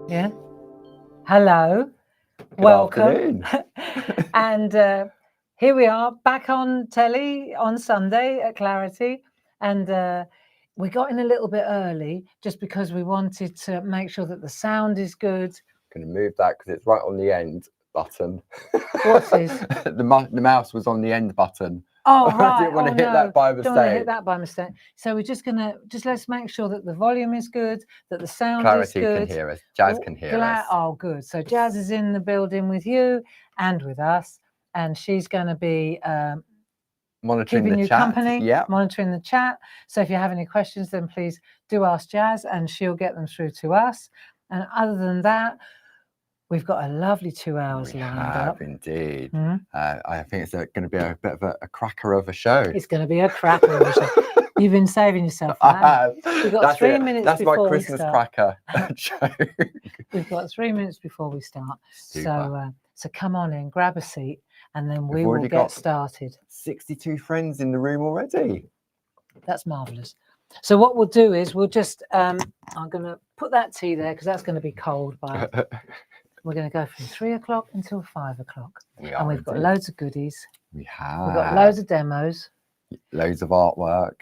Yeah. Hello. Good Welcome. afternoon. And here we are back on telly on Sunday at Clarity. And we got in a little bit early just because we wanted to make sure that the sound is good. Going to move that because it's right on the end button. What is? The mouse was on the end button. Oh, right. I didn't want to hit no. that by Don't want to hit mistake. that by mistake. So we're just let's make sure that the volume is good, that the sound Clarity is good. can hear us. Jazz can hear us. Oh, good. So Jazz is in the building with you and with us, and she's going to be Monitoring keeping the you chat. company, Yeah. monitoring the chat. So if you have any questions, then please do ask Jazz, and she'll get them through to us. And other than that, we've got a lovely 2 hours lined up. Indeed. Hmm? I think it's going to be a bit of a cracker of a show. It's going to be a cracker of a show. You've been saving yourself for that. We've got 3 minutes That's before my Christmas we start. cracker show. We've got 3 minutes before we start. Super. So come on in, grab a seat, and then we We've will already get got started. 62 friends in the room already. That's marvellous. So what we'll do is we'll just, I'm going to put that tea there because that's going to be cold by, we're going to go from 3 o'clock until 5 o'clock. And we've got loads of goodies. We have. We've got loads of demos. Loads of artwork.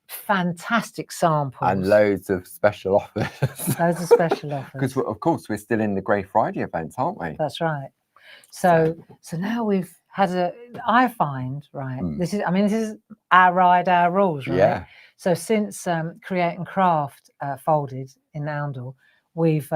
Fantastic samples. And loads of special offers. Loads of special offers. Because, of course, we're still in the Grey Friday events, aren't we? That's right. So now we've had I find, right, this is our ride, our rules, right? Yeah. So since Create and Craft folded in Oundle, we've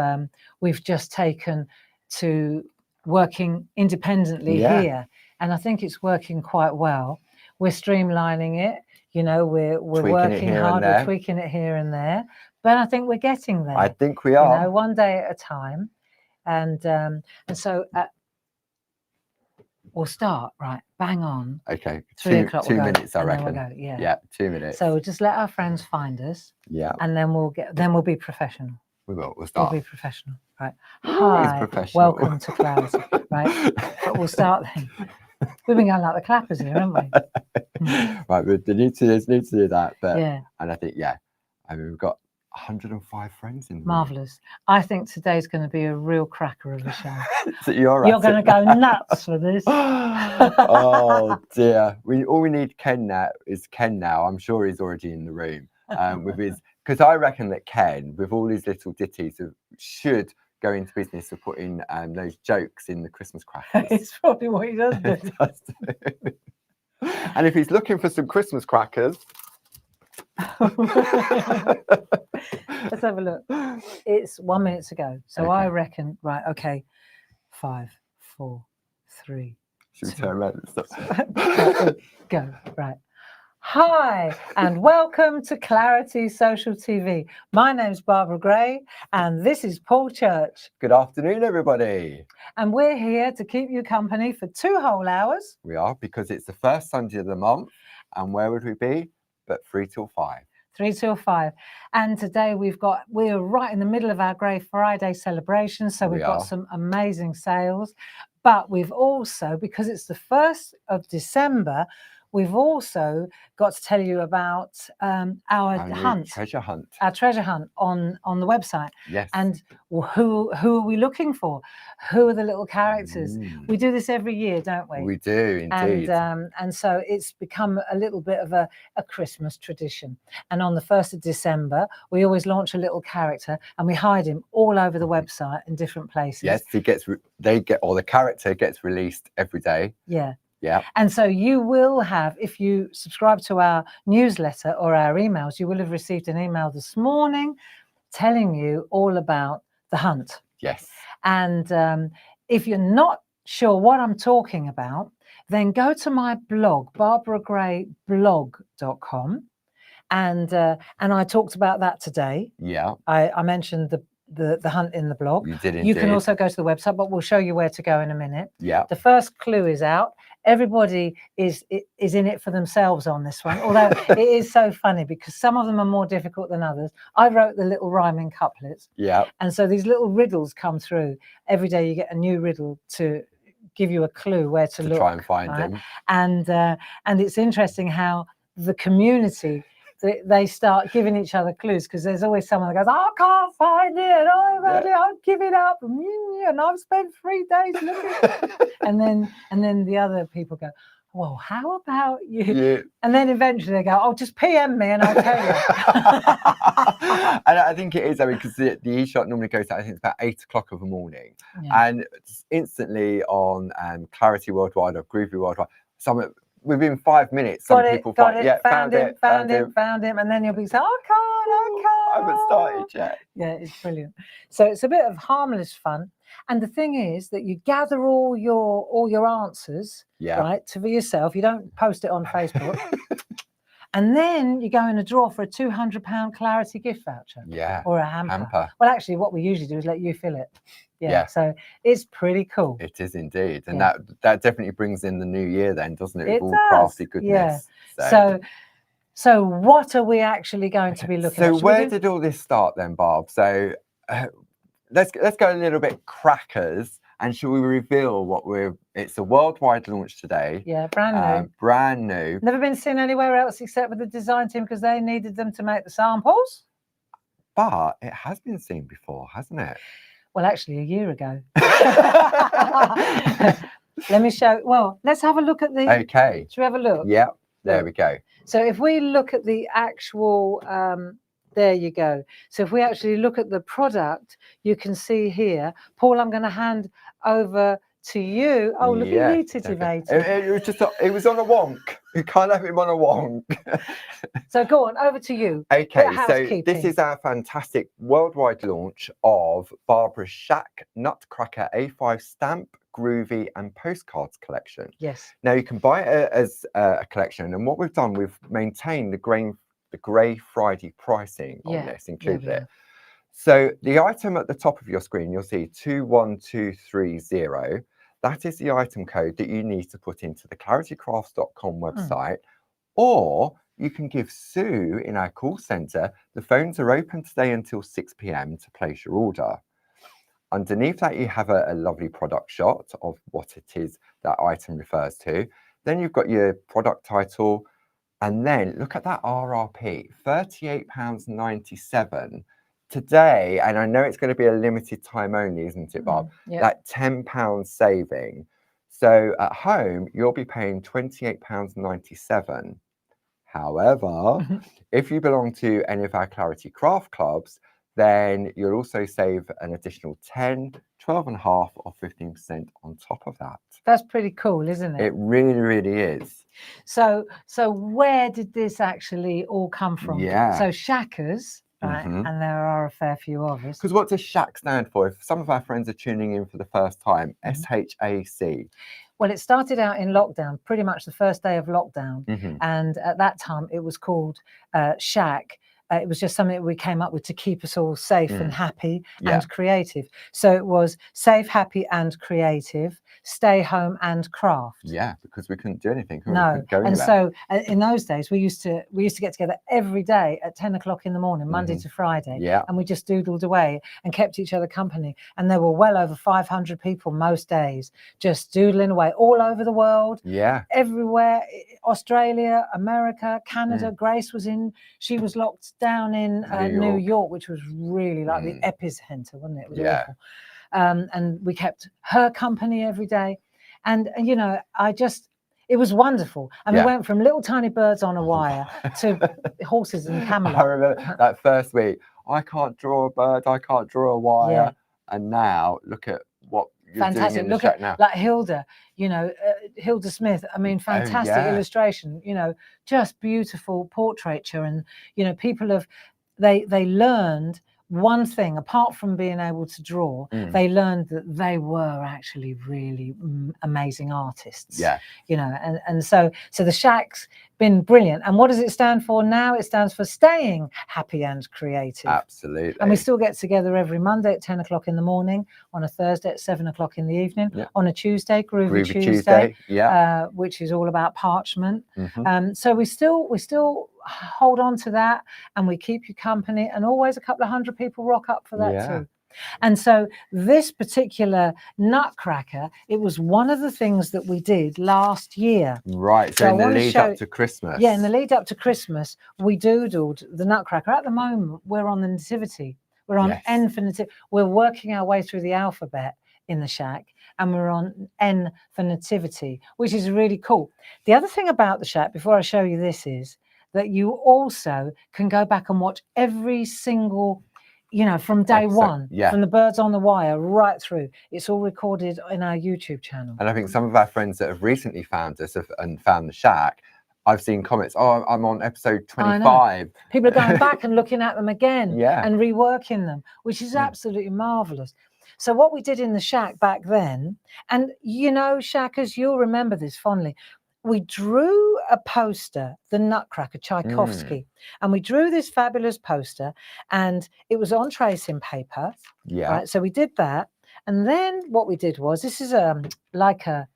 just taken to working independently here. And I think it's working quite well. We're streamlining it. You know, we're working hard, we're tweaking it here and there, but I think we're getting there. I think we are. You know, one day at a time, and so we'll start right bang on. Okay, 3 o'clock. 2 minutes, I reckon. Then we'll go, yeah, 2 minutes. So we'll just let our friends find us. Yeah. And then we'll be professional. We will. We'll start. We'll be professional, right? Hi, professional. Welcome to Clarity, right? But we'll start then. We've been going like the clappers here, haven't we? Right, we need to do that. But yeah. And I think, I mean, we've got 105 friends in the Marvellous. I think today's going to be a real cracker of a show. So you're going to go nuts for this. Oh dear. All we need Ken now. I'm sure he's already in the room with his, because I reckon that Ken, with all his little ditties, should go into business of putting those jokes in the Christmas crackers. It's probably what he does do. And if he's looking for some Christmas crackers, let's have a look. It's 1 minute to go. So I reckon, right, okay, 5, 4, 3. Should we turn around and stop? Go, right. Hi, and welcome to Clarity Social TV. My name's Barbara Gray, and this is Paul Church. Good afternoon, everybody. And we're here to keep you company for 2 whole hours. We are, because it's the first Sunday of the month, and where would we be? But 3 till 5. 3 till 5. And today we're right in the middle of our Grey Friday celebration, so we've got some amazing sales. But we've also, because it's the 1st of December, we've also got to tell you about our hunt, treasure hunt, our treasure hunt on the website. Yes. And who are we looking for? Who are the little characters? We do this every year, don't we? We do indeed. And so it's become a little bit of a Christmas tradition. And on the 1st of December, we always launch a little character, and we hide him all over the website in different places. Yes, the character gets released every day. Yeah. Yeah. And so you will have, if you subscribe to our newsletter or our emails, you will have received an email this morning telling you all about the hunt. Yes. And if you're not sure what I'm talking about, then go to my blog, barbaragrayblog.com. And I talked about that today. Yeah. I mentioned the hunt in the blog. You did indeed. You can also go to the website, but we'll show you where to go in a minute. Yeah. The first clue is out. Everybody is in it for themselves on this one, although it is so funny because some of them are more difficult than others. I wrote the little rhyming couplets. Yeah. And so these little riddles come through. Every day you get a new riddle to give you a clue where to look. Try and find them. And it's interesting how the community they start giving each other clues, because there's always someone that goes, I can't find it, I'll give it up, and I've spent 3 days looking. and then the other people go, well, how about you? Yeah. And then eventually they go, oh, just PM me and I'll tell you. And I think it is, I mean, because the e-shot normally goes out, I think it's about 8 o'clock of the morning. Yeah. And instantly on Clarity Worldwide or Groovi Worldwide, within 5 minutes, some people found him, and then you'll be saying, I haven't started yet. Yeah, it's brilliant. So it's a bit of harmless fun. And the thing is that you gather all your answers, right, for yourself. You don't post it on Facebook. And then you go in a draw for a £200 Clarity gift voucher. Yeah. Or a hamper. Well, actually, what we usually do is let you fill it. Yeah. So it's pretty cool. It is indeed. And that definitely brings in the new year then, doesn't it? With all crafty goodness. Yeah. So what are we actually going to be looking at? So where did all this start then, Barb? So let's go a little bit crackers, and shall we reveal what it's a worldwide launch today. Yeah, brand new. Brand new. Never been seen anywhere else except with the design team, because they needed them to make the samples. But it has been seen before, hasn't it? Well, actually, a year ago. Let me show. Well, let's have a look at the. Okay. Should we have a look? Yeah. There we go. So if we look at the actual, there you go. So if we actually look at the product, you can see here. Paul, I'm going to hand over to you. Oh, look at you titivating. It was on a wonk. You can't have him on a wonk. So go on, over to you. Okay, so this is our fantastic worldwide launch of Barbara's SHAC Nutcracker A5 stamp, Groovi and postcards collection. Yes. Now you can buy it as a collection, and what we've done, we've maintained the Grey Friday pricing on this, included it. So the item at the top of your screen, you'll see 21230. That is the item code that you need to put into the claritycrafts.com website, or you can give Sue in our call centre. The phones are open today until 6 p.m. to place your order. Underneath that, you have a lovely product shot of what it is that item refers to. Then you've got your product title, and then look at that RRP, £38.97. Today, and I know it's going to be a limited time only, isn't it, Bob? That £10 saving. So at home, you'll be paying £28.97. However, if you belong to any of our Clarity Craft Clubs, then you'll also save an additional 10, 12.5 or 15% on top of that. That's pretty cool, isn't it? It really, really is. So where did this actually all come from? Yeah. So SHACers, right? And there are a fair few of us. Because what does SHAC stand for? If some of our friends are tuning in for the first time, SHAC. Well, it started out in lockdown, pretty much the first day of lockdown. And at that time, it was called SHAC. It was just something that we came up with to keep us all safe and happy and creative. So it was safe, happy and creative, stay home and craft. Yeah, because we couldn't do anything. No, and so in those days we used to get together every day at 10 o'clock in the morning, Monday to Friday. Yeah, and we just doodled away and kept each other company. And there were well over 500 people most days just doodling away all over the world. Yeah, everywhere, Australia, America, Canada. Grace was she was locked down in New York, which was really like the epicenter, wasn't it? It was awful. And we kept her company every day. And you know, it was wonderful. And we went from little tiny birds on a wire to horses and camelots. I remember that first week, I can't draw a bird, I can't draw a wire. And now look at what you're doing in the SHAC now. Like Hilda, you know, Hilda Smith. I mean, fantastic illustration, you know, just beautiful portraiture. And, you know, people they learned one thing, apart from being able to draw, they learned that they were actually really amazing artists. Yeah, you know, and so the SHAC's been brilliant. And what does it stand for now? It stands for staying happy and creative. Absolutely. And we still get together every Monday at 10 o'clock in the morning, on a Thursday at 7 o'clock in the evening, on a Tuesday, Groovy Tuesday, which is all about parchment. So we still hold on to that, and we keep you company, and always a couple of hundred people rock up for that too. And so this particular Nutcracker, it was one of the things that we did last year. Right, so in the lead up to Christmas. Yeah, in the lead up to Christmas, we doodled the Nutcracker. At the moment, we're on the Nativity. We're on N for Nativity. We're working our way through the alphabet in the SHAC, and we're on N for Nativity, which is really cool. The other thing about the SHAC, before I show you this, is that you also can go back and watch every single, you know, from day one, from the birds on the wire right through. It's all recorded in our YouTube channel. And I think some of our friends that have recently found us and found the SHAC, I've seen comments, oh, I'm on episode 25. People are going back and looking at them again and reworking them, which is Mm. absolutely marvellous. So what we did in the SHAC back then, and you know, SHACers, you'll remember this fondly, we drew a poster, the Nutcracker, Tchaikovsky, and we drew this fabulous poster, and it was on tracing paper. Yeah. Right, so we did that, and then what we did was, this is like a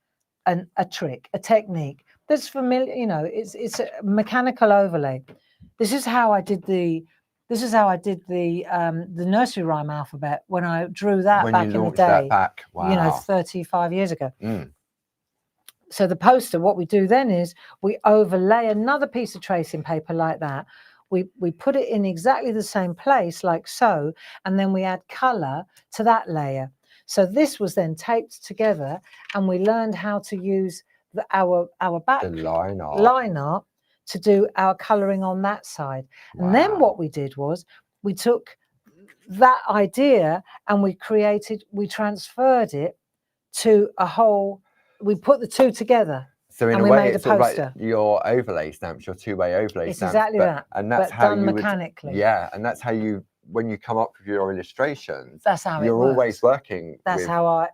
trick, a technique that's familiar. You know, it's a mechanical overlay. This is how I did the nursery rhyme alphabet when I drew that back in the day. Wow. You know, 35 years ago. Mm. So the poster, what we do then is we overlay another piece of tracing paper like that. We put it in exactly the same place, like so, and then we add colour to that layer. So this was then taped together, and we learned how to use our back line art to do our colouring on that side. Wow. And then what we did was we took that idea and we transferred it to a whole. We put the two together. So in a way, it's sort of like your overlay stamps, your two-way overlay stamps. It's exactly that. And that's how done mechanically. And that's how you, when you come up with your illustrations, that's how you're always working. That's how I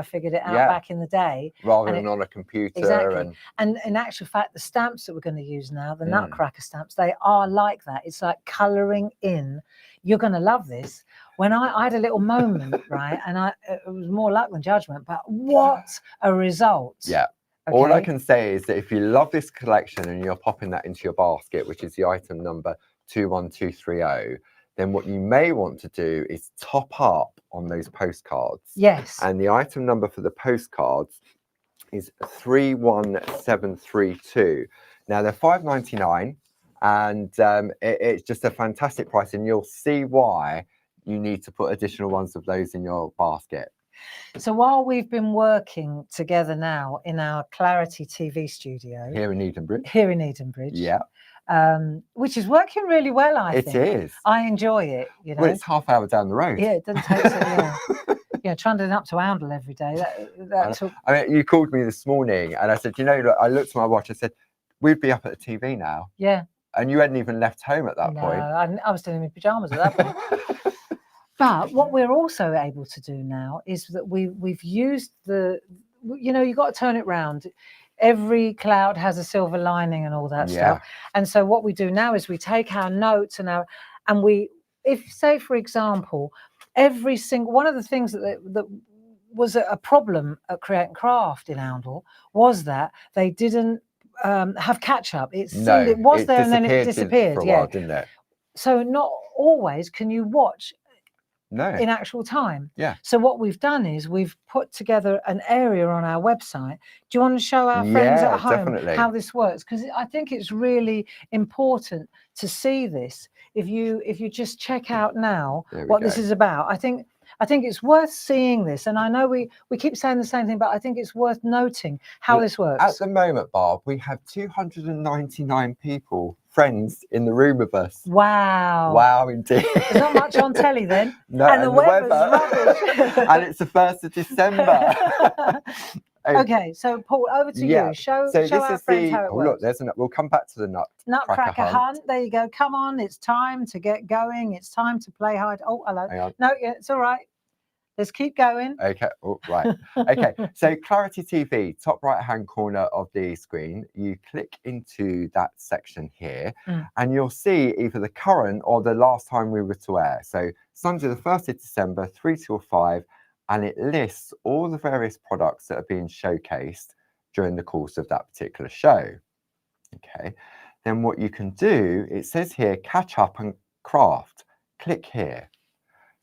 figured it out back in the day. Rather than on a computer. Exactly. And in actual fact, the stamps that we're going to use now, the Nutcracker stamps, they are like that. It's like colouring in. You're going to love this. When I had a little moment, right, and it was more luck than judgment, but what a result. Yeah. Okay. All I can say is that if you love this collection and you're popping that into your basket, which is the item number 21230, then what you may want to do is top up on those postcards. Yes. And the item number for the postcards is 31732. Now they're $5.99, and it's just a fantastic price, and you'll see why you need to put additional ones of those in your basket. So while we've been working together now in our Clarity TV studio here in Edenbridge, which is working really well, I think. It is. I enjoy it. You know, well, it's half hour down the road. Yeah, it doesn't take so long. You know, trundling up to Oundle every day. That took... I mean, you called me this morning, and I said, you know, look, I looked at my watch. I said, we'd be up at the TV now. Yeah. And you hadn't even left home at that point. I was still in my pajamas at that point. But what we're also able to do now is that we've used you know, you've got to turn it round. Every cloud has a silver lining and all that stuff. And so what we do now is we take our notes and if say, for example, every single one of the things that was a problem at Create and Craft in Oundle was that they didn't have catch up. It was there and then it disappeared. For a while, didn't it? So not always can you watch in actual time. Yeah. So what we've done is we've put together an area on our website. Do you want to show our friends at home how this works? Because I think it's really important to see this. If you just check out now what this is about, I think it's worth seeing this. And I know we keep saying the same thing, but I think it's worth noting how this works. At the moment, Barb, we have 299 friends in the room with us. Wow. Wow, indeed. There's not much on telly then. No, and the weather's rubbish. And it's the 1st of December. Okay, so Paul, over to you. Show our friends how it works. Look, we'll come back to the Nutcracker hunt. There you go. Come on, it's time to get going. It's time to play hide. Oh, hello. Hang on. No, yeah, it's all right. Let's keep going. Okay. Oh, right. Okay. So Clarity TV, top right-hand corner of the screen, you click into that section here, and you'll see either the current or the last time we were to air. So Sunday, the 1st of December, 3 till 5, and it lists all the various products that are being showcased during the course of that particular show. Okay. Then what you can do, it says here, catch up and craft. Click here.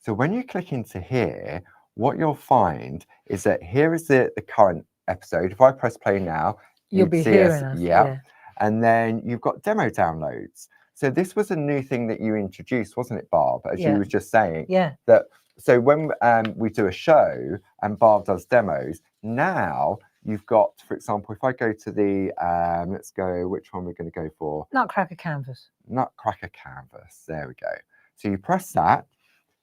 So when you click into here, what you'll find is that here is the current episode. If I press play now, You'll you'd be see hearing us. us. Yeah. Yeah. And then you've got demo downloads. So this was a new thing that you introduced, wasn't it, Barb? As you was just saying. Yeah. That so when we do a show and Barb does demos, now you've got, for example, if I go to the let's go, which one we're going to go for? Nutcracker canvas. Nutcracker canvas. There we go. So you press that,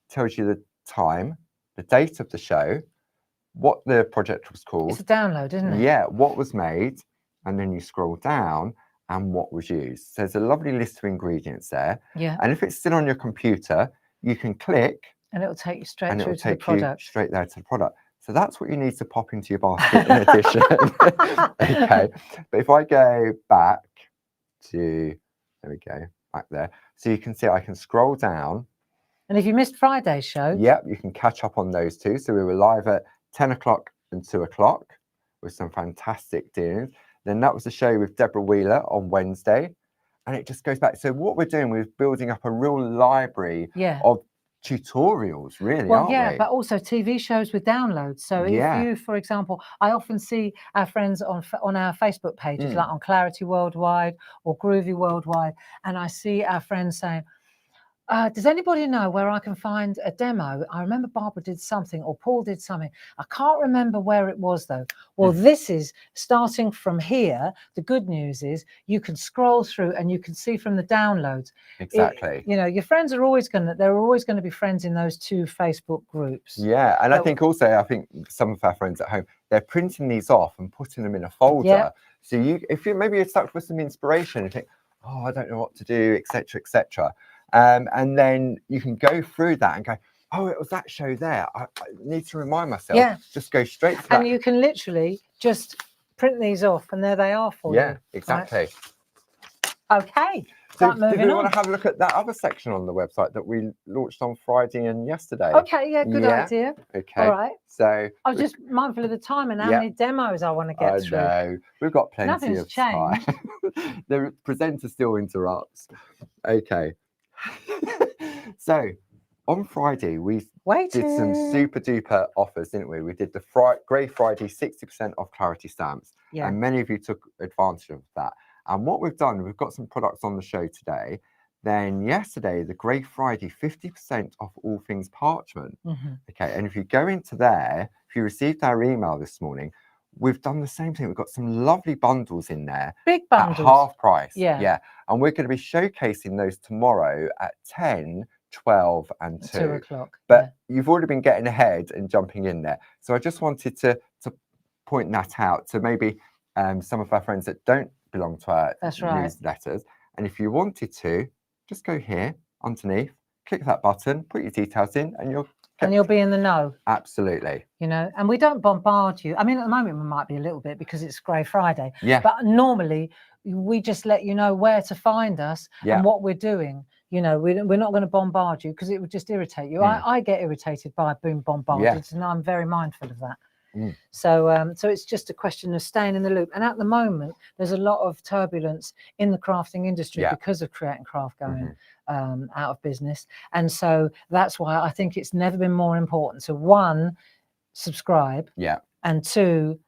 tells you the time, the date of the show, what the project was called. It's a download, isn't it? Yeah, what was made, and then you scroll down and what was used. So there's a lovely list of ingredients there. Yeah. And if it's still on your computer, you can click and it'll take you straight and through it'll to the take you product. straight there to the product. So that's what you need to pop into your basket in addition. Okay. But if I go back to, there we go, back there. So you can see I can scroll down. And if you missed Friday's show. Yep, you can catch up on those too. So we were live at 10 o'clock and 2 o'clock with some fantastic dealings. Then that was the show with Deborah Wheeler on Wednesday. And it just goes back. So what we're doing, we're building up a real library of tutorials, really, aren't we? But also TV shows with downloads. So if you, for example, I often see our friends on our Facebook pages, like on Clarity Worldwide or Groovi Worldwide, and I see our friends saying, does anybody know where I can find a demo? I remember Barbara did something or Paul did something. I can't remember where it was though. Well, this is starting from here. The good news is you can scroll through and you can see from the downloads. Exactly. You know, your friends are always going to, there are always going to be friends in those two Facebook groups. Yeah. And I think also, I think some of our friends at home, they're printing these off and putting them in a folder. Yeah. So if maybe you're stuck with some inspiration and think, oh, I don't know what to do, etc., etc. And then you can go through that and go, oh, it was that show there. I need to remind myself. Yeah. Just go straight to that. And you can literally just print these off and there they are for you. Yeah, exactly. Right? Okay. So do we want to have a look at that other section on the website that we launched on Friday and yesterday? Okay, yeah, good idea. Okay. All right. So I was just mindful of the time and how many demos I want to get through. No, we've got plenty of changed. time. The presenter still interrupts. Okay. So on Friday we did some super duper offers, didn't we? We did the Grey Friday 60% off Clarity stamps, and many of you took advantage of that. And what we've done, we've got some products on the show today. Then yesterday, the Grey Friday 50% off all things parchment. Okay, and if you go into there, if you received our email this morning, we've done the same thing. We've got some lovely bundles in there. Big bundles. At half price. Yeah. And we're going to be showcasing those tomorrow at 10, 12 and 2. 2 o'clock. But you've already been getting ahead and jumping in there. So I just wanted to point that out to maybe some of our friends that don't belong to our newsletters. And if you wanted to, just go here underneath, click that button, put your details in, and you'll be in the know. Absolutely. You know, and we don't bombard you. I mean, at the moment we might be a little bit because it's Grey Friday. Yeah. But normally we just let you know where to find us and what we're doing. You know, we're not going to bombard you because it would just irritate you. I get irritated by being bombarded, and I'm very mindful of that. So so it's just a question of staying in the loop. And at the moment, there's a lot of turbulence in the crafting industry because of Create and Craft going out of business. And so that's why I think it's never been more important to, 1, subscribe, and 2,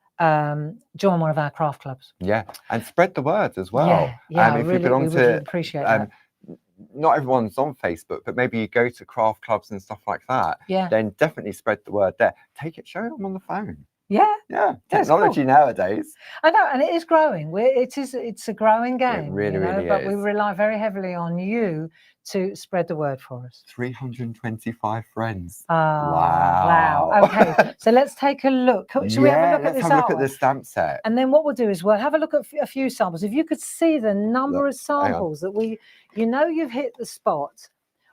join one of our craft clubs. Yeah, and spread the word as well. Yeah, if you belong to, appreciate that. Not everyone's on Facebook, but maybe you go to craft clubs and stuff like that. Yeah. Then definitely spread the word there. Take it, show them on the phone. Yeah. Yeah. Technology nowadays. I know, and it is growing. It's a growing game. It really, really is. But we rely very heavily on you to spread the word for us. 325 friends. Oh, wow. Okay, so let's take a look. Should we have a look at this? Let's have a look at the stamp set. And then what we'll do is we'll have a look at a few samples. If you could see the number of samples that you know you've hit the spot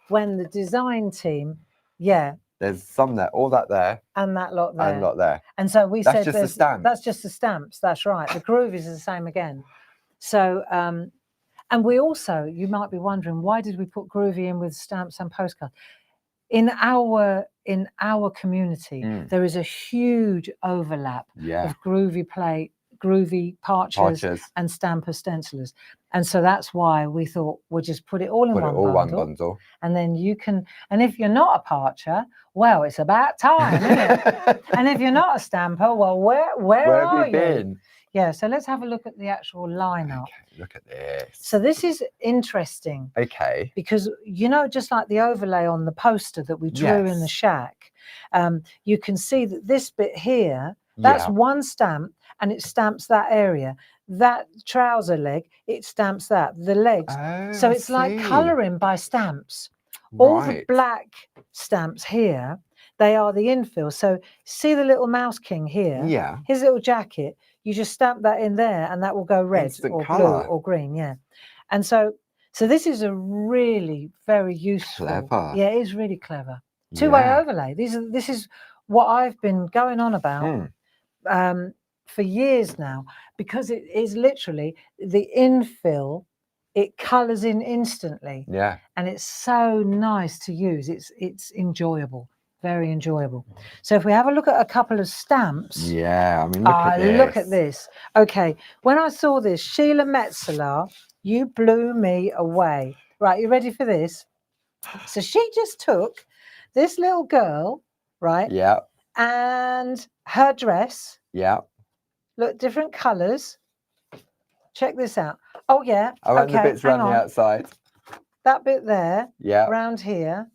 when the design team, there's some there, all that there. And that lot there. And lot there. And so we said that's just the stamps. That's right. The Groovies are the same again. So, and we also, you might be wondering, why did we put Groovi in with stamps and postcards? In our community, there is a huge overlap of Groovi plate Groovi parchers and stamper stencilers. And so that's why we thought we'll just put it all in one bundle. And then you can, and if you're not a parcher, well, it's about time, isn't it? And if you're not a stamper, well, where are you? Been? Yeah, so let's have a look at the actual lineup. Okay, look at this. So this is interesting. Okay. Because, you know, just like the overlay on the poster that we drew in the SHAC, you can see that this bit here, that's one stamp, and it stamps that area. That trouser leg, it stamps that. The legs. Oh, so it's like colouring by stamps. All the black stamps here, they are the infill. So see the little mouse king here? Yeah. His little jacket, you just stamp that in there and that will go red or blue or green, yeah. And so this is a really very useful. Clever. Yeah, it is really clever. Two-way overlay. This is what I've been going on about for years now, because it is literally the infill. It colours in instantly. Yeah. And it's so nice to use. It's enjoyable. Very enjoyable. So if we have a look at a couple of stamps. Yeah, I mean, look at this. Okay, when I saw this, Sheila Metzeler, you blew me away. Right, you ready for this? So she just took this little girl, right? Yeah. And her dress. Yeah. Look, different colours. Check this out. Oh, yeah. Oh, and the bits around the outside. That bit there. Yeah. Round here.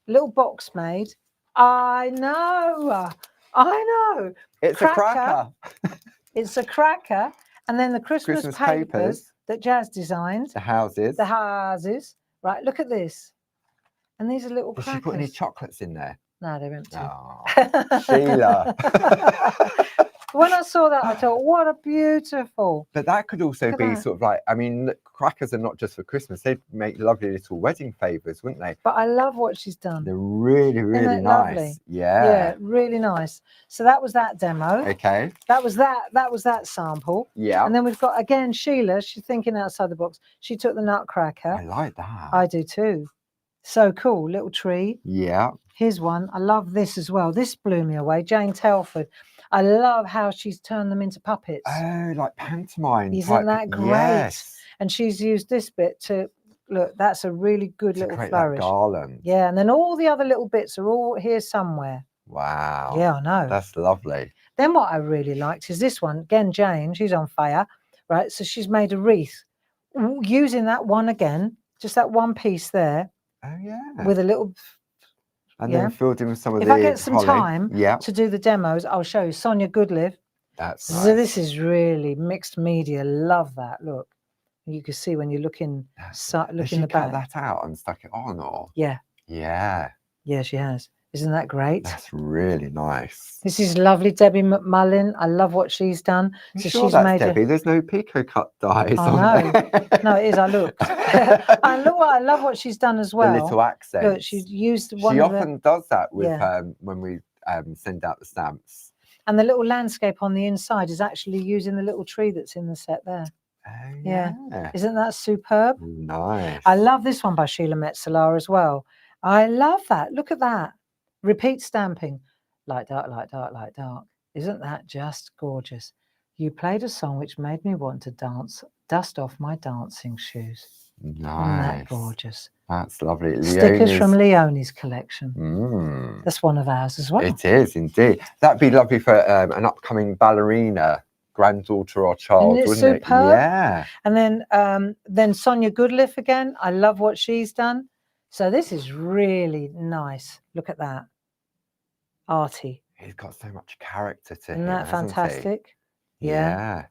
Little box made. I know. It's a cracker. It's a cracker. And then the Christmas papers that Jazz designed. The houses. The houses. Right, look at this. And these are little crackers. Did she put any chocolates in there? No, they're empty. Oh, Sheila. When I saw that, I thought, what a beautiful. But that could also be sort of like, I mean, crackers are not just for Christmas. They'd make lovely little wedding favours, wouldn't they? But I love what she's done. They're really, really nice. Lovely? Yeah. Yeah, really nice. So that was that demo. Okay. That was that sample. Yeah. And then we've got, again, Sheila. She's thinking outside the box. She took the Nutcracker. I like that. I do too. So cool. Little tree. Yeah. Here's one. I love this as well. This blew me away. Jane Telford. I love how she's turned them into puppets. Oh, like pantomime. Isn't that great? Yes. And she's used this bit to, look, that's a really good little flourish. That garland. Yeah, and then all the other little bits are all here somewhere. Wow. Yeah, I know. That's lovely. Then what I really liked is this one. Again, Jane, she's on fire, right? So she's made a wreath using that one again, just that one piece there. Oh, yeah. With a little... And then filled in with some of if the I get some holly. time to do the demos, I'll show you. Sonia Goodlive. That's nice. So this is really mixed media. Love that. Look, you can see when you look in, look in the back. Cut that out and stuck it on, or? Yeah. Yeah. Yeah, she has. Isn't that great? That's really nice. This is lovely, Debbie McMullin. I love what she's done. So she's made Debbie. There's no pico cut dies on there. No, it is. I looked. I love what she's done as well. The little accents. Look, she's used one. She often does that with when we send out the stamps. And the little landscape on the inside is actually using the little tree that's in the set there. Oh, yeah. Isn't that superb? Nice. I love this one by Sheila Metzeler as well. I love that. Look at that. Repeat stamping. Light, dark, light, dark, light, dark. Isn't that just gorgeous? You played a song which made me want to dust off my dancing shoes. Nice. Isn't that gorgeous? That's lovely. Stickers from Leonie's collection. That's one of ours as well. It is indeed. That'd be lovely for an upcoming ballerina granddaughter or child, wouldn't it? Yeah. And then Sonia Goodlive again. I love what she's done. So this is really nice. Look at that. Arty. He's got so much character to him. Isn't that fantastic? Yeah.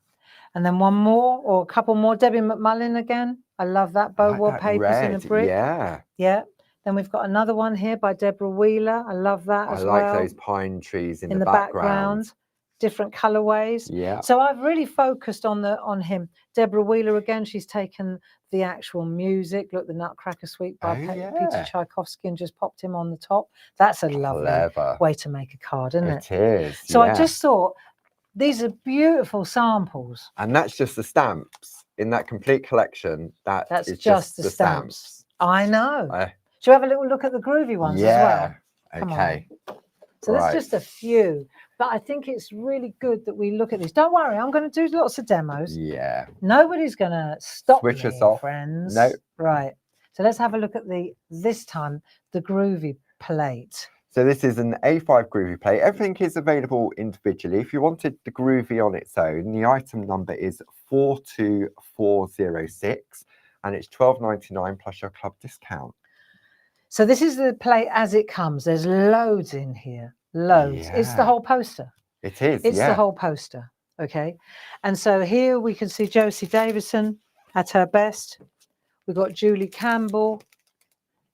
And then one more or a couple more. Debbie McMullin again. I love that. Bow wallpapers in a brick. Yeah. Yeah. Then we've got another one here by Deborah Wheeler. I love that as well. I like those pine trees in the background. Different colorways. Yeah. So I've really focused on him. Deborah Wheeler again. She's taken the actual music. Look, the Nutcracker Suite by Peter Tchaikovsky, and just popped him on the top. That's a lovely way to make a card, isn't it? It is. So I just thought these are beautiful samples. And that's just the stamps in that complete collection. That's just the stamps. I know. Shall we have a little look at the Groovi ones as well? Okay. So that's just a few. But I think it's really good that we look at this. Don't worry, I'm going to do lots of demos. Yeah. Nobody's going to stop Switch me, us off. friends. No. Right. So let's have a look at this time, the Groovi plate. So this is an A5 Groovi plate. Everything is available individually. If you wanted the Groovi on its own, the item number is 42406 and it's £12.99 plus your club discount. So this is the plate as it comes. There's loads in here. Loads. Yeah. It's the whole poster. It is. It's the whole poster. Okay. And so here we can see Josie Davison at her best. We've got Julie Campbell.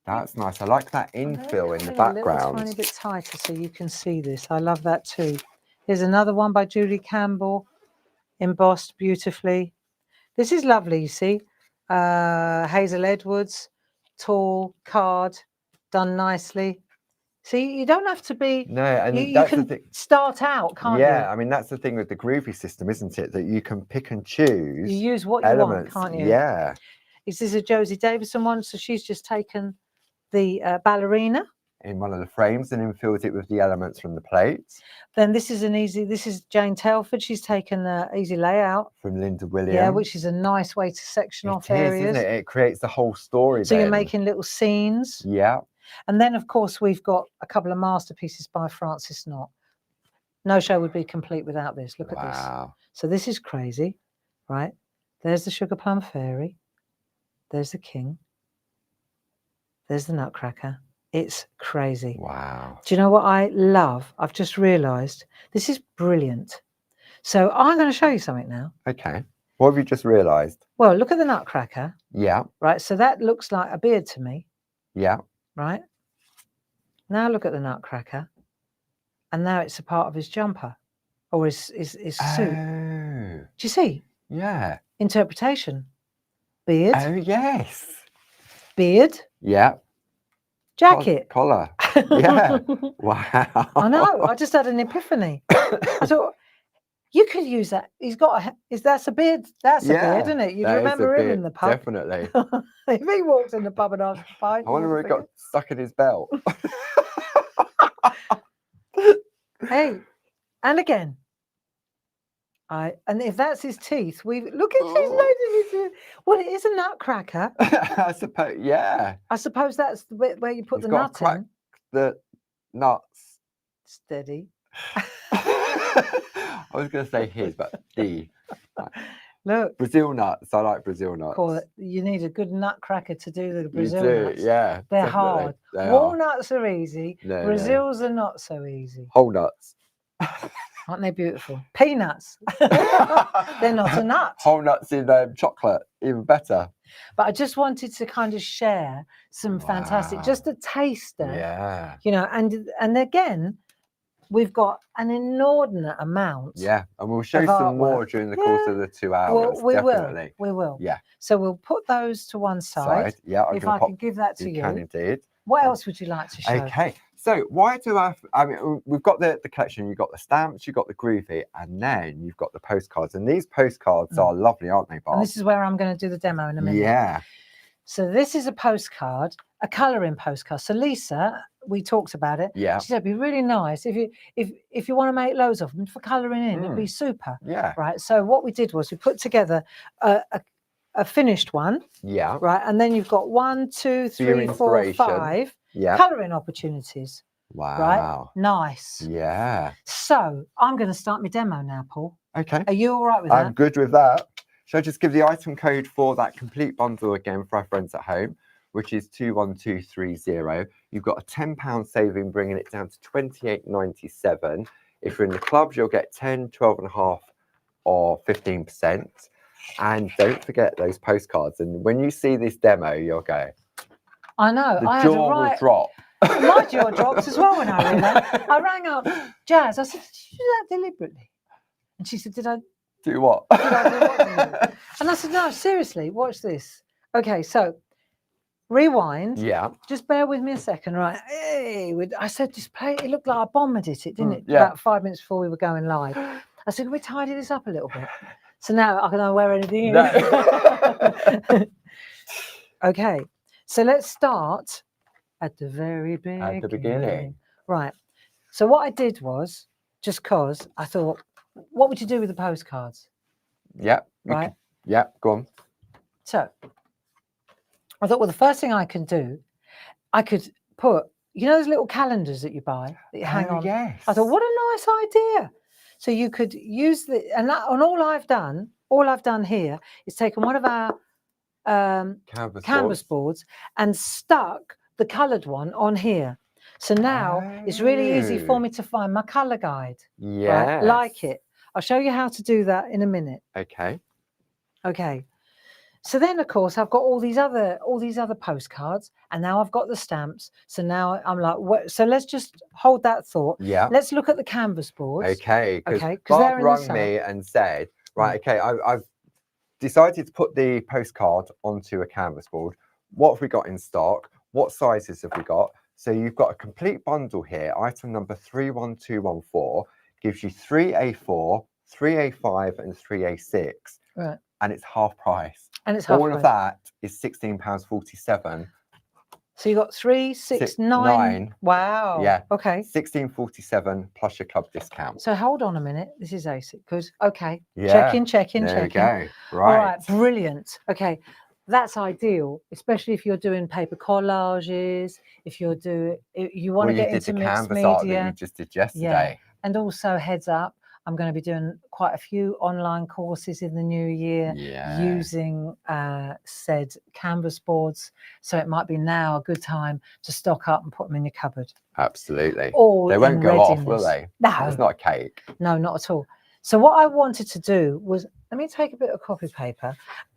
That's nice. I like that infill in the A little background. tiny bit tighter so you can see this. I love that too. Here's another one by Julie Campbell, embossed beautifully. This is lovely, you see. Hazel Edwards, tall card, done nicely. See, you don't have to be. No, and you that's can the thing. start out, can't you? Yeah, I mean that's the thing with the Groovi system, isn't it? That you can pick and choose. You use what elements. you want, can't you? Yeah. This is a Josie Davison one, so she's just taken the ballerina in one of the frames and infilled it with the elements from the plates. Then this is this is Jane Telford. She's taken the easy layout from Linda Williams. Yeah, which is a nice way to section off areas. Isn't it? It creates the whole story. So you're making little scenes. Yeah. And then, of course, we've got a couple of masterpieces by Francis Knott. No show would be complete without this. Look at this. So this is crazy, right? There's the Sugar Plum Fairy. There's the King. There's the Nutcracker. It's crazy. Wow. Do you know what I love? I've just realised this is brilliant. So I'm going to show you something now. Okay. What have you just realised? Well, look at the Nutcracker. Yeah. Right. So that looks like a beard to me. Yeah. Right. Now look at the Nutcracker. And now it's a part of his jumper or his suit. Oh. Do you see? Yeah. Interpretation. Beard. Oh, yes. Beard. Yeah. Jacket. Collar. Yeah. Wow. I know. I just had an epiphany. I thought, you could use that. He's got that's a beard. That's a beard, isn't it? You'd remember him in the pub. Definitely. If he walked in the pub and asked for $5. I wonder where it got stuck in his belt. Hey, and again. And if that's his teeth, look at his nose. Well, it is a Nutcracker. I suppose, yeah. I suppose that's the bit where you put the nut in. The nuts. Steady. I was going to say his, but the. Look. Brazil nuts. I like Brazil nuts. You need a good Nutcracker to do the Brazil nuts. Yeah. They're hard. Walnuts are easy. No, Brazils are not so easy. Whole nuts. Aren't they beautiful? Peanuts. They're not a nut. Whole nuts in chocolate, even better. But I just wanted to kind of share some fantastic, just a taster. Yeah. You know, and again, we've got an inordinate amount. Yeah, and we'll show some more during the course of the 2 hours. Well, we will. Yeah. So we'll put those to one side. Yeah. If I can give that to you. You can indeed. What else would you like to show? Okay. So I mean, we've got the collection, you've got the stamps, you've got the Groovi, and then you've got the postcards. And these postcards are lovely, aren't they, Bob? And this is where I'm going to do the demo in a minute. Yeah. So this is a postcard, a colouring postcard. So Lisa, we talked about it. Yeah. She said it'd be really nice if you want to make loads of them for colouring in, it'd be super. Yeah. Right. So what we did was we put together a finished one. Yeah. Right. And then you've got 1, 2, 3, 4, 5 colouring opportunities. Wow. Right. Nice. Yeah. So I'm going to start my demo now, Paul. Okay. Are you all right with that? I'm good with that. Shall I just give the item code for that complete bundle again for our friends at home, which is 21230. You've got a £10 saving, bringing it down to £28.97. If you're in the clubs, you'll get 10, 12.5 or 15%. And don't forget those postcards. And when you see this demo, you'll go, I know. The jaw will drop. My jaw dropped as well when I read that. I rang up Jazz. I said, did you do that deliberately? And she said, did I do what? Did I do what? And I said, no, seriously, watch this. Okay, so rewind. Yeah. Just bear with me a second, right? Hey, I said, this play, it looked like I bombed it, didn't it? Yeah. About 5 minutes before we were going live. I said, can we tidy this up a little bit? So now I can wear anything in. No. Okay, so let's start at the very beginning. At the beginning. Right. So what I did was, just cause I thought, what would you do with the postcards? Yep. Right. Yep. Go on. So I thought, well, the first thing I can do, I could put, you know, those little calendars that you buy that you hang on. Yes. I thought, what a nice idea. So you could use and all I've done here is taken one of our canvas boards and stuck the coloured one on here. So now it's really easy for me to find my colour guide. Yeah. Right? Like it. I'll show you how to do that in a minute. Okay. Okay. So then, of course, I've got all these other postcards, and now I've got the stamps. So now I'm like, what? So let's just hold that thought. Yeah. Let's look at the canvas boards. Okay. Okay. Because Bob rang me and said, right, okay, I've decided to put the postcard onto a canvas board. What have we got in stock? What sizes have we got? So you've got a complete bundle here. Item number 31214 gives you 3A4, 3A5, and 3A6. Right. And it's half price. And it's half All price. of that is £16.47. So you got 3, 6, 9. Wow. Yeah. Okay. £16.47 plus your club discount. So hold on a minute. This is ASIC because okay. Yeah. Checking. There we go. Right. All right. Brilliant. Okay. That's ideal, especially if you're doing paper collages. If you're you want to get into mixed media. Art that you just did yesterday. Yeah. And also, heads up, I'm going to be doing quite a few online courses in the new year using said canvas boards. So it might be now a good time to stock up and put them in your cupboard. Absolutely. All they won't go off, will they? No. It's not a cake. No, not at all. So what I wanted to do was, let me take a bit of copy paper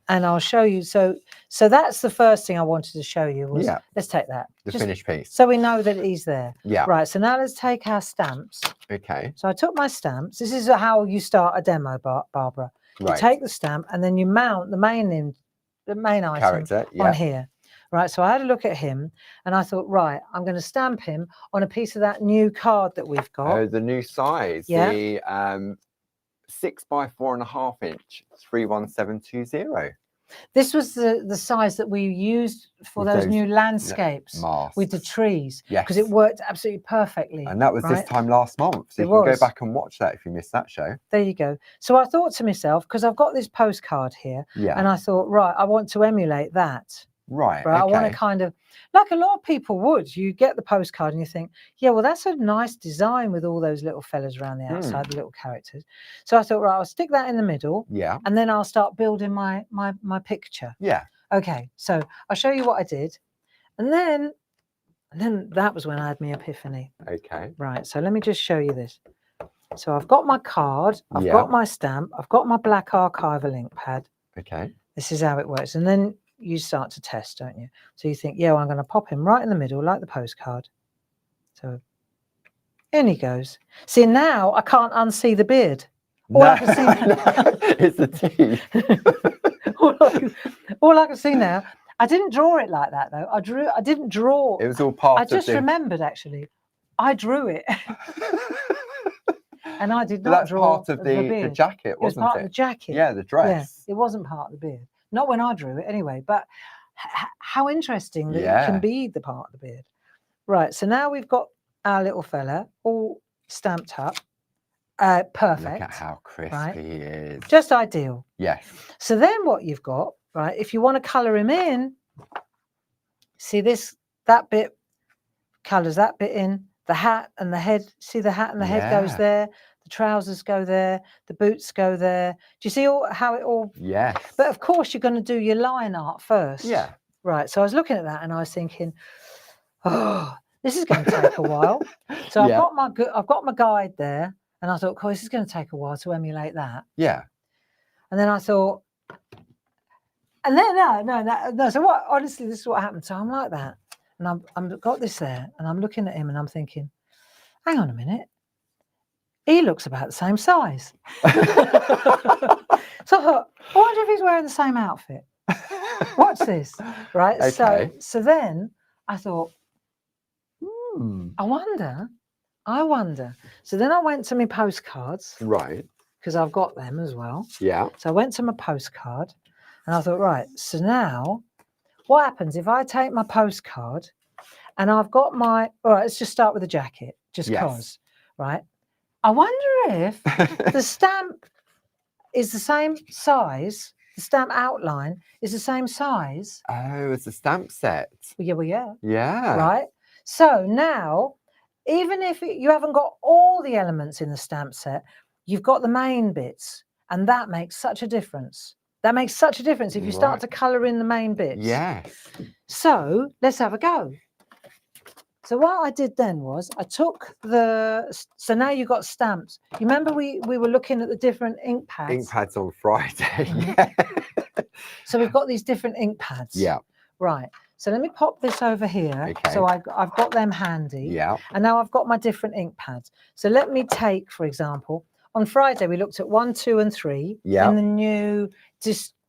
and I'll show you. So that's the first thing I wanted to show you was, let's take that. The finished piece. So we know that he's there. Yeah. Right, so now let's take our stamps. Okay. So I took my stamps. This is how you start a demo, Barbara. You take the stamp and then you mount the main item character, on here. Right, so I had a look at him and I thought, right, I'm going to stamp him on a piece of that new card that we've got. Oh, the new size. Yeah. The 6 by 4.5 inch 31720. This was the size that we used for those new landscapes with the trees. Yes. Because it worked absolutely perfectly. And that was this time last month. So you can go back and watch that if you missed that show. There you go. So I thought to myself, because I've got this postcard here, and I thought, right, I want to emulate that. Right. I want to kind of, like a lot of people would, you get the postcard and you think, yeah, well, that's a nice design with all those little fellas around the outside, the little characters. So I thought, right, I'll stick that in the middle. Yeah. And then I'll start building my picture. Yeah. Okay. So I'll show you what I did. And then that was when I had my epiphany. Okay. Right. So let me just show you this. So I've got my card, I've got my stamp, I've got my black archival ink pad. Okay. This is how it works. And then you start to test, don't you? So you think, yeah, well, I'm going to pop him right in the middle like the postcard. So in he goes. See, now I can't unsee the beard. All I can see it's the teeth. all I can see now. I didn't draw it like that though. I didn't draw. It was all part of I just remembered actually. I drew it. And I did not draw part of the jacket, wasn't it? It was part of the jacket. Yeah, the dress. Yeah, it wasn't part of the beard. Not when I drew it anyway, but how interesting that it can be the part of the beard. Right, so now we've got our little fella all stamped up. Perfect. Look at how crisp he is. Just ideal. Yes. So then what you've got, right, if you want to colour him in, see that bit colours that bit in, the hat and the head, see the hat and the head goes there. The trousers go there, the boots go there. Do you see how it all? Yes. But of course, you're going to do your line art first. Yeah. Right. So I was looking at that and I was thinking, oh, this is going to take a while. So I've got my guide there, and I thought, oh, this is going to take a while to emulate that. Yeah. And then I thought, and then no. So what? Honestly, this is what happened. So I'm like that, and I've got this there, and I'm looking at him, and I'm thinking, hang on a minute. He looks about the same size. So I thought, I wonder if he's wearing the same outfit. Watch this, right? Okay. So then I thought, I wonder. So then I went to my postcards. Right. Because I've got them as well. Yeah. So I went to my postcard and I thought, right, so now what happens if I take my postcard and I've got all right, let's just start with the jacket. just Yes. cause, right? I wonder if the stamp is the same size, the stamp outline is the same size. Oh, it's a stamp set. Well, yeah. Yeah. Right? So now, even if you haven't got all the elements in the stamp set, you've got the main bits, and that makes such a difference. That makes such a difference if you start to colour in the main bits. Yes. So let's have a go. So what I did then was I took so now you've got stamps. You remember we were looking at the different ink pads? Ink pads on Friday. So we've got these different ink pads. Yeah. Right. So let me pop this over here. Okay. So I've got them handy. Yeah. And now I've got my different ink pads. So let me take, for example, on Friday we looked at 1, 2, and 3. Yeah. And the new,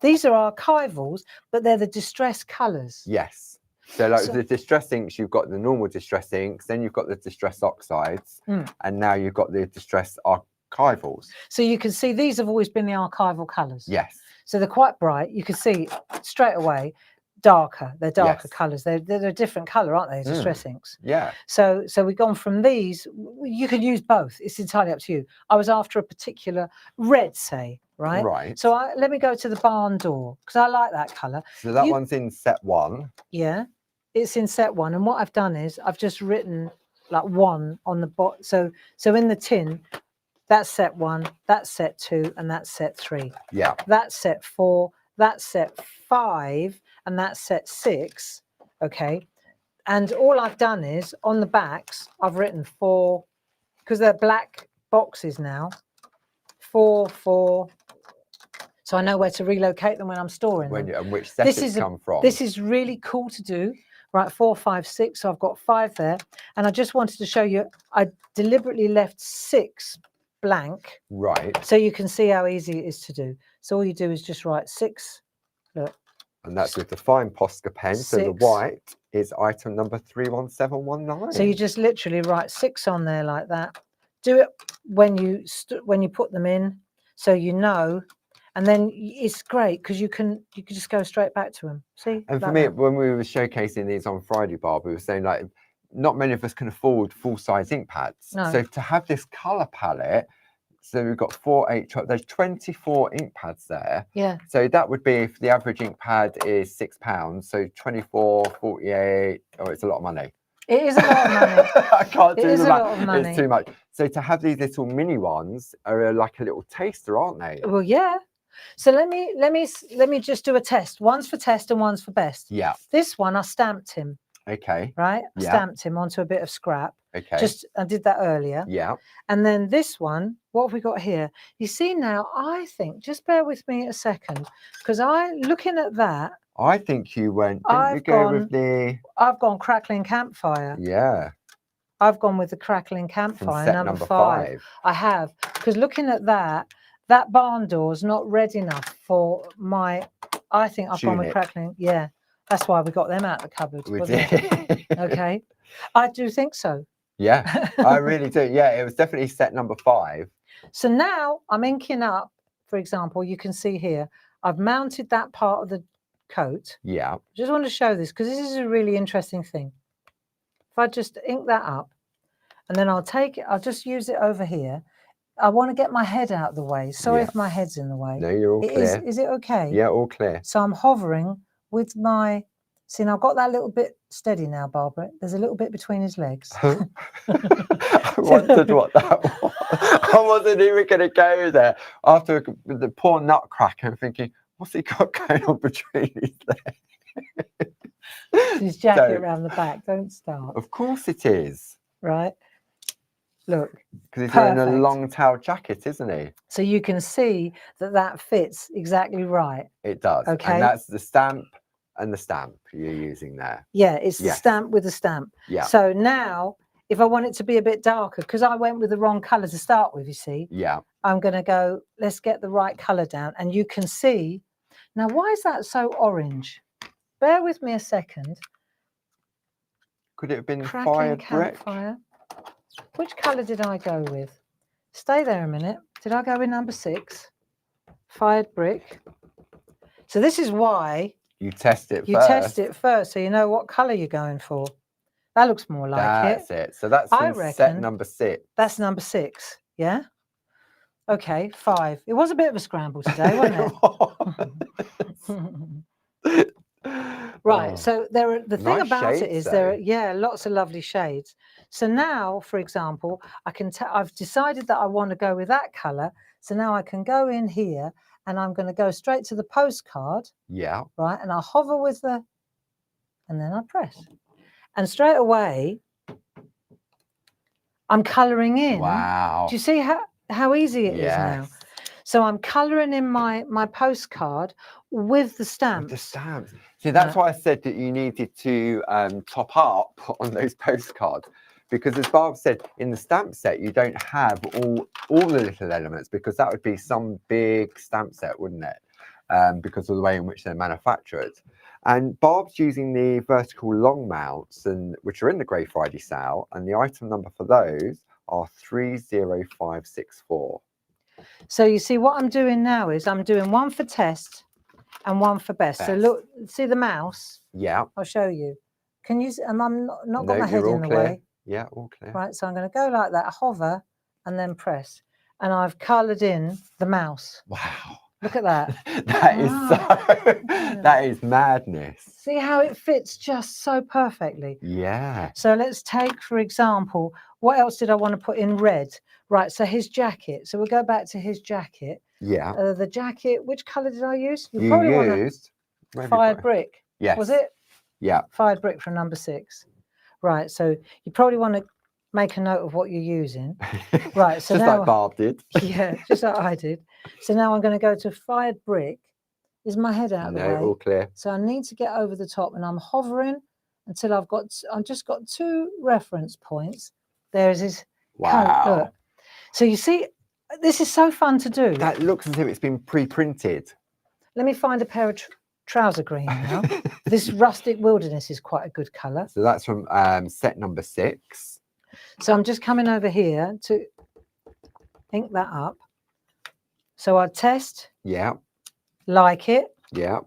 these are archivals, but they're the distress colours. Yes. So like the distress inks, you've got the normal distress inks, then you've got the distress oxides, and now you've got the distress archivals. So you can see these have always been the archival colours. Yes. So they're quite bright. You can see straight away darker. They're darker colours. They're a different colour, aren't they? Distress inks. Yeah. So we've gone from these. You can use both. It's entirely up to you. I was after a particular red, say, right? Right. So let me go to the barn door because I like that colour. So that one's in set 1. Yeah, it's in set 1. And what I've done is I've just written like 1 on the bottom. So in the tin, that's set 1, that's set 2, and that's set 3. Yeah. That's set 4, that's set 5, and that's set 6. Okay. And all I've done is on the backs, I've written 4, because they're black boxes now. 4, 4. So I know where to relocate them when I'm storing them. And which set it's come from. This is really cool to do. Right, 4, 5, 6. So I've got 5 there. And I just wanted to show you, I deliberately left 6 blank. Right. So you can see how easy it is to do. So all you do is just write 6. Look. And that's with the fine Posca pen. 6. So the white is item number 31719. So you just literally write 6 on there like that. Do it when you put them in, so you know. And then it's great because you can just go straight back to them. See? And for like me, that. when we were showcasing these on Friday, Barb, we were saying like, not many of us can afford full-size ink pads. No. So to have this colour palette, so we've got 4, 8, 12, there's 24 ink pads there. Yeah. So that would be, if the average ink pad is £6, so 24, 48, oh, it's a lot of money. It is a lot of money. I can't do it is the a math. lot of money. It's too much. So to have these little mini ones are like a little taster, aren't they? Well, yeah. So let me just do a test. One's for test and one's for best. Yeah. This one I stamped him. Okay. Right? I stamped him onto a bit of scrap. Okay. I did that earlier. Yeah. And then this one, what have we got here? You see now, I think, just bear with me a second, because looking at that. I think you went, I've gone crackling campfire. Yeah. I've gone with the crackling campfire, set number 5. I have, because looking at that barn door's not red enough for my, I think I've gone with crackling. Yeah. That's why we got them out of the cupboard. We did. Okay. I do think so. Yeah, I really do. Yeah, it was definitely set number 5. So now I'm inking up, for example, you can see here, I've mounted that part of the coat. Yeah. Just want to show this because this is a really interesting thing. If I just ink that up and then I'll just use it over here. I want to get my head out of the way. Sorry if my head's in the way. No, you're all clear. Is it okay? Yeah, all clear. So I'm hovering with my, see now I've got that little bit steady now, Barbara. There's a little bit between his legs. I wondered what that was. I wasn't even going to go there. After the poor Nutcracker, I'm thinking, what's he got going on between his legs? His jacket around the back, don't start. Of course it is. Right. Look. Because he's wearing a long tail jacket, isn't he? So you can see that fits exactly right. It does. Okay. And that's the stamp and the stamp you're using there. Yeah, it's the stamp with the stamp. Yeah. So now, if I want it to be a bit darker, because I went with the wrong colour to start with, you see. Yeah. I'm going to go, let's get the right colour down. And you can see, now why is that so orange? Bear with me a second. Could it have been Crackling fired brick? campfire. Which colour did I go with? Stay there a minute. Did I go with number 6? Fired brick. So this is why you test it first. You test it first so you know what colour you're going for. That looks more like That's it. So that's I from set reckon number 6. That's number 6. Yeah. Okay, 5. It was a bit of a scramble today, wasn't it? Right. Oh, So the thing nice about it shades, is there are though. lots of lovely shades. So now, for example, I've decided that I want to go with that color. So now I can go in here and I'm going to go straight to the postcard. Yeah. Right. And I'll hover with and then I press. And straight away, I'm colouring in. Wow. Do you see how easy it is now? So I'm colouring in my postcard with the stamps. With the stamps. See, that's why I said that you needed to top up on those postcards. Because as Barb said, in the stamp set, you don't have all the little elements, because that would be some big stamp set, wouldn't it? Because of the way in which they're manufactured. And Barb's using the vertical long mounts, which are in the Grey Friday sale, and the item number for those are 30564. So you see what I'm doing now is I'm doing one for test and one for best. So look, see the mouse? Yeah. I'll show you. Can you? And I'm not got my head in the clear. way. Yeah, all clear. Right, so I'm going to go like that, hover, and then press. And I've coloured in the mouse. Wow. Look at that. That is madness. See how it fits just so perfectly? Yeah. So let's take, for example, what else did I want to put in red? Right, so his jacket. So we'll go back to his jacket. Yeah. The jacket, which colour did I use? You probably used fired brick. Yes. Was it? Yeah. Fired brick from number 6. Right, so you probably want to make a note of what you're using. Right, so just now, like Barb did. Yeah, just like I did. So now I'm going to go to fired brick. Is my head out of the way? All clear. So I need to get over the top, and I'm hovering until I've just got 2 reference points. There's his coat. Look. So you see, this is so fun to do. That looks as if it's been pre-printed. Let me find a pair of trouser green now. This rustic wilderness is quite a good colour. So that's from set number 6. So I'm just coming over here to ink that up. So I test. Yeah. Like it. Yeah.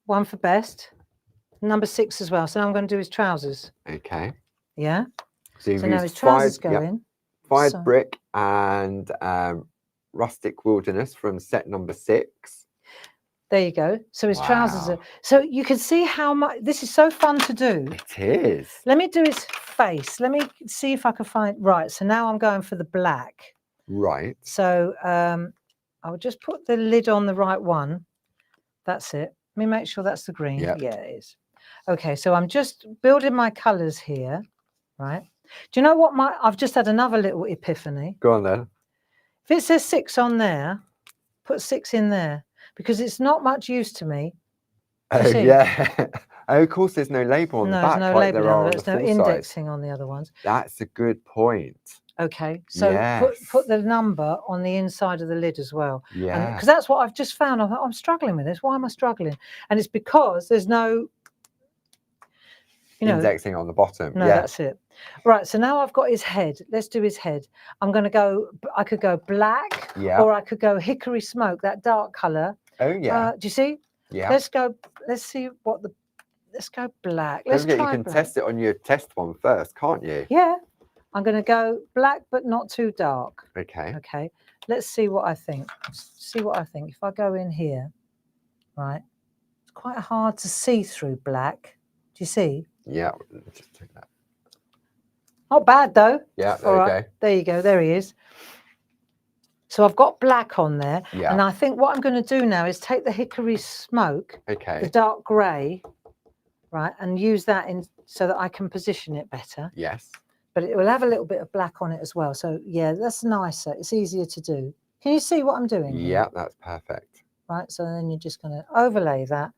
One for best. Number 6 as well. So now I'm going to do his trousers. Okay. Yeah. So now his trousers go in. Fired brick and rustic wilderness from set number 6. There you go. So his trousers are. So you can see how much this is so fun to do. It is. Let me do his face. Let me see if I can find. Right. So now I'm going for the black. Right. So I'll just put the lid on the right one. That's it. Let me make sure that's the green. Yep. Yeah, it is. Okay. So I'm just building my colours here. Right. Do you know what I've just had another little epiphany. Go on then. If it says 6 on there, put 6 in there. Because it's not much use to me. Oh, yeah. Oh, of course, there's no label on the back. No, like label there on are there's no indexing on the other ones. That's a good point. Okay, so put the number on the inside of the lid as well. Yeah. Because that's what I've just found. I'm struggling with this. Why am I struggling? And it's because there's no, indexing on the bottom. No, that's it. Right, so now I've got his head. Let's do his head. I could go black, or I could go hickory smoke, that dark colour. Oh, yeah. Do you see? Yeah. Let's go black. Don't forget, you can test it on your test one first, can't you? Yeah. I'm going to go black, but not too dark. Okay. Okay. Let's see what I think. If I go in here, right, it's quite hard to see through black. Do you see? Yeah. Just take that. Not bad, though. Yeah, there you go. There you go. There he is. So I've got black on there. Yeah. And I think what I'm going to do now is take the hickory smoke, the dark grey, right, and use that so that I can position it better. Yes. But it will have a little bit of black on it as well. So, yeah, that's nicer. It's easier to do. Can you see what I'm doing? Yeah, that's perfect. Right, so then you're just going to overlay that.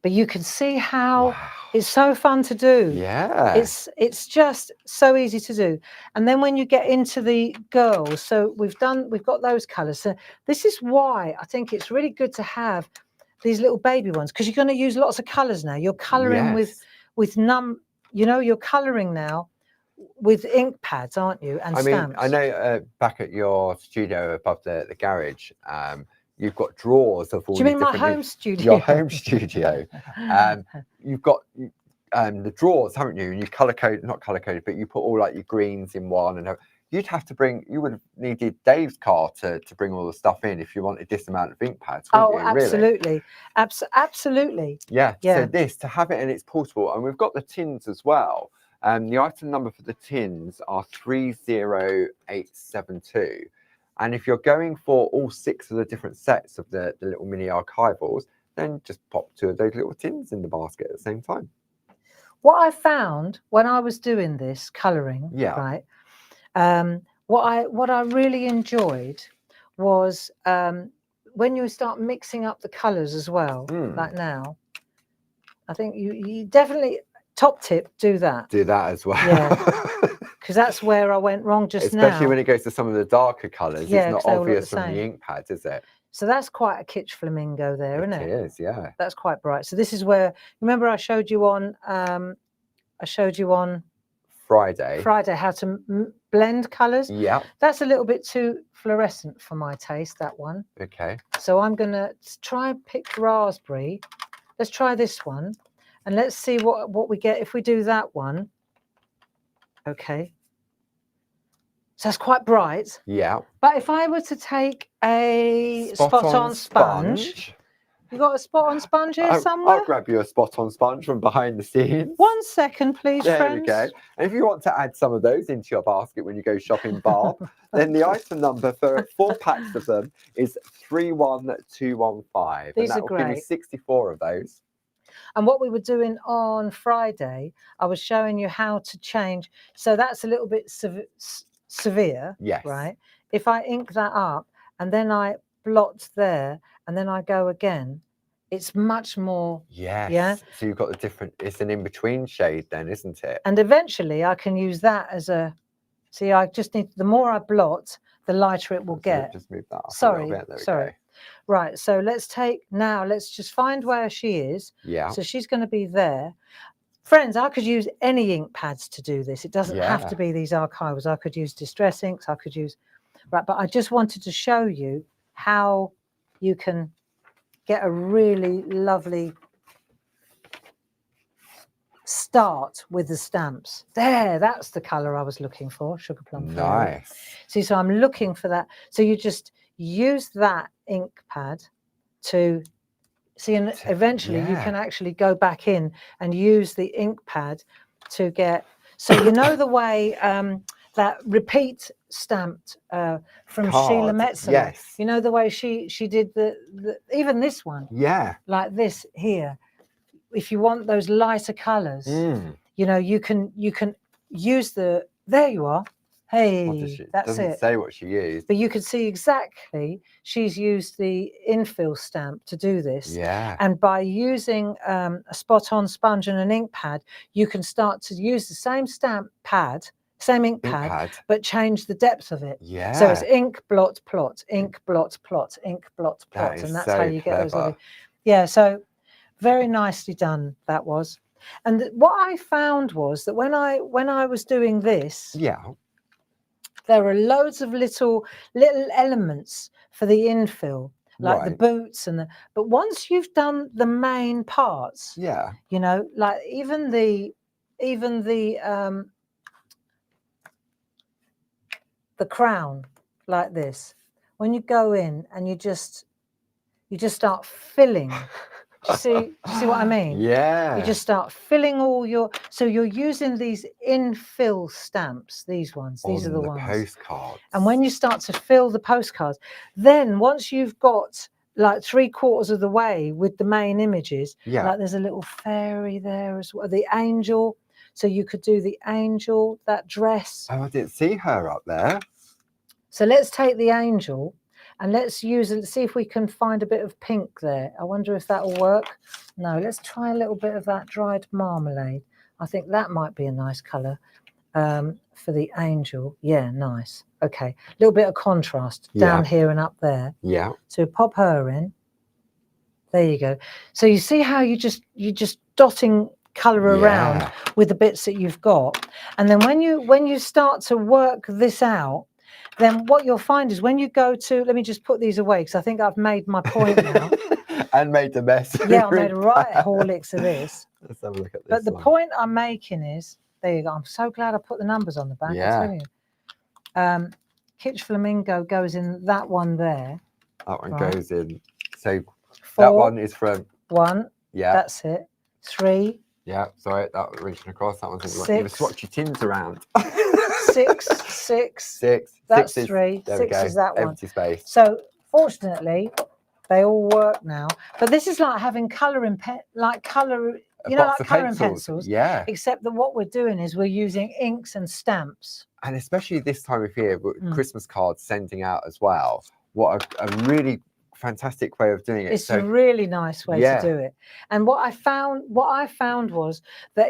But you can see how it's so fun to do. Yeah. It's just so easy to do. And then when you get into the girls, so we've got those colours. So this is why I think it's really good to have these little baby ones, because you're going to use lots of colours now. You're colouring you're colouring now with ink pads, aren't you? And stamps. I know back at your studio above the garage, you've got drawers of all. Do you mean my home studio? Your home studio. You've got the drawers, haven't you? And you color code, not color coded, but you put all like your greens in one, and you'd have to bring. You would have needed Dave's car to bring all the stuff in if you wanted this amount of ink pads. Oh, You? absolutely, Really? Absolutely. Yeah. Yeah. So this to have it and it's portable, and we've got the tins as well. The item number for the tins are 30872. And if you're going for all 6 of the different sets of the little mini archivals, then just pop 2 of those little tins in the basket at the same time. What I found when I was doing this colouring, right, what I really enjoyed was when you start mixing up the colours as well, like now. I think you definitely, top tip, do that. Do that as well. Yeah, because that's where I went wrong just now. Especially when it goes to some of the darker colours, it's not obvious from the ink pads, is it? So that's quite a kitsch flamingo there, isn't it? It is, yeah. That's quite bright. So this is where, remember I showed you on Friday how to blend colours. Yeah. That's a little bit too fluorescent for my taste, that one. Okay. So I'm going to try and pick raspberry. Let's try this one. And let's see what we get if we do that one. Okay. So that's quite bright. Yeah. But if I were to take a spot-on sponge. You got a spot-on sponge here somewhere? I'll grab you a spot-on sponge from behind the scenes. 1 second, please, there friends. There we go. And if you want to add some of those into your basket when you go shopping, Barb, then the item number for 4 packs of them is 31215. These and are that will give you 64 of those. And what we were doing on Friday, I was showing you how to change. So that's a little bit severe, yes, right? If I ink that up and then I blot there and then I go again, it's much more. Yes. Yeah. So you've got the different, it's an in-between shade then, isn't it? And eventually I can use that as a, see, I just need, the more I blot, the lighter it will get. Just move that up sorry, a little bit. There we sorry. Go. Right, so let's just find where she is. Yeah. So she's going to be there. Friends, I could use any ink pads to do this. It doesn't have to be these archivals. I could use distress inks. I could use, right, but I just wanted to show you how you can get a really lovely start with the stamps. There, that's the colour I was looking for, Sugar Plum Fairy. Nice. See, so I'm looking for that. So you just use that ink pad to see, and eventually you can actually go back in and use the ink pad to get, so you know the way that repeat stamped from Sheila Metzeler. Yes. You know the way she did the even this one. Yeah. Like this here. If you want those lighter colours, you know, you can use the, there you are. Hey, that's doesn't it. Say what she used. But you can see exactly she's used the infill stamp to do this. Yeah. And by using a spot-on sponge and an ink pad, you can start to use the same stamp pad, same ink pad, but change the depth of it. Yeah. So it's ink, blot, plot, ink, blot, plot, ink, blot, plot. And that's how you get those lovely. Yeah, so very nicely done that was. And what I found was that when I was doing this, there are loads of little elements for the infill, like the boots and the, but once you've done the main parts, you know, like even the crown, like this, when you go in and you just start filling. Do you see what I mean? Yeah. You just start filling all your, so you're using these infill stamps, these ones, these are the ones. Postcards. And when you start to fill the postcards, then once you've got like 3/4 of the way with the main images, like there's a little fairy there as well, the angel. So you could do the angel, that dress. Oh, I didn't see her up there. So let's take the angel. And let's use it, see if we can find a bit of pink there. I wonder if that'll work. No, let's try a little bit of that dried marmalade. I think that might be a nice colour for the angel. Yeah, nice. Okay, a little bit of contrast down here and up there. Yeah. So pop her in. There you go. So you see how you're just dotting colour around with the bits that you've got. And then when you start to work this out, then what you'll find is when you go to, let me just put these away because I think I've made my point now. And made a mess. Yeah, I made a right Horlicks of this. Let's have a look at this. But the one. point I'm making is, there you go. I'm so glad I put the numbers on the back. Yeah. I tell you. Kitsch Flamingo goes in that one there. That one Right. goes in. So 4, that one is from 1. Yeah. That's it. 3. Yeah. Sorry, that was reaching across. That one's in. 6. You swatch your tins around. 6. 6. 6. That's 6 is, 3. There we 6 go. is that one. Empty space. So fortunately, they all work now. But this is like having colouring like colouring pencils. Yeah. Except that what we're doing is we're using inks and stamps. And especially this time of year, with Christmas cards sending out as well. What a really fantastic way of doing it. It's a really nice way Yeah. to do it. And what I found was that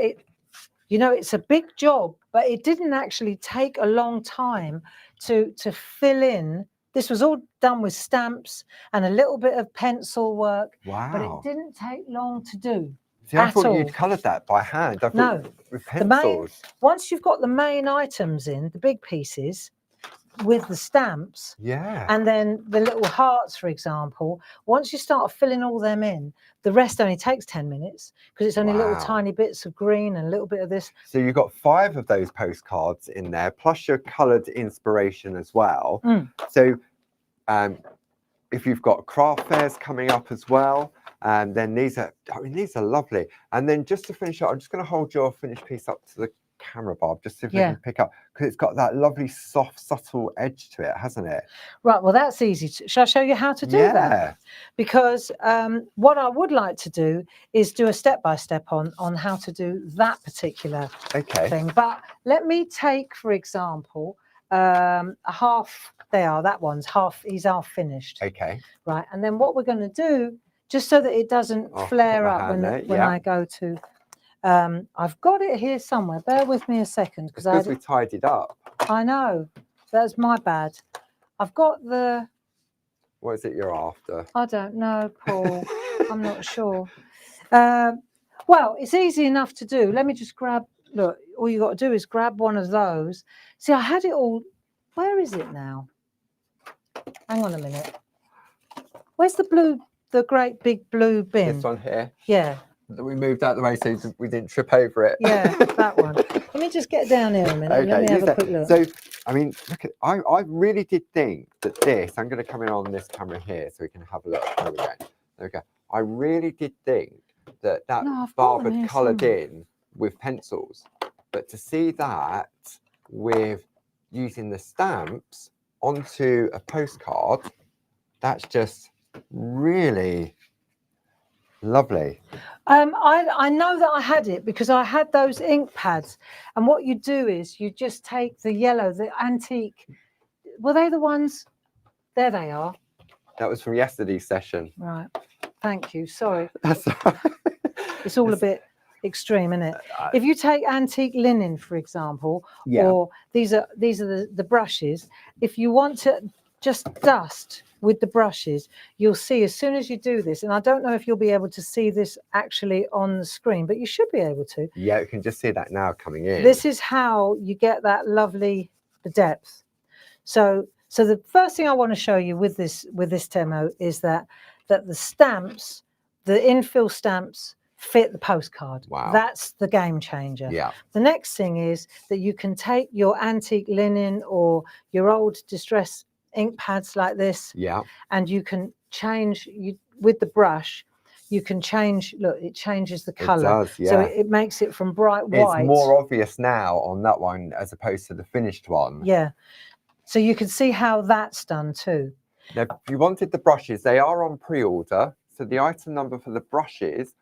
it's a big job, but it didn't actually take a long time to fill in. This was all done with stamps and a little bit of pencil work. Wow. But it didn't take long to do. See, I at thought all. you'd coloured that by hand. I thought No. with pencils. Once you've got the main items in, the big pieces, with the stamps, Yeah. and then the little hearts, for example, once you start filling all them in, the rest only takes 10 minutes because it's only little Wow. tiny bits of green and a little bit of this. So you've got 5 of those postcards in there, plus your coloured inspiration as well. So if you've got craft fairs coming up as well, then these are lovely. And then just to finish up, I'm just going to hold your finished piece up to the camera, Bob, just so we can pick up, because it's got that lovely soft, subtle edge to it, hasn't it? Right, well, that's easy. Shall I show you how to do that? Because what I would like to do is do a step-by-step on how to do that particular thing. But let me take, for example, a half. That one's half. He's half finished. Okay. Right, and then what we're going to do, just so that it doesn't flare up when I go to. I've got it here somewhere. Bear with me a second, because we tied it up. I know. That's my bad. I've got the. What is it you're after? I don't know, Paul. I'm not sure. Well, it's easy enough to do. Let me just grab. Look, all you got to do is grab one of those. See, I had it all. Where is it now? Hang on a minute. Where's the blue? The great big blue bin. This one here. Yeah. We moved out the way so we didn't trip over it. Yeah, that one. Let me just get down here a minute. Okay, let me have a quick look. So, I mean, look at, I really did think that this, I'm going to come in on this camera here so we can have a look. There we go. There we go. I really did think that Barb had coloured in with pencils. But to see that with using the stamps onto a postcard, that's just really lovely. I know that I had it because I had those ink pads, and what you do is you just take the yellow, the antique. Were they the ones? There they are. That was from yesterday's session. Right. Thank you. Sorry. That's all right. It's all a bit extreme, isn't it? If you take antique linen, for example, or these are the brushes. If you want to just dust with the brushes, you'll see as soon as you do this, and I don't know if you'll be able to see this actually on the screen, but you should be able to. Yeah, you can just see that now coming in. This is how you get that lovely depth. So the first thing I want to show you with this demo is that the stamps, the infill stamps, fit the postcard. Wow. That's the game changer. Yeah. The next thing is that you can take your antique linen or your old distress ink pads like this, and you can change with the brush. You can change. Look, it changes the color. It does, yeah. So it makes it from bright white. It's more obvious now on that one as opposed to the finished one. Yeah. So you can see how that's done too. Now, if you wanted the brushes, they are on pre-order. So the item number for the brushes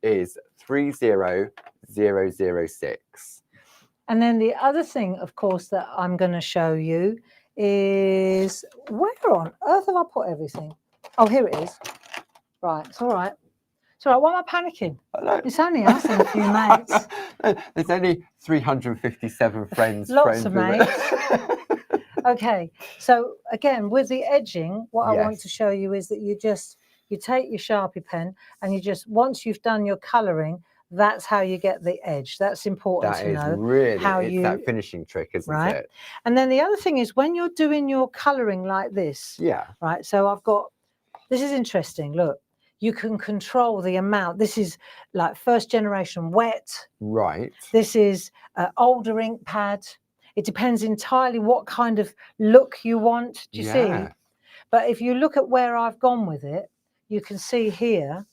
is 30006. And then the other thing, of course, that I'm going to show you is, where on earth have I put everything? Oh, here it is. Right, it's all right. It's all right. Why am I panicking? It's only us and a few mates. There's only 357 friends. Lots of mates. Okay, so again, with the edging, what I want to show you is that you take your Sharpie pen and you just, once you've done your colouring, that's how you get the edge. That's important to know. That is really, it's that finishing trick, isn't it? And then the other thing is when you're doing your colouring like this. Yeah. Right, so I've got, this is interesting, look. you can control the amount. This is like first generation wet. Right. This is older ink pad. It depends entirely what kind of look you want. Do you see? But if you look at where I've gone with it, you can see here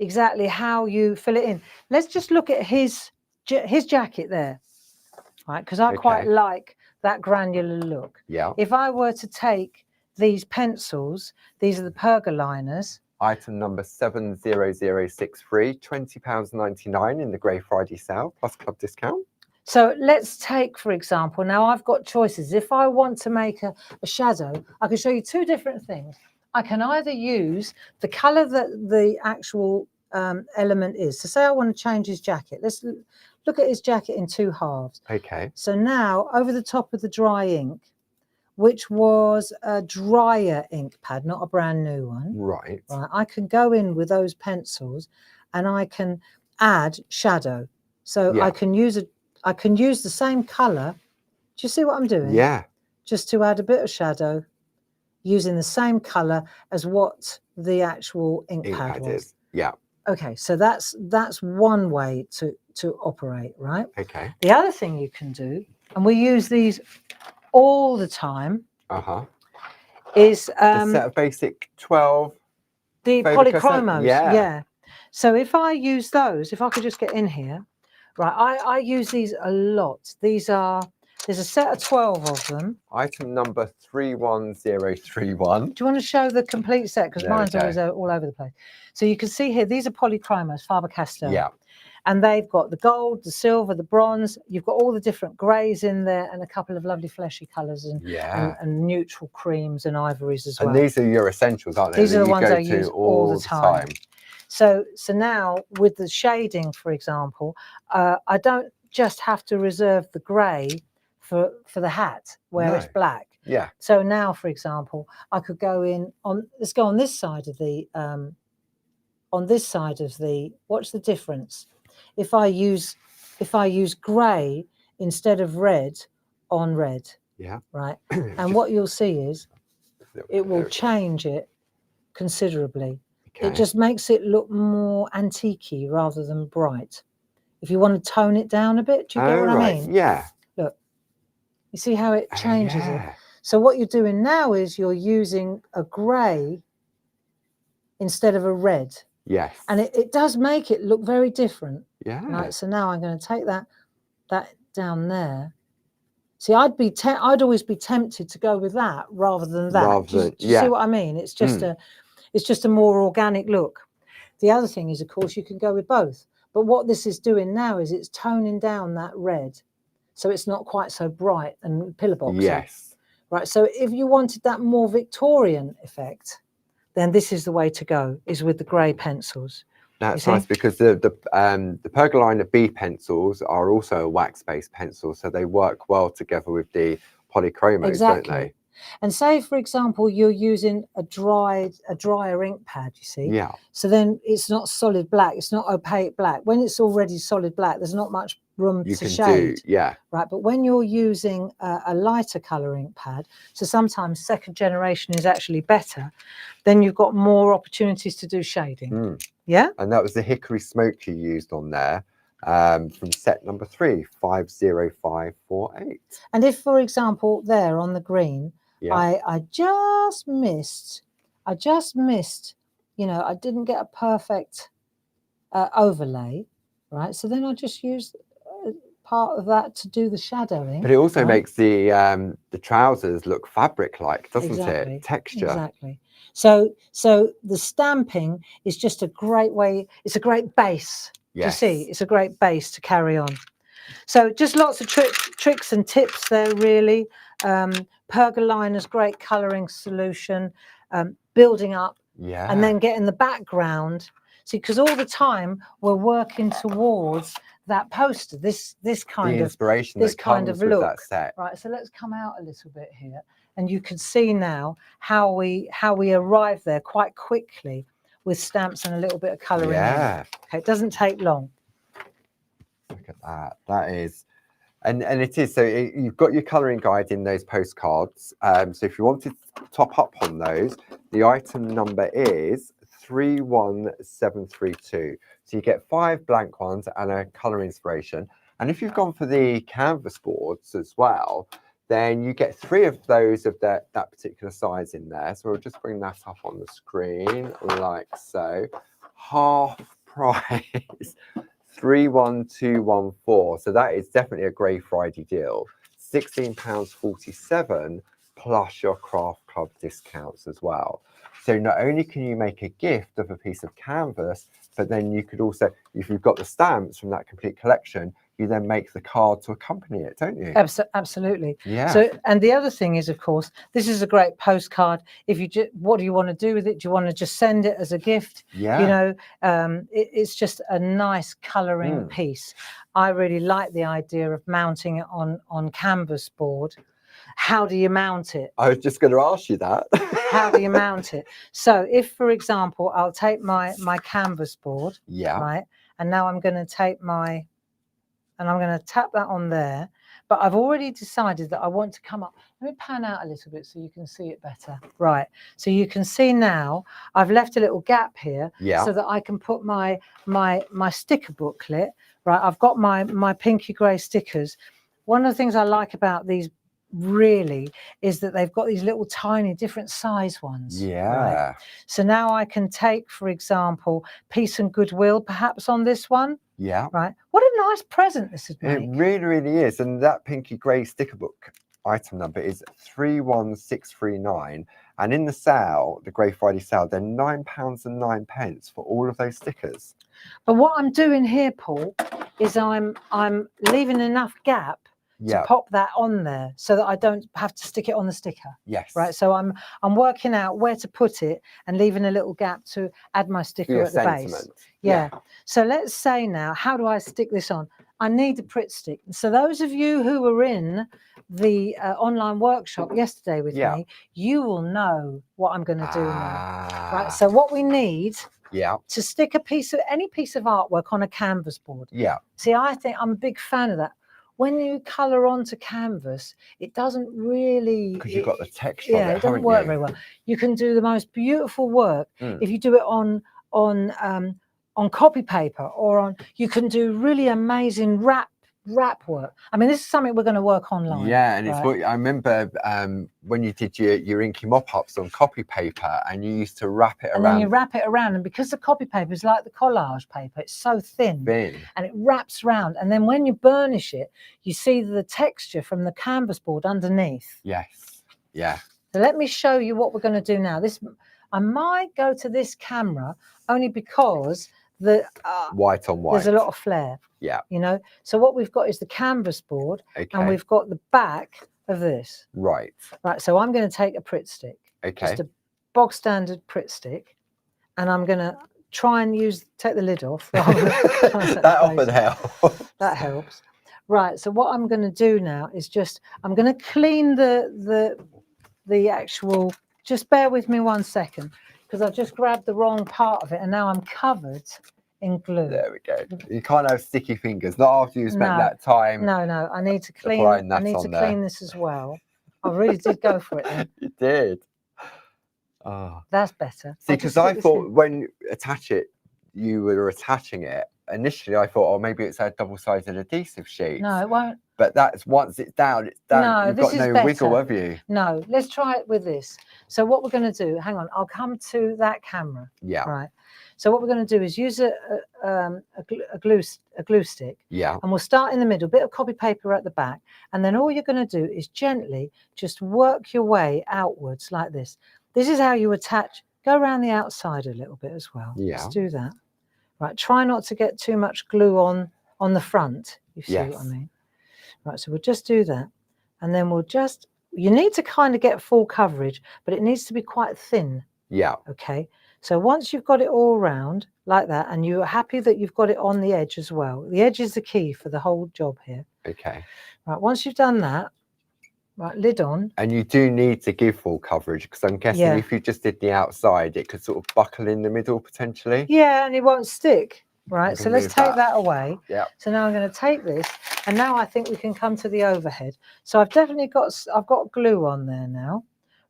exactly how you fill it in. Let's just look at his jacket there, right? Because I quite like that granular look. Yeah. If I were to take these pencils, these are the pergoliners. Item number 70063, £20.99 in the Grey Friday sale plus club discount. So let's take, for example, now I've got choices. If I want to make a shadow, I can show you two different things. I can either use the colour that the actual element is. So say I want to change his jacket. Let's look at his jacket in two halves. Okay. So now over the top of the dry ink, which was a drier ink pad, not a brand new one. Right. Right. I can go in with those pencils and I can add shadow. So I can use the same colour. Do you see what I'm doing? Yeah. Just to add a bit of shadow using the same colour as what the actual ink pad was. Is. Yeah. Okay, so that's one way to operate, right? Okay. The other thing you can do, and we use these all the time, is the set of basic 12. The polychromos. Yeah. So if I use those, if I could just get in here, right? I use these a lot. There's a set of 12 of them. Item number 31031. Do you want to show the complete set? Because mine's always all over the place. So you can see here, these are polychromos, Faber-Castell. Yeah. And they've got the gold, the silver, the bronze. You've got all the different greys in there and a couple of lovely fleshy colours and neutral creams and ivories as well. And these are your essentials, aren't they? These are the ones I use all the time. So now with the shading, for example, I don't just have to reserve the grey for the hat where it's black. Yeah. So now, for example, I could go in on, let's go on this side of the, watch the difference. If I use grey instead of red on red. Yeah. Right. And what you'll see is it will change it considerably. Okay. It just makes it look more antique-y rather than bright. If you want to tone it down a bit, do you get what I mean? Yeah. Look, you see how it changes it? So what you're doing now is you're using a grey instead of a red. Yes. And it does make it look very different. Yeah. Right, so now I'm going to take that down there. See, I'd always be tempted to go with that rather than that. Do you see what I mean? It's just a more organic look. The other thing is, of course, you can go with both. But what this is doing now is it's toning down that red, so it's not quite so bright and pillar boxy. Yes. Right. So if you wanted that more Victorian effect, then this is the way to go, is with the grey pencils. That's nice because the Pergolina B pencils are also a wax-based pencil, so they work well together with the polychromos, don't they? And say, for example, you're using a drier ink pad, you see? Yeah. So then it's not solid black, it's not opaque black. When it's already solid black, there's not much room to shade. Right, but when you're using a lighter colour ink pad, so sometimes second generation is actually better, then you've got more opportunities to do shading. Yeah? And that was the hickory smoke you used on there. From set number 3, 50548. And if, for example, there on the green, I just missed, you know, I didn't get a perfect overlay, right? So then I just use part of that to do the shadowing. But it also makes the trousers look fabric-like, doesn't it? Texture. Exactly. So the stamping is just a great way. It's a great base. You see, it's a great base to carry on. So just lots of tricks and tips there, really. Pergolina's great colouring solution, building up, and then getting the background. See, because all the time we're working towards that poster, this kind of inspiration, this kind of look. That set. Right. So let's come out a little bit here, and you can see now how we arrive there quite quickly with stamps and a little bit of colouring. Okay, it doesn't take long. Look at that. That is, and it is. So you've got your colouring guide in those postcards. So if you want to top up on those, the item number is 31732. So you get 5 blank ones and a colour inspiration. And if you've gone for the canvas boards as well, then you get 3 of those of that particular size in there. So we'll just bring that up on the screen like so. Half price, 31214. So that is definitely a Grey Friday deal. £16.47 plus your craft club discounts as well. So not only can you make a gift of a piece of canvas, but then you could also, if you've got the stamps from that complete collection, you then make the card to accompany it, don't you? Absolutely. Yeah. So, and the other thing is, of course, this is a great postcard. If you just, what do you want to do with it? Do you want to just send it as a gift? Yeah. You know, it's just a nice colouring piece. I really like the idea of mounting it on canvas board. How do you mount it? I was just going to ask you that. How do you mount it? So if, for example, I'll take my canvas board, right, and now I'm going to take and I'm going to tap that on there, but I've already decided that I want to come up. Let me pan out a little bit so you can see it better. Right, so you can see now I've left a little gap here so that I can put my sticker booklet. Right, I've got my pinky grey stickers. One of the things I like about these really is that they've got these little tiny different size ones. Right? So now I can take, for example, Peace and Goodwill perhaps on this one. Right, what a nice present this would make. It really, really is. And that pinky grey sticker book item number is 31639, and in the sale, the Grey Friday sale, they're £9.09 for all of those stickers. But what I'm doing here, Paul, is I'm leaving enough gap to pop that on there so that I don't have to stick it on the sticker. Right. So I'm working out where to put it and leaving a little gap to add my sticker at the base. So let's say now, how do I stick this on? I need a Pritt stick. So those of you who were in the online workshop yesterday with me, you will know what I'm going to do now. Right. So what we need to stick any piece of artwork on a canvas board. See, I think I'm a big fan of that. When you colour onto canvas, it doesn't really... Because you've got the texture on it, it doesn't work very well. You can do the most beautiful work if you do it on copy paper or on... You can do really amazing wrap work. I mean, this is something we're going to work online. And it's what I remember when you did your inky mop-ups on copy paper, and you used to wrap it around. And then you wrap it around, and because the copy paper is like the collage paper, it's so thin, and it wraps round. And then when you burnish it, you see the texture from the canvas board underneath. So let me show you what we're going to do now. I might go to this camera only because the white on white, there's a lot of flare. You know, so what we've got is the canvas board, and we've got the back of this. Right. So I'm going to take a Pritt stick, just a bog standard Pritt stick, and I'm going to try and take the lid off. That often helps. That helps. Right. So what I'm going to do now is I'm going to clean the actual. Just bear with me 1 second, because I've just grabbed the wrong part of it, and now I'm covered in glue. There we go. You can't have sticky fingers, not after you spent that time. No, I need to clean. I need to clean this as well. I really did go for it then. You did. Oh, that's better. See, because I thought when you attach it, you were attaching it. Initially, I thought, oh, maybe it's a double-sided adhesive sheet. No, it won't. But that's once it's down, it's down. No, You've got no wiggle, have you? No, let's try it with this. So what we're going to do, hang on, I'll come to that camera. Right. So what we're going to do is use a glue stick. And we'll start in the middle, bit of copy paper at the back, and then all you're going to do is gently just work your way outwards like this. This is how you attach. Go around the outside a little bit as well. Let's do that. Right. Try not to get too much glue on the front. You see what I mean? Right. So we'll just do that, and then you need to kind of get full coverage, but it needs to be quite thin. Okay. So once you've got it all round like that, and you're happy that you've got it on the edge as well, the edge is the key for the whole job here. Right, once you've done that, right, lid on. And you do need to give full coverage, because I'm guessing if you just did the outside, it could sort of buckle in the middle potentially. Yeah, and it won't stick. Right, so let's take that away. So now I'm going to take this, and now I think we can come to the overhead. So I've got glue on there now.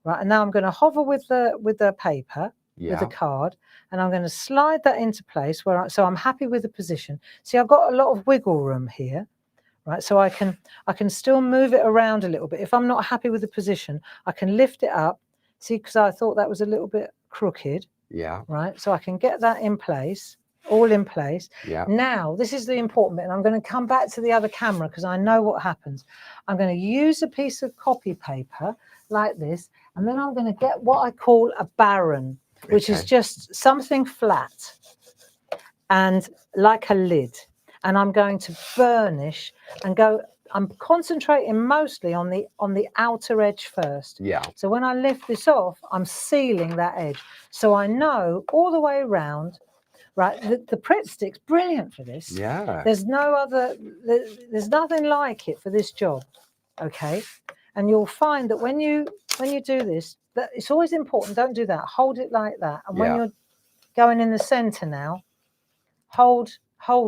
Right, and now I'm going to hover with the paper. with a card, and I'm going to slide that into place so I'm happy with the position. See, I've got a lot of wiggle room here, right? So I can still move it around a little bit. If I'm not happy with the position, I can lift it up. See, because I thought that was a little bit crooked. Yeah. Right. So I can get that in place, all in place. Yeah. Now, this is the important bit, and I'm going to come back to the other camera because I know what happens. I'm going to use a piece of copy paper like this, and then I'm going to get what I call a baron, which is just something flat and like a lid. And I'm going to burnish and I'm concentrating mostly on the outer edge first. Yeah. So when I lift this off, I'm sealing that edge. So I know all the way around, right? The Pritt stick's brilliant for this. Yeah. There's nothing like it for this job. Okay. And you'll find that when you do this, that it's always important. Don't do that. Hold it like that. And when you're going in the center now, hold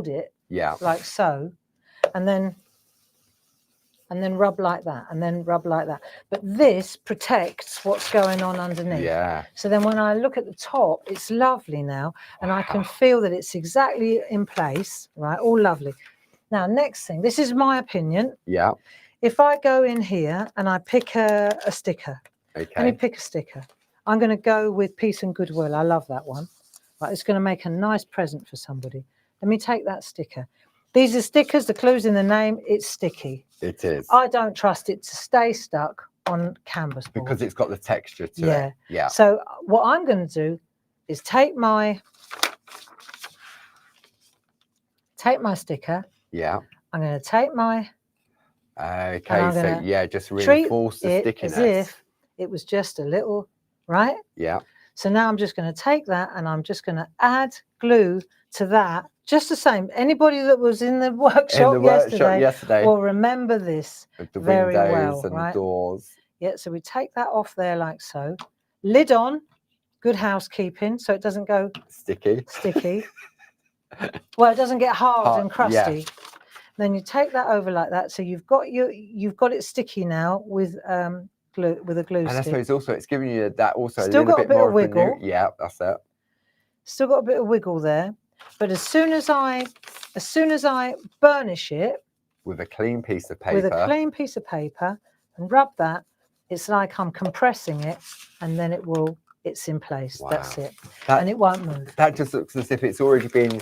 it like so, and then rub like that, and then rub like that. But this protects what's going on underneath. Yeah. So then when I look at the top, it's lovely now, and I can feel that it's exactly in place, right? All lovely. Now, next thing, this is my opinion. Yeah. If I go in here and I pick a sticker, let me pick a sticker. I'm going to go with Peace and Goodwill. I love that one. Right, it's going to make a nice present for somebody. Let me take that sticker. These are stickers. The clue's in the name. It's sticky. It is. I don't trust it to stay stuck on canvas board. Because it's got the texture to it. Yeah. So what I'm going to do is take my sticker. Yeah. I'm going to take my... Okay, so yeah, just reinforce the stickiness. As if it was just a little, right? Yeah. So now I'm just going to take that and I'm just going to add glue to that. Just the same. Anybody that was in the workshop, yesterday will remember this very well, and right? Doors. Yeah, so we take that off there like so. Lid on, good housekeeping, so it doesn't go sticky. Well, it doesn't get hard and crusty. Yeah. Then you take that over like that. So you've got it sticky now with glue, with a glue stick. And I suppose also it's giving you that also still a little got bit more of wiggle. Yeah, that's it. Still got a bit of wiggle there. But as soon as I burnish it with a clean piece of paper, and rub that, it's like I'm compressing it, and then it's in place. Wow. That's it. And it won't move. That just looks as if it's already been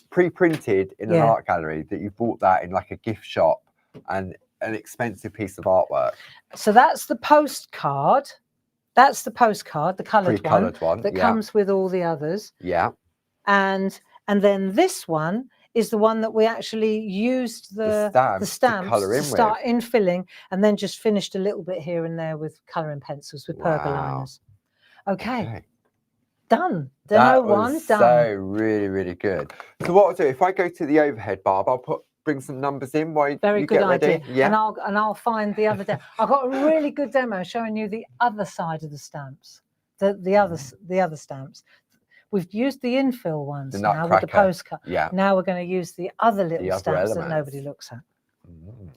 pre-printed in an art gallery, that you bought that in like a gift shop, and an expensive piece of artwork. So that's the postcard. That's the postcard, the coloured one that comes with all the others. Yeah. And then this one is the one that we actually used the stamps to start infilling, and then just finished a little bit here and there with colouring pencils with pergoliners. Okay. Done. Demo one done. So really good. So what I'll do, if I go to the overhead, Barb, I'll bring some numbers in while you get ready. Yeah. And I'll find the other demo. I've got a really good demo showing you the other side of the stamps. The other stamps. We've used the infill ones now with the postcard. Yeah. Now we're going to use the other little stamps that nobody looks at.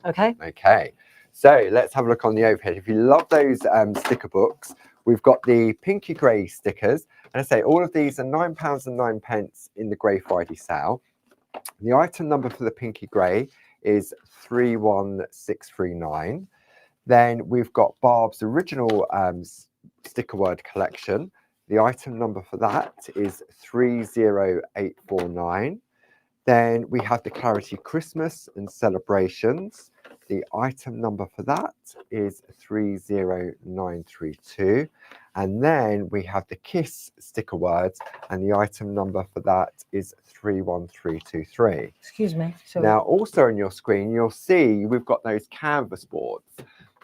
Okay. Okay. So let's have a look on the overhead. If you love those sticker books, we've got the pinky grey stickers. And I say all of these are £9.09 in the Grey Friday sale. The item number for the pinky grey is 31639. Then we've got Barb's original sticker word collection. The item number for that is 30849. Then we have the Clarity Christmas and Celebrations. The item number for that is 30932. And then we have the Kiss sticker words, and the item number for that is 31323. Excuse me. Sorry. Now, also on your screen, you'll see we've got those canvas boards.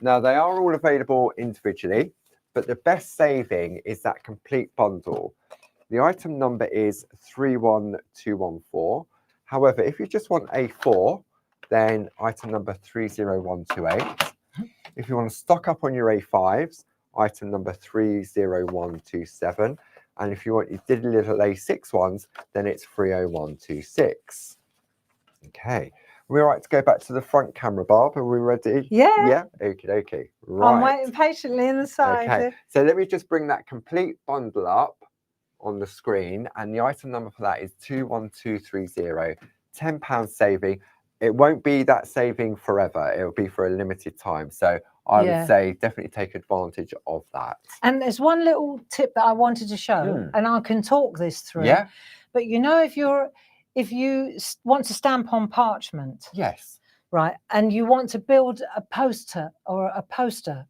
Now, they are all available individually, but the best saving is that complete bundle. The item number is 31214. However, if you just want A4, then item number 30128. If you want to stock up on your A5s, item number 30127. And if you want your diddly little A6 ones, then it's 30126. Okay. We're right to go back to the front camera, Barb. Are we ready? Yeah. Yeah? Okay. Right. I'm waiting patiently in the side. Okay. So let me just bring that complete bundle up. on the screen, and the item number for that is 21230. £10 saving. It won't be that saving forever. It'll be for a limited time. So I would say definitely take advantage of that. And there's one little tip that I wanted to show, and I can talk this through. Yeah. But you know, if you want to stamp on parchment, yes, right, and you want to build a poster or a poster.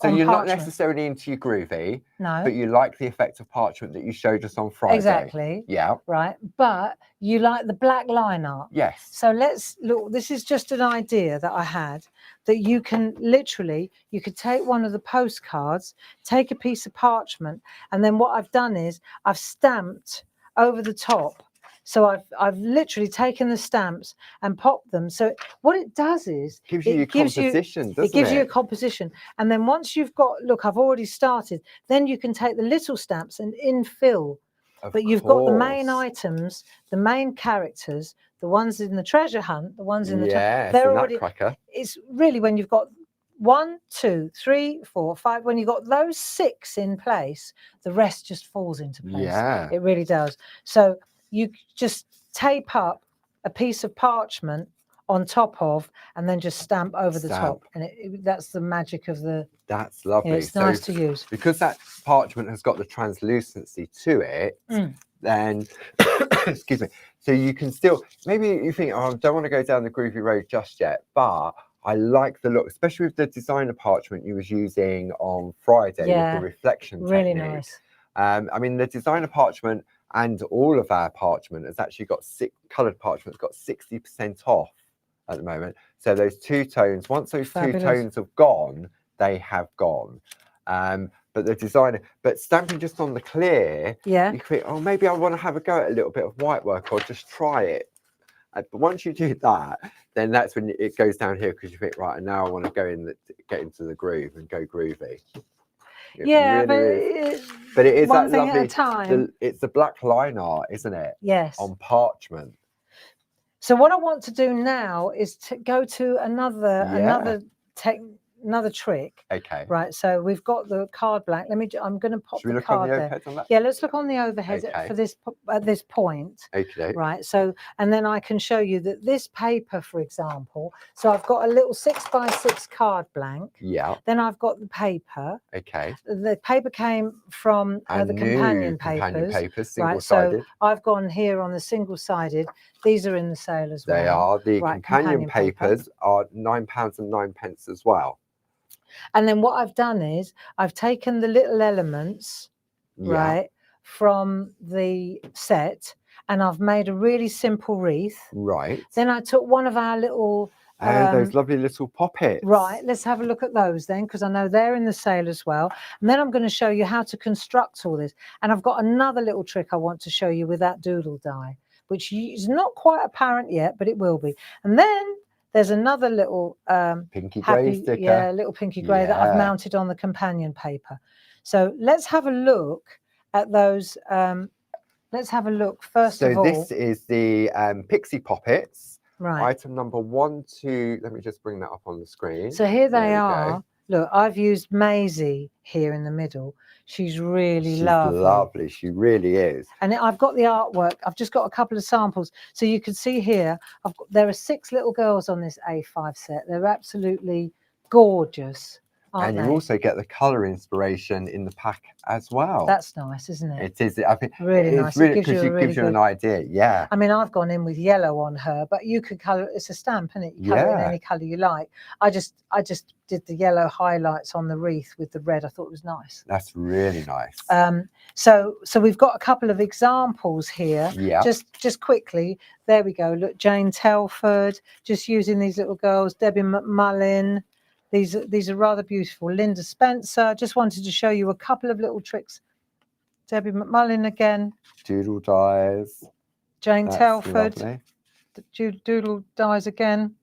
So you're parchment. not necessarily into your Groovi, no, but you like the effect of parchment that you showed us on Friday. Exactly. Yeah. Right. But you like the black line art. Yes. So let's look. This is just an idea that I had, that you can literally, you could take one of the postcards, take a piece of parchment, and then what I've done is I've stamped over the top. So I've literally taken the stamps and popped them. So what it does is gives you your composition, doesn't it? It gives you a composition. And then once you've got, look, I've already started, then you can take the little stamps and infill. But you've got the main items, the main characters, the ones in the treasure hunt, the ones in the they're already Nutcracker. It's really when you've got 1, 2, 3, 4, 5. When you've got those 6 in place, the rest just falls into place. Yeah. It really does. So you just tape up a piece of parchment on top of, and then just stamp over the top, and that's the magic of the. That's lovely. Yeah, it's nice to use because that parchment has got the translucency to it. Then, excuse me. So you can still, maybe you think, oh, I don't want to go down the Groovi road just yet, but I like the look, especially with the designer parchment you was using on Friday with the reflection really technique. Nice. I mean, the designer parchment and all of our parchment has actually got coloured parchment's got 60% off at the moment. So those 2 tones, once those 2 tones have gone, they have gone. But the designer, but stamping just on the clear, you think, oh, maybe I want to have a go at a little bit of white work, or just try it. But once you do that, then that's when it goes down here, because you think, right, and now I want to get into the groove and go groovy. But it is one that thing lovely. at a time. It's the black line art, isn't it? Yes. On parchment. So what I want to do now is to go to another trick. Okay. Right. So we've got the card blank. I'm going to pop the card there. On that? Yeah. Let's look on the overhead for this at this point. Okay. Right. So, and then I can show you that this paper, for example. So I've got a little 6x6 card blank. Yeah. Then I've got the paper. Okay. The paper came from the companion papers. Single-sided. So I've gone here on the single-sided. These are in the sale as well. They are. The companion papers are £9.09 as well. And then what I've done is I've taken the little elements, right, from the set, and I've made a really simple wreath. Right. Then I took one of our little... those lovely little poppets. Right, let's have a look at those then, because I know they're in the sale as well. And then I'm going to show you how to construct all this. And I've got another little trick I want to show you with that doodle die, which is not quite apparent yet, but it will be. And then there's another little pinky grey sticker. little pinky grey that I've mounted on the companion paper. So let's have a look at those. Let's have a look first of all. So this is the Pixie Poppets. Right. Item number 1, 2. Let me just bring that up on the screen. So here they are. Look, I've used Maisie here in the middle. She's really lovely. Lovely. She really is. And I've got the artwork. I've just got a couple of samples. So you can see here, there are 6 little girls on this A5 set. They're absolutely gorgeous. And you also get the colour inspiration in the pack as well. That's nice, isn't it? It is. I think really nice. Really, because it gives you an idea. Yeah. I mean, I've gone in with yellow on her, but you could colour. It's a stamp, isn't it? You colour it in any colour you like. I just did the yellow highlights on the wreath with the red. I thought it was nice. That's really nice. So we've got a couple of examples here. Yeah. Just quickly. There we go. Look, Jane Telford, just using these little girls. Debbie McMullin. These are rather beautiful. Linda Spencer. Just wanted to show you a couple of little tricks. Debbie McMullin again. Doodle dies. Jane Telford. Doodle dies again.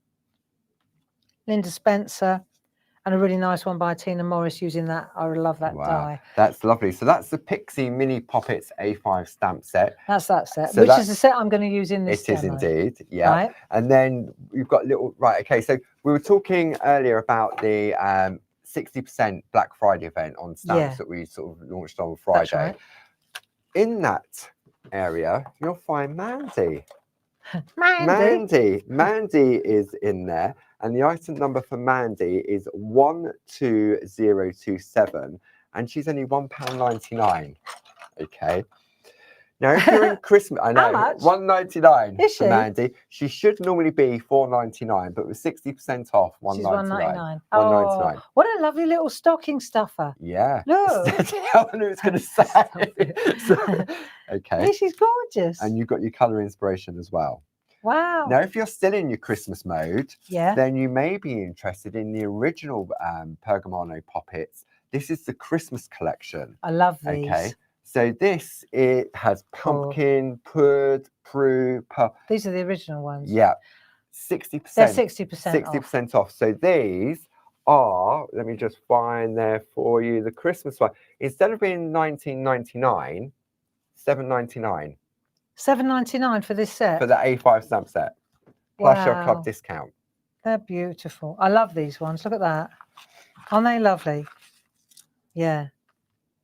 Linda Spencer. And a really nice one by Tina Morris using that. I love that die. That's lovely. So that's the Pixie Mini Poppets A5 stamp set. That's that set, so which is the set I'm going to use in this demo. It is indeed, yeah. Right. And then you've got little, okay, so we were talking earlier about the 60% Black Friday event on stamps that we sort of launched on Friday. That's right. in that area, you'll find Mandy. Mandy. Mandy is in there, and the item number for Mandy is 12027, and she's only £1.99. Okay. Now, if you're in Christmas, I know, How much? £1.99 Is for she? Mandy. She should normally be £4.99, but with 60% off, She's £1.99. £1.99. Oh, what a lovely little stocking stuffer. Yeah. Look. I knew it was going to say. Okay. Yeah, she's gorgeous. And you've got your colour inspiration as well. Wow. Now, if you're still in your Christmas mode, yeah, then you may be interested in the original Pergamano poppets. This is the Christmas collection. I love these. Okay. So this, it has pumpkin, pud, prue, These are the original ones. Yeah. 60%. They're 60% off. 60% off. So these are, let me just find there for you, the Christmas one. Instead of being $19.99, $7.99. $7.99 for this set? For the A5 stamp set. Plus your club discount. They're beautiful. I love these ones. Look at that. Aren't they lovely? Yeah.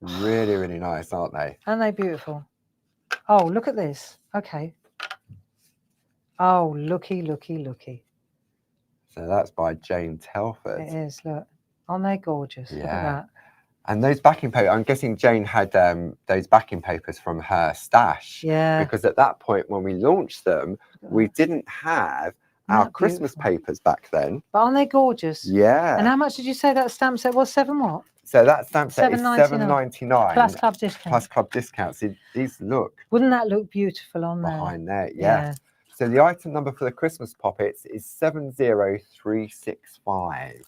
Really, really nice, aren't they? Aren't they beautiful? Oh, look at this. Okay. Oh, looky, looky, looky. So that's by Jane Telford. It is, look. Aren't they gorgeous? Yeah. Look at that. And those backing papers, I'm guessing Jane had those backing papers from her stash. Yeah. Because at that point, when we launched them, we didn't have our Christmas papers back then. But aren't they gorgeous? Yeah. And how much did you say that stamp set was? 7 what? So that stamp set is $7.99. Plus club discount. Plus club discount. See, these look. Wouldn't that look beautiful on there? Behind there, yeah. So the item number for the Christmas poppets is 70365.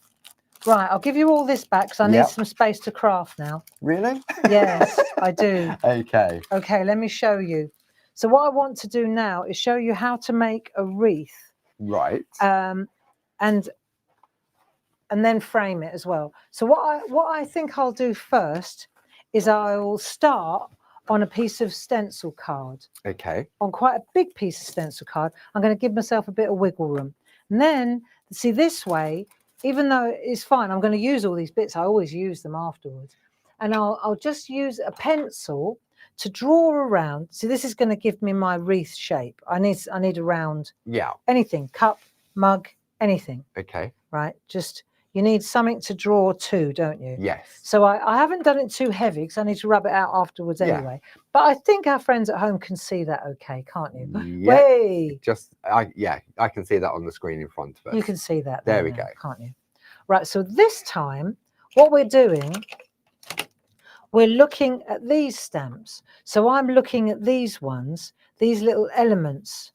Right, I'll give you all this back because I need some space to craft now. Really? Yes, I do. Okay. Okay, let me show you. So what I want to do now is show you how to make a wreath. Right. And then frame it as well. So what I think I'll do first is I'll start on a piece of stencil card. Okay. On quite a big piece of stencil card. I'm going to give myself a bit of wiggle room. And then, see, this way, even though it's fine, I'm going to use all these bits. I always use them afterwards. And I'll just use a pencil to draw around. See, this is going to give me my wreath shape. I need a round. Yeah. Anything, cup, mug, anything. Okay. Right, just... You need something to draw to, don't you? Yes. So I haven't done it too heavy because I need to rub it out afterwards anyway. But I think our friends at home can see that okay, can't you? Yeah. Way. I can see that on the screen in front of us. You can see that. There we go. Can't you? Right, so this time, what we're doing, we're looking at these stamps. So I'm looking at these ones, these little elements.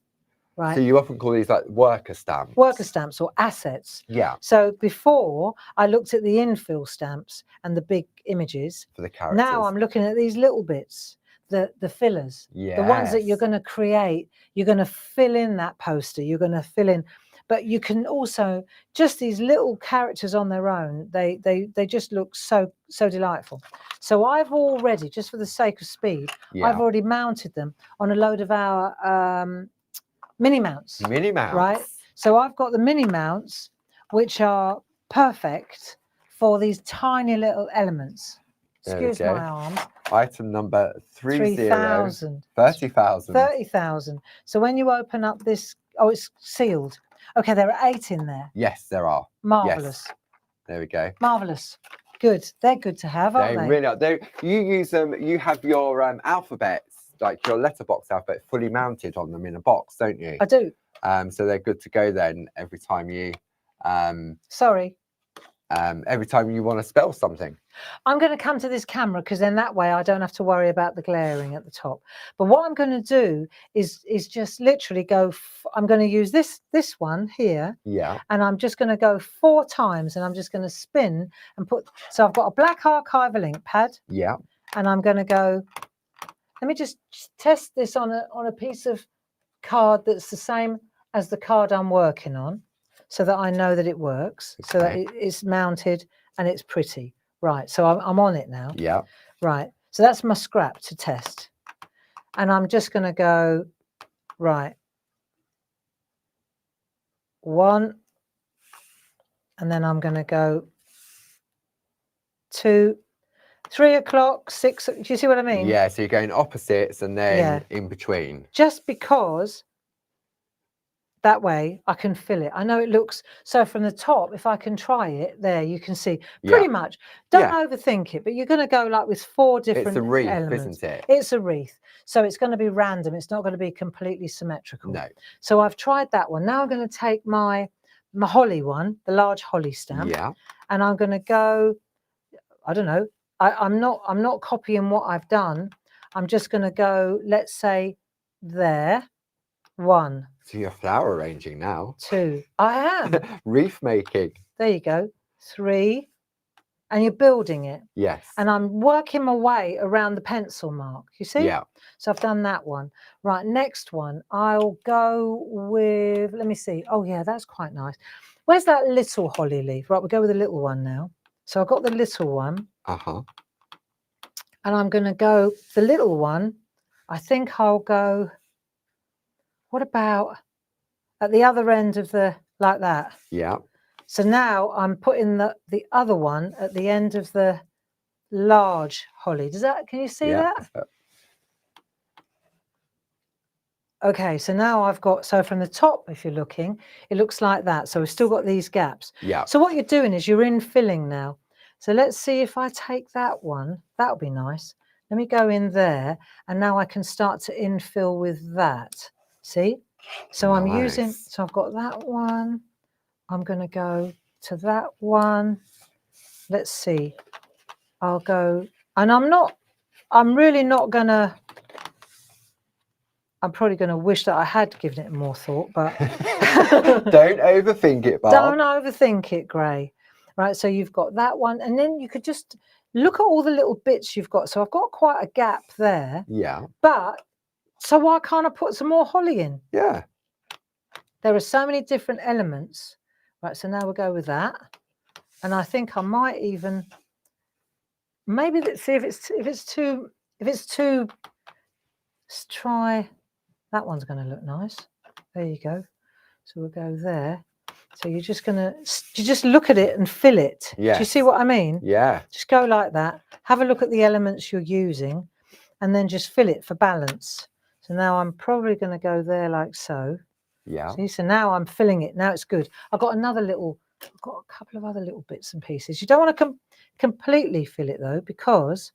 Right. So you often call these like worker stamps. Worker stamps or assets. Yeah. So before I looked at the infill stamps and the big images. For the characters. Now I'm looking at these little bits, the fillers. Yeah. The ones that you're going to create. You're going to fill in that poster. You're going to fill in. But you can also, just these little characters on their own, they just look so delightful. So I've already, just for the sake of speed, I've already mounted them on a load of our mini mounts. Mini mounts. Right. So I've got the mini mounts, which are perfect for these tiny little elements. Excuse my arms. Item number 30,000. 30,000. 30,000. So when you open up this, oh, it's sealed. Okay, there are 8 in there. Yes, there are. Marvelous. Yes. There we go. Marvelous. Good. They're good to have, aren't they? They really are. You use them. You have your alphabets, like your letterbox alphabet, fully mounted on them in a box, don't you? I do. So they're good to go then every time you. Every time you want to spell something. I'm going to come to this camera because then that way I don't have to worry about the glaring at the top. But what I'm going to do is just literally go. I'm going to use this one here. Yeah. And I'm just going to go 4 times, and I'm just going to spin and put. So I've got a black archival ink pad. Yeah. And I'm going to go. Let me just test this on a piece of card that's the same as the card I'm working on, so that I know that it works, so that it's mounted and it's pretty. Right, so I'm on it now. Yeah. Right, so that's my scrap to test. And I'm just going to go, right, 1, and then I'm going to go 2, 3 o'clock, 6. Do you see what I mean? Yeah, so you're going opposites and then Yeah. in between. Just because that way I can fill it. I know it looks, so from the top, if I can try it, there you can see pretty much. Don't overthink it, but you're going to go like with 4 different It's a wreath, elements. isn't it? It's a wreath. So it's going to be random. It's not going to be completely symmetrical. No. So I've tried that one. Now I'm going to take my holly one, the large holly stamp. Yeah. And I'm going to go, I don't know, I'm not copying what I've done. I'm just going to go, let's say there. 1. So you're flower arranging now. 2. I am. Wreath making. There you go. 3. And you're building it. Yes. And I'm working my way around the pencil mark. You see? Yeah. So I've done that one. Right, next one. I'll go with, let me see. Oh, yeah, that's quite nice. Where's that little holly leaf? Right, we'll go with the little one now. So I've got the little one. Uh-huh. And I'm going to go, the little one, I think I'll go, what about at the other end of the, like that? Yeah. So now I'm putting the other one at the end of the large holly. Does that, can you see that? Okay, so now I've got, so from the top, if you're looking, it looks like that. So we've still got these gaps. Yeah. So what you're doing is you're infilling now. So let's see if I take that one, that'll be nice. Let me go in there and now I can start to infill with that. See? So I'm using, so I've got that one. I'm going to go to that one. Let's see. I'll go, and I'm really not going to, I'm probably going to wish that I had given it more thought, but. Don't overthink it, Bob. Don't overthink it, Gray. Right, so you've got that one, and then you could just look at all the little bits you've got. So I've got quite a gap there. Yeah. But, so why can't I put some more holly in? Yeah. There are so many different elements. Right, so now we'll go with that. And I think I might even, maybe let's see if it's too, let's try, that one's going to look nice. There you go. So we'll go there. So you're just going to, you just look at it and fill it. Yes. Do you see what I mean? Yeah. Just go like that. Have a look at the elements you're using and then just fill it for balance. So now I'm probably going to go there like so. Yeah. See, so now I'm filling it. Now it's good. I've got another little, I've got a couple of other little bits and pieces. You don't want to completely fill it though, because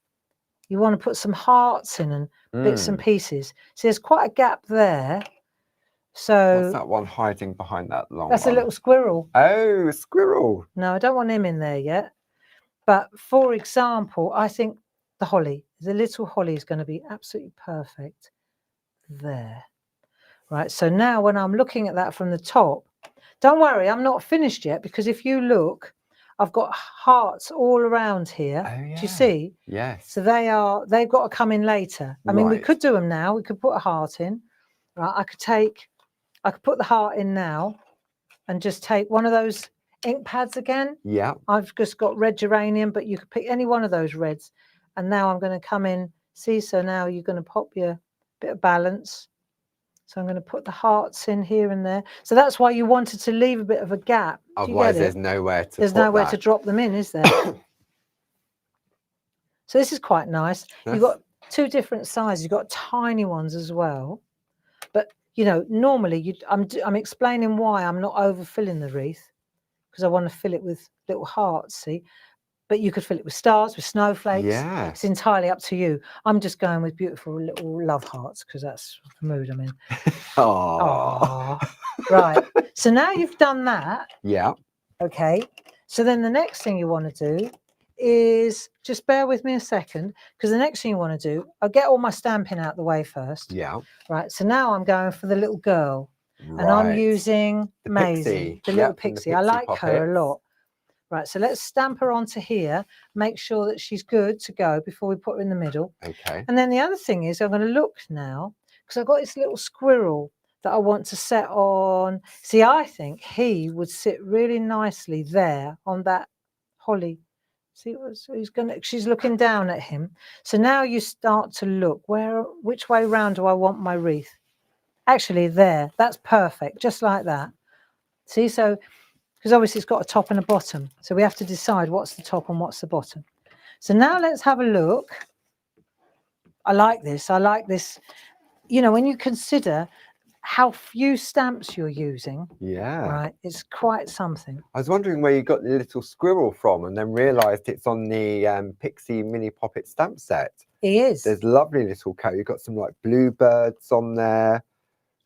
you want to put some hearts in and bits and pieces. So there's quite a gap there. So what's that one hiding behind that long that's one? a little squirrel. Oh, a squirrel. No, I don't want him in there yet. But for example, I think the holly, the little holly is going to be absolutely perfect there. Right, so now when I'm looking at that from the top, don't worry, I'm not finished yet, because if you look, I've got hearts all around here. Oh, yeah. Do you see? Yes. So they've got to come in later. I mean, we could do them now. We could put a heart in. Right, I could put the heart in now and just take one of those ink pads again. Yeah. I've just got red geranium, but you could pick any one of those reds. And now I'm going to come in. See, so now you're going to pop your bit of balance. So I'm going to put the hearts in here and there. So that's why you wanted to leave a bit of a gap. Otherwise, there's nowhere to to drop them in, is there? So this is quite nice. You've got 2 different sizes. You've got tiny ones as well. But, you know, normally I'm explaining why I'm not overfilling the wreath, because I want to fill it with little hearts, see? But you could fill it with stars, with snowflakes. Yeah. It's entirely up to you. I'm just going with beautiful little love hearts because that's the mood I'm in. Oh. Right. So now you've done that. Yeah. Okay. So then the next thing you want to do is, just bear with me a second, because the next thing you want to do, I'll get all my stamping out the way first. Yeah. Right. So now I'm going for the little girl. Right. And I'm using the Maisie, pixie. the little Yep, pixie. I like her a lot. Right, so let's stamp her onto here, make sure that she's good to go before we put her in the middle. Okay. And then the other thing is I'm going to look now, because I've got this little squirrel that I want to set on. See, I think he would sit really nicely there on that holly. See, so she's looking down at him. So now you start to look, which way round do I want my wreath? Actually, there, that's perfect, just like that. See, so, because obviously it's got a top and a bottom. So we have to decide what's the top and what's the bottom. So now let's have a look. I like this. I like this. You know, when you consider how few stamps you're using, right, it's quite something. I was wondering where you got the little squirrel from, and then realised it's on the Pixie Mini Poppet stamp set. He is. There's lovely little coat. You've got some like bluebirds on there.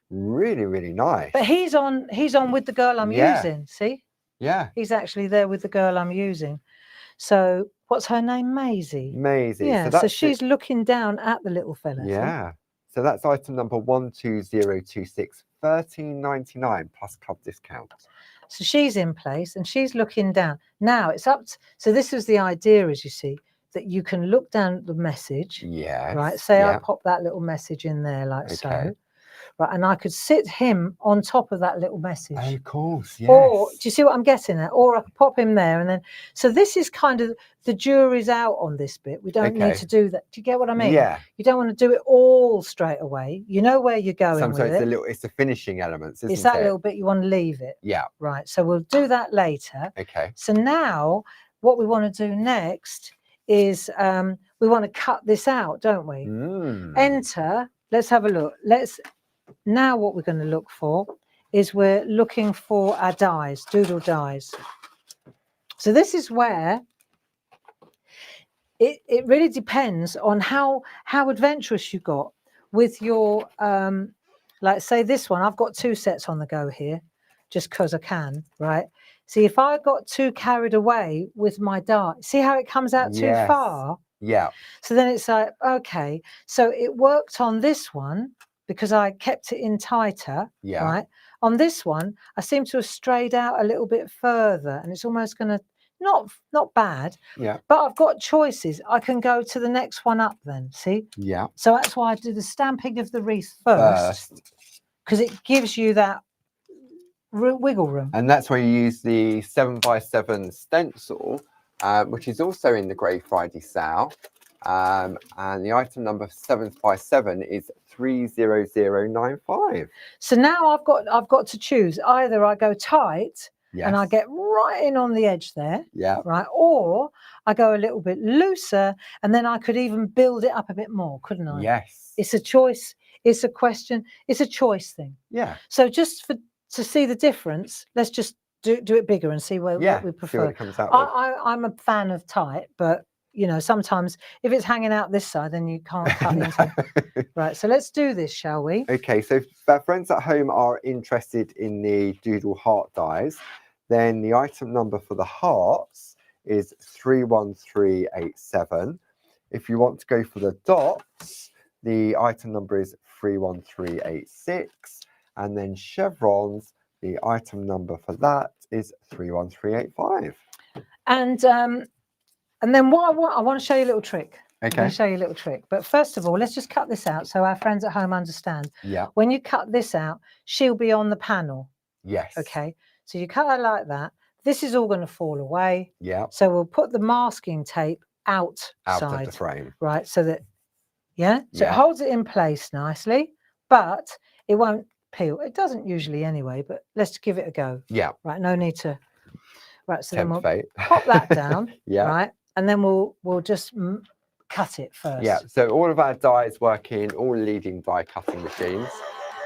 Really, really nice. But he's on with the girl I'm using. See? Yeah. He's actually there with the girl I'm using. So what's her name? Maisie. Maisie. Yeah. So she's looking down at the little fella. Yeah. So that's item number 12026, £13.99 plus club discount. So she's in place and she's looking down. Now it's up to, so this is the idea, as you see, that you can look down at the message. Yeah. Right. Say I pop that little message in there like so. Right. And I could sit him on top of that little message. Oh, of course. Yes. Or do you see what I'm getting at? Or I could pop him there and then. So this is kind of the jury's out on this bit. We don't need to do that. Do you get what I mean? Yeah. You don't want to do it all straight away. You know where you're going. Sometimes with it's the finishing elements, isn't it? It's that little bit you want to leave it. Yeah. Right. So we'll do that later. Okay. So now what we want to do next is we want to cut this out, don't we? Enter. Let's have a look. Now what we're going to look for is we're looking for our dies, doodle dies. So this is where it really depends on how adventurous you got with your, like say this one, I've got 2 sets on the go here, just because I can, right? See, if I got too carried away with my die, see how it comes out too far? Yeah. So then it's like, okay, so it worked on this one, because I kept it in tighter, right? On this one, I seem to have strayed out a little bit further, and it's almost going to, not bad, but I've got choices. I can go to the next one up then, see? Yeah. So that's why I do the stamping of the wreath first, because it gives you that wiggle room. And that's where you use the 7x7 stencil, which is also in the Grey Friday sale. And the item number 7x7 is 30095. So now I've got to choose. Either I go tight and I get right in on the edge there, right, or I go a little bit looser and then I could even build it up a bit more, couldn't I? Yes. It's a choice. It's a question. It's a choice thing. Yeah. So just to see the difference, let's just do it bigger and see what we prefer. See what it comes out with. I'm a fan of tight, but you know, sometimes if it's hanging out this side, then you can't cut into it. Right, so let's do this, shall we? Okay, so if our friends at home are interested in the doodle heart dies, then the item number for the hearts is 31387. If you want to go for the dots, the item number is 31386. And then chevrons, the item number for that is 31385. And then what I want to show you a little trick. Okay. I'm going to show you a little trick. But first of all, let's just cut this out so our friends at home understand. Yeah. When you cut this out, she'll be on the panel. Yes. Okay. So you cut her like that. This is all going to fall away. Yeah. So we'll put the masking tape outside. Out of the frame. Right. So that, so it holds it in place nicely, but it won't peel. It doesn't usually anyway, but let's give it a go. Yeah. Right. No need to. Right. So then we'll fate. pop that down. Yeah. Right. And then we'll just cut it first. Yeah, so all of our dies work in all leading die cutting machines,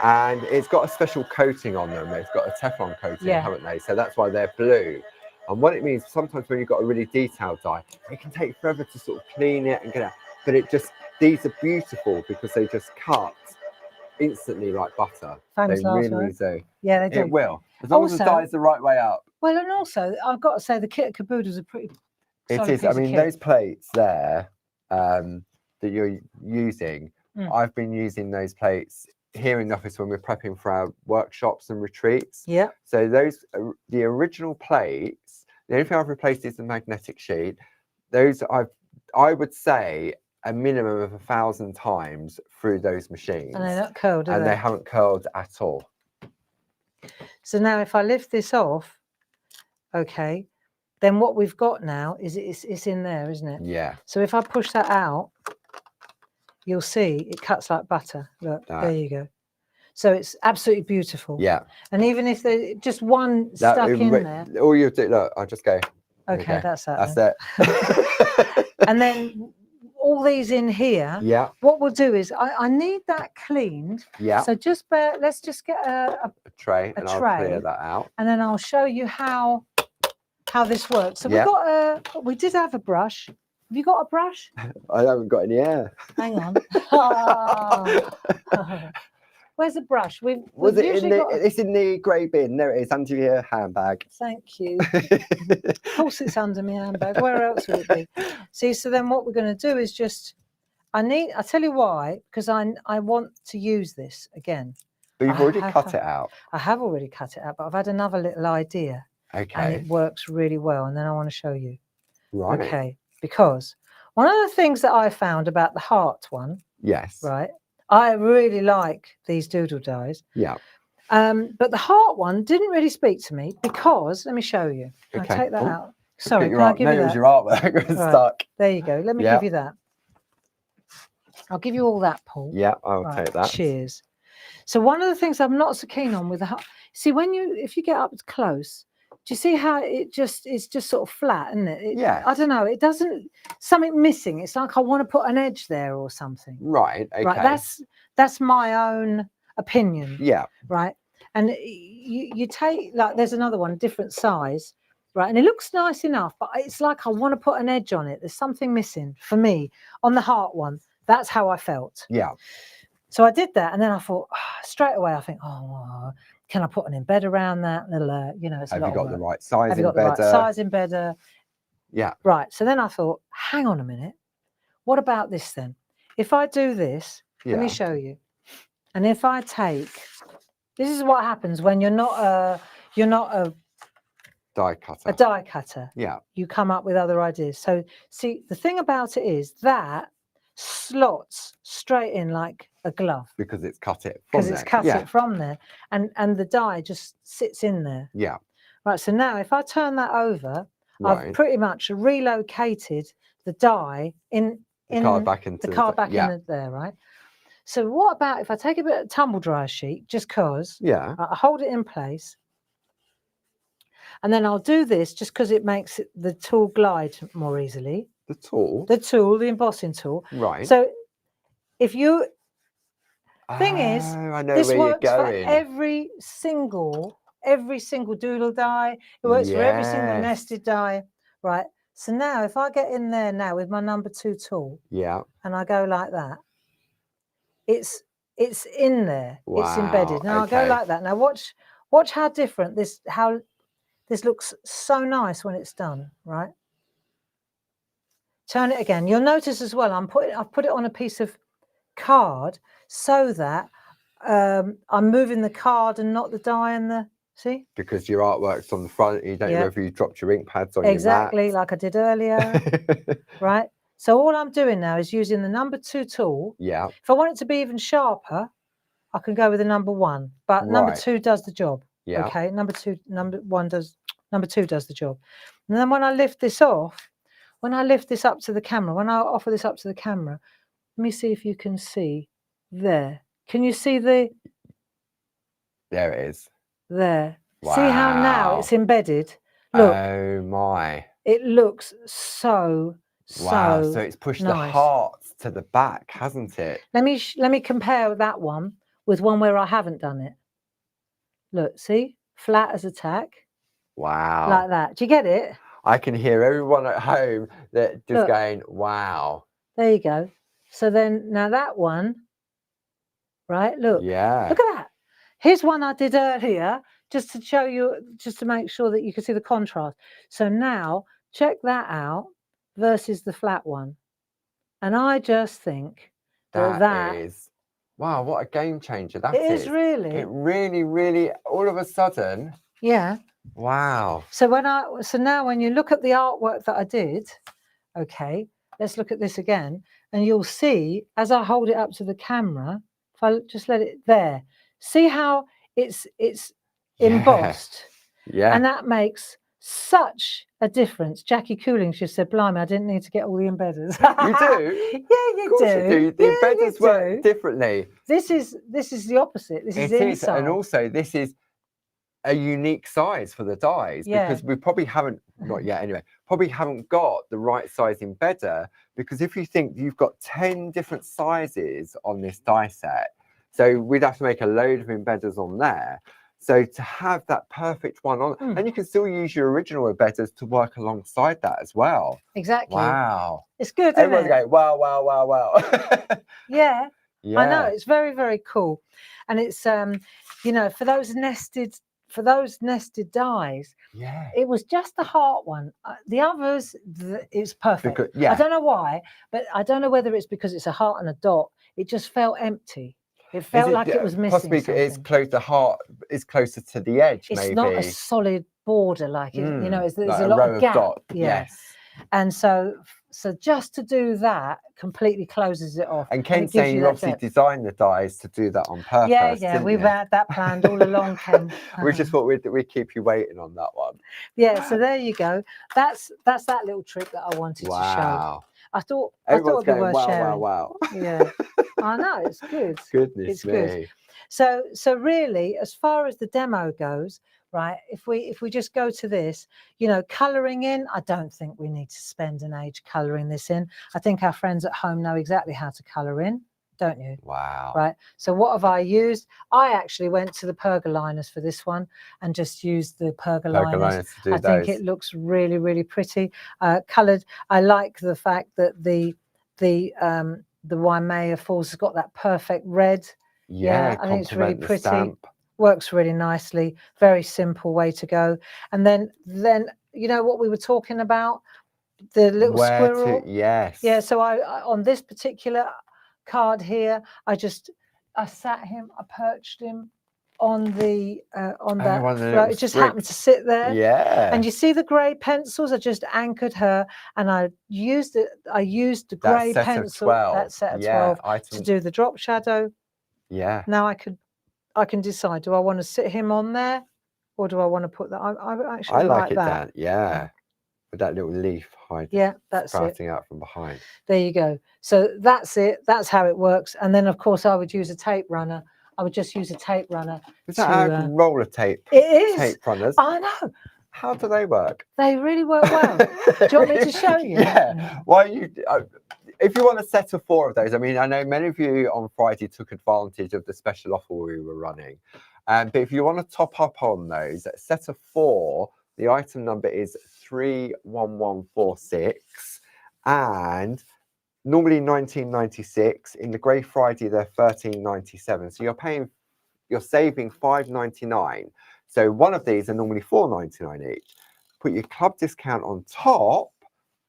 and it's got a special coating on them. It's got a Teflon coating, haven't they? So that's why they're blue. And what it means, sometimes when you've got a really detailed die, it can take forever to sort of clean it and get out. But these are beautiful because they just cut instantly like butter. Famous they really do. Yeah, they do. It will, as long as the die is the right way up. Well, and also I've got to say the kit of caboodles are pretty. It is. I mean, those plates there that you're using, I've been using those plates here in the office when we're prepping for our workshops and retreats. Yeah. So the original plates, the only thing I've replaced is the magnetic sheet. Those I would say a minimum of 1,000 times through those machines. And they're not curled, are they? And they haven't curled at all. So now if I lift this off, okay, then what we've got now is it's in there, isn't it? Yeah. So if I push that out, you'll see it cuts like butter. Look, there you go. So it's absolutely beautiful. Yeah. And even if there's just one stuck in there. All you do, look, I'll just go. Okay, that's that. That's it. And then all these in here. Yeah. What we'll do is I need that cleaned. Yeah. So let's just get a tray, and I'll clear that out. and then I'll show you how this works. So we did have a brush. Have you got a brush? I haven't got any hair. Hang on. Oh. Where's the brush? Was it in the? It's in the grey bin. There it is, under your handbag. Thank you. Of course, it's under my handbag. Where else would it be? See, so then what we're going to do is just. I'll tell you why, because I want to use this again. But you've already cut it out. I have already cut it out, but I've had another little idea. Okay. And it works really well, and then I want to show you. Right. Okay. Because one of the things that I found about the heart one. Yes. Right. I really like these doodle dies. Yeah. But the heart one didn't really speak to me because, let me show you. Okay. I'll take that out. Sorry, can I give you that? It was your artwork. It was stuck. There you go. Let me give you that. I'll give you all that, Paul. Yeah, I'll take that. Cheers. So one of the things I'm not so keen on with the heart, see, if you get up close, do you see how it's just sort of flat, isn't it? Yeah. I don't know. It doesn't, something missing. It's like I want to put an edge there or something. Right. Okay. Right. That's my own opinion. Yeah. Right. And you take, like, there's another one, different size. Right. And it looks nice enough, but it's like I want to put an edge on it. There's something missing for me on the heart one. That's how I felt. Yeah. So I did that, and then I thought straight away. I think, can I put an embed around that? Little, it's Have a lot you got of the work. right size? Have you got the right size embedder? Yeah. Right. So then I thought, hang on a minute. What about this then? If I do this, let me show you. And if I take, this is what happens when you're not a die cutter. A die cutter. Yeah. You come up with other ideas. So see, the thing about it is that slots straight in like a glove because it's cut it from there. Because it's cut it from there, and the die just sits in there. Yeah. Right. So now if I turn that over, I've pretty much relocated the die in the card back into in there, right? So what about if I take a bit of tumble dryer sheet, just cause I hold it in place, and then I'll do this just because it makes the tool glide more easily. The tool? The embossing tool. Right. So if you, thing is, I know this where works you're for going. every single doodle die. It works for every single nested die. Right. So now if I get in there now with my number 2 tool. Yeah. And I go like that. It's in there. Wow, it's embedded. Now I'll go like that. Now watch how different this looks so nice when it's done, right? Turn it again. You'll notice as well, I've put it on a piece of card so that I'm moving the card and not the die and the, see? Because your artwork's on the front, you don't know if you dropped your ink pads on exactly your mat. Like I did earlier. Right? So all I'm doing now is using the number 2 tool. Yeah. If I want it to be even sharper, I can go with the number 1. But number 2 does the job. Yeah. Okay. Number 2 does the job. And then when I lift this off, when I lift this up to the camera, when I offer this up to the camera, let me see if you can see there. Can you see the? There it is. There. Wow. See how now it's embedded? Look. Oh my. It looks so wow. So it's pushed the hearts to the back, hasn't it? Let me compare that one with one where I haven't done it. Look, see? Flat as a tack. Wow. Like that. Do you get it? I can hear everyone at home that just going, wow. There you go. So then now that one, right? Look. Yeah. Look at that. Here's one I did earlier just to show you, just to make sure that you can see the contrast. So now check that out versus the flat one. And I just think that is, wow, what a game changer that is. It is. is really. It really, really, all of a sudden. Yeah. Wow. So now when you look at the artwork that I did, okay, let's look at this again, and you'll see as I hold it up to the camera, if I just let it there, see how it's embossed. Yeah. And that makes such a difference. Jackie Cooling just said, blimey, I didn't need to get all the embedders. You do? Yeah, you do. The embedders work differently. This is the opposite. This is inside. And also this is a unique size for the dies, because we probably haven't, not yet anyway, probably haven't got the right size embedder, because if you think you've got 10 different sizes on this die set, so we'd have to make a load of embedders on there. So to have that perfect one on, and you can still use your original embedders to work alongside that as well. Exactly. Wow. It's good, isn't Everyone's it? going, wow, wow, wow, wow. Yeah. Yeah. I know, it's very, very cool. And it's you know, for those nested dies, Yeah. it was just the heart one. The others, it's perfect. Because, yeah. I don't know why, but I don't know whether it's because it's a heart and a dot. It just felt empty. It felt like it was missing possibly something. it's close. The heart is closer to the edge. It's maybe not a solid border like it. You know, there's like a lot row of gap. Dot. Yeah. Yes. And so just to do that completely closes it off. And Ken's saying you obviously designed the dies to do that on purpose. Yeah, we've had that planned all along, Ken. We just thought we'd keep you waiting on that one. Yeah, so there you go. That's that little trick that I wanted to show. I thought it'd be worth sharing. Wow. Yeah, I know, it's good. Goodness me. Good. So really, as far as the demo goes, right, if we just go to this, you know, colouring in, I don't think we need to spend an age colouring this in. I think our friends at home know exactly how to colour in, don't you? Wow. Right. So what have I used? I actually went to the pergoliners for this one and just used the pergoliners. I think it looks really, really pretty. Coloured. I like the fact that the Waimea Falls has got that perfect red. Yeah, I think it's really pretty. Stamp. Works really nicely. Very simple way to go. And then you know what we were talking about, the little squirrel. Yes. Yeah. So I on this particular card here, I sat him. I perched him on the on that. It just happened to sit there. Yeah. And you see the grey pencils. I just anchored her, and I used it. I used the grey pencil. That set of 12 to do the drop shadow. Yeah. Now I can decide, do I want to sit him on there, or do I want to put that? I actually like that. Yeah. With that little leaf hiding. Yeah, that's sprouting out from behind. There you go. So that's it. That's how it works. And then of course I would use a tape runner. I would just use a tape runner. Is that roller tape? It is. Tape runners. I know. How do they work? They really work well. Do you want me to show you? Yeah. Why you? If you want a set of 4 of those, I mean, I know many of you on Friday took advantage of the special offer we were running. But if you want to top up on those, a set of 4, the item number is 31146, and normally 1996. In the Grey Friday, they're 1397. So you're saving $5.99. So one of these are normally $4.99 each. Put your club discount on top,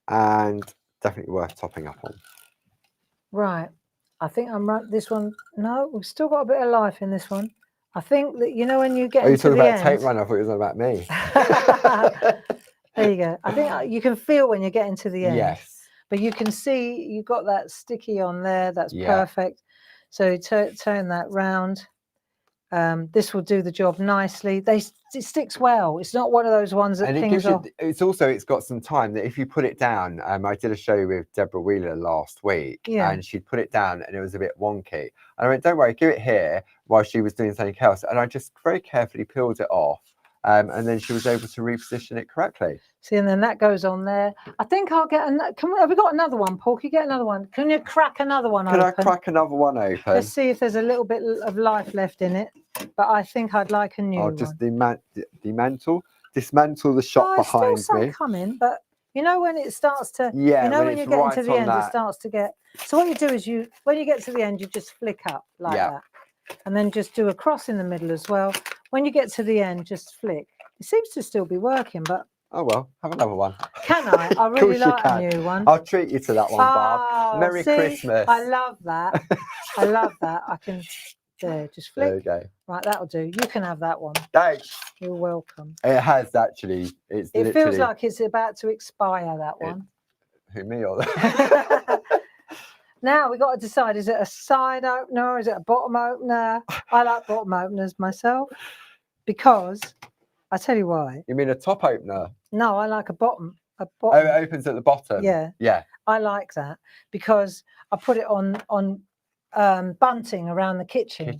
and definitely worth topping up on. Right. I think I'm right. This one, no, we've still got a bit of life in this one. I think that, you know, when you get into the end. Are you talking about tape runner? I thought it was about me. There you go. I think you can feel when you're getting to the end. Yes. But you can see you've got that sticky on there. That's perfect. So turn that round. This will do the job nicely. It sticks well. It's not one of those ones that pings off. It's got some time that if you put it down, I did a show with Deborah Wheeler last week, and she'd put it down and it was a bit wonky. And I went, don't worry, give it here, while she was doing something else. And I just very carefully peeled it off. And then she was able to reposition it correctly. See, and then that goes on there. I think I'll get have we got another one, Paul? Can you get another one? Can you crack another one open? Can I crack another one open? Let's see if there's a little bit of life left in it. But I think I'd like a new one. I'll just dismantle the shot behind still some me. Coming, but you know when it starts to, you know when you're getting to the end, it starts to get. So what you do is when you get to the end, you just flick up like that, and then just do a cross in the middle as well. When you get to the end, just flick. It seems to still be working, but oh well, have another one. Can I? I really like a new one. I'll treat you to that one, Barb. Merry Christmas. I love that. I love that. I can just flick. There you go. Right, that'll do. You can have that one. Thanks. You're welcome. It has actually. It feels like it's about to expire, that one. Who, me or Now we got to decide, is it a side opener or is it a bottom opener? I like bottom openers myself because I tell you why. You mean a top opener? No, I like a bottom. Oh, it opens at the bottom. Yeah. Yeah. I like that because I put it on bunting around the kitchen.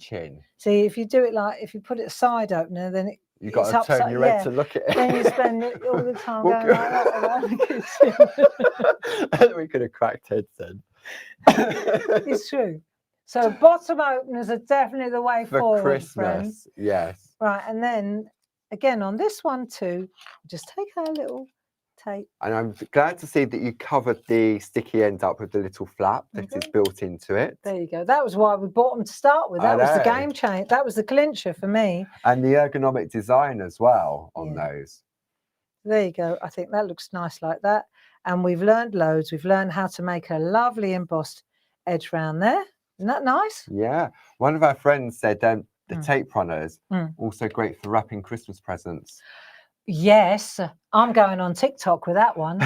See, if you do it if you put it a side opener, then You've got it's to turn upside- your head yeah. to look at it. Then you spend it all the time Well, going like that around the kitchen. We could have cracked heads then. It's true. So bottom openers are definitely the way For forward, Christmas, friends. yes. Right, and then again on this one too, just take our little tape. And I'm glad to see that you covered the sticky end up with the little flap that is built into it. There you go. That was why we bought them to start with. That was the game change. That was the clincher for me. And the ergonomic design as well on those. There you go. I think that looks nice like that. And we've learned loads. We've learned how to make a lovely embossed edge round there. Isn't that nice? Yeah. One of our friends said the tape runners also great for wrapping Christmas presents. Yes, I'm going on TikTok with that one.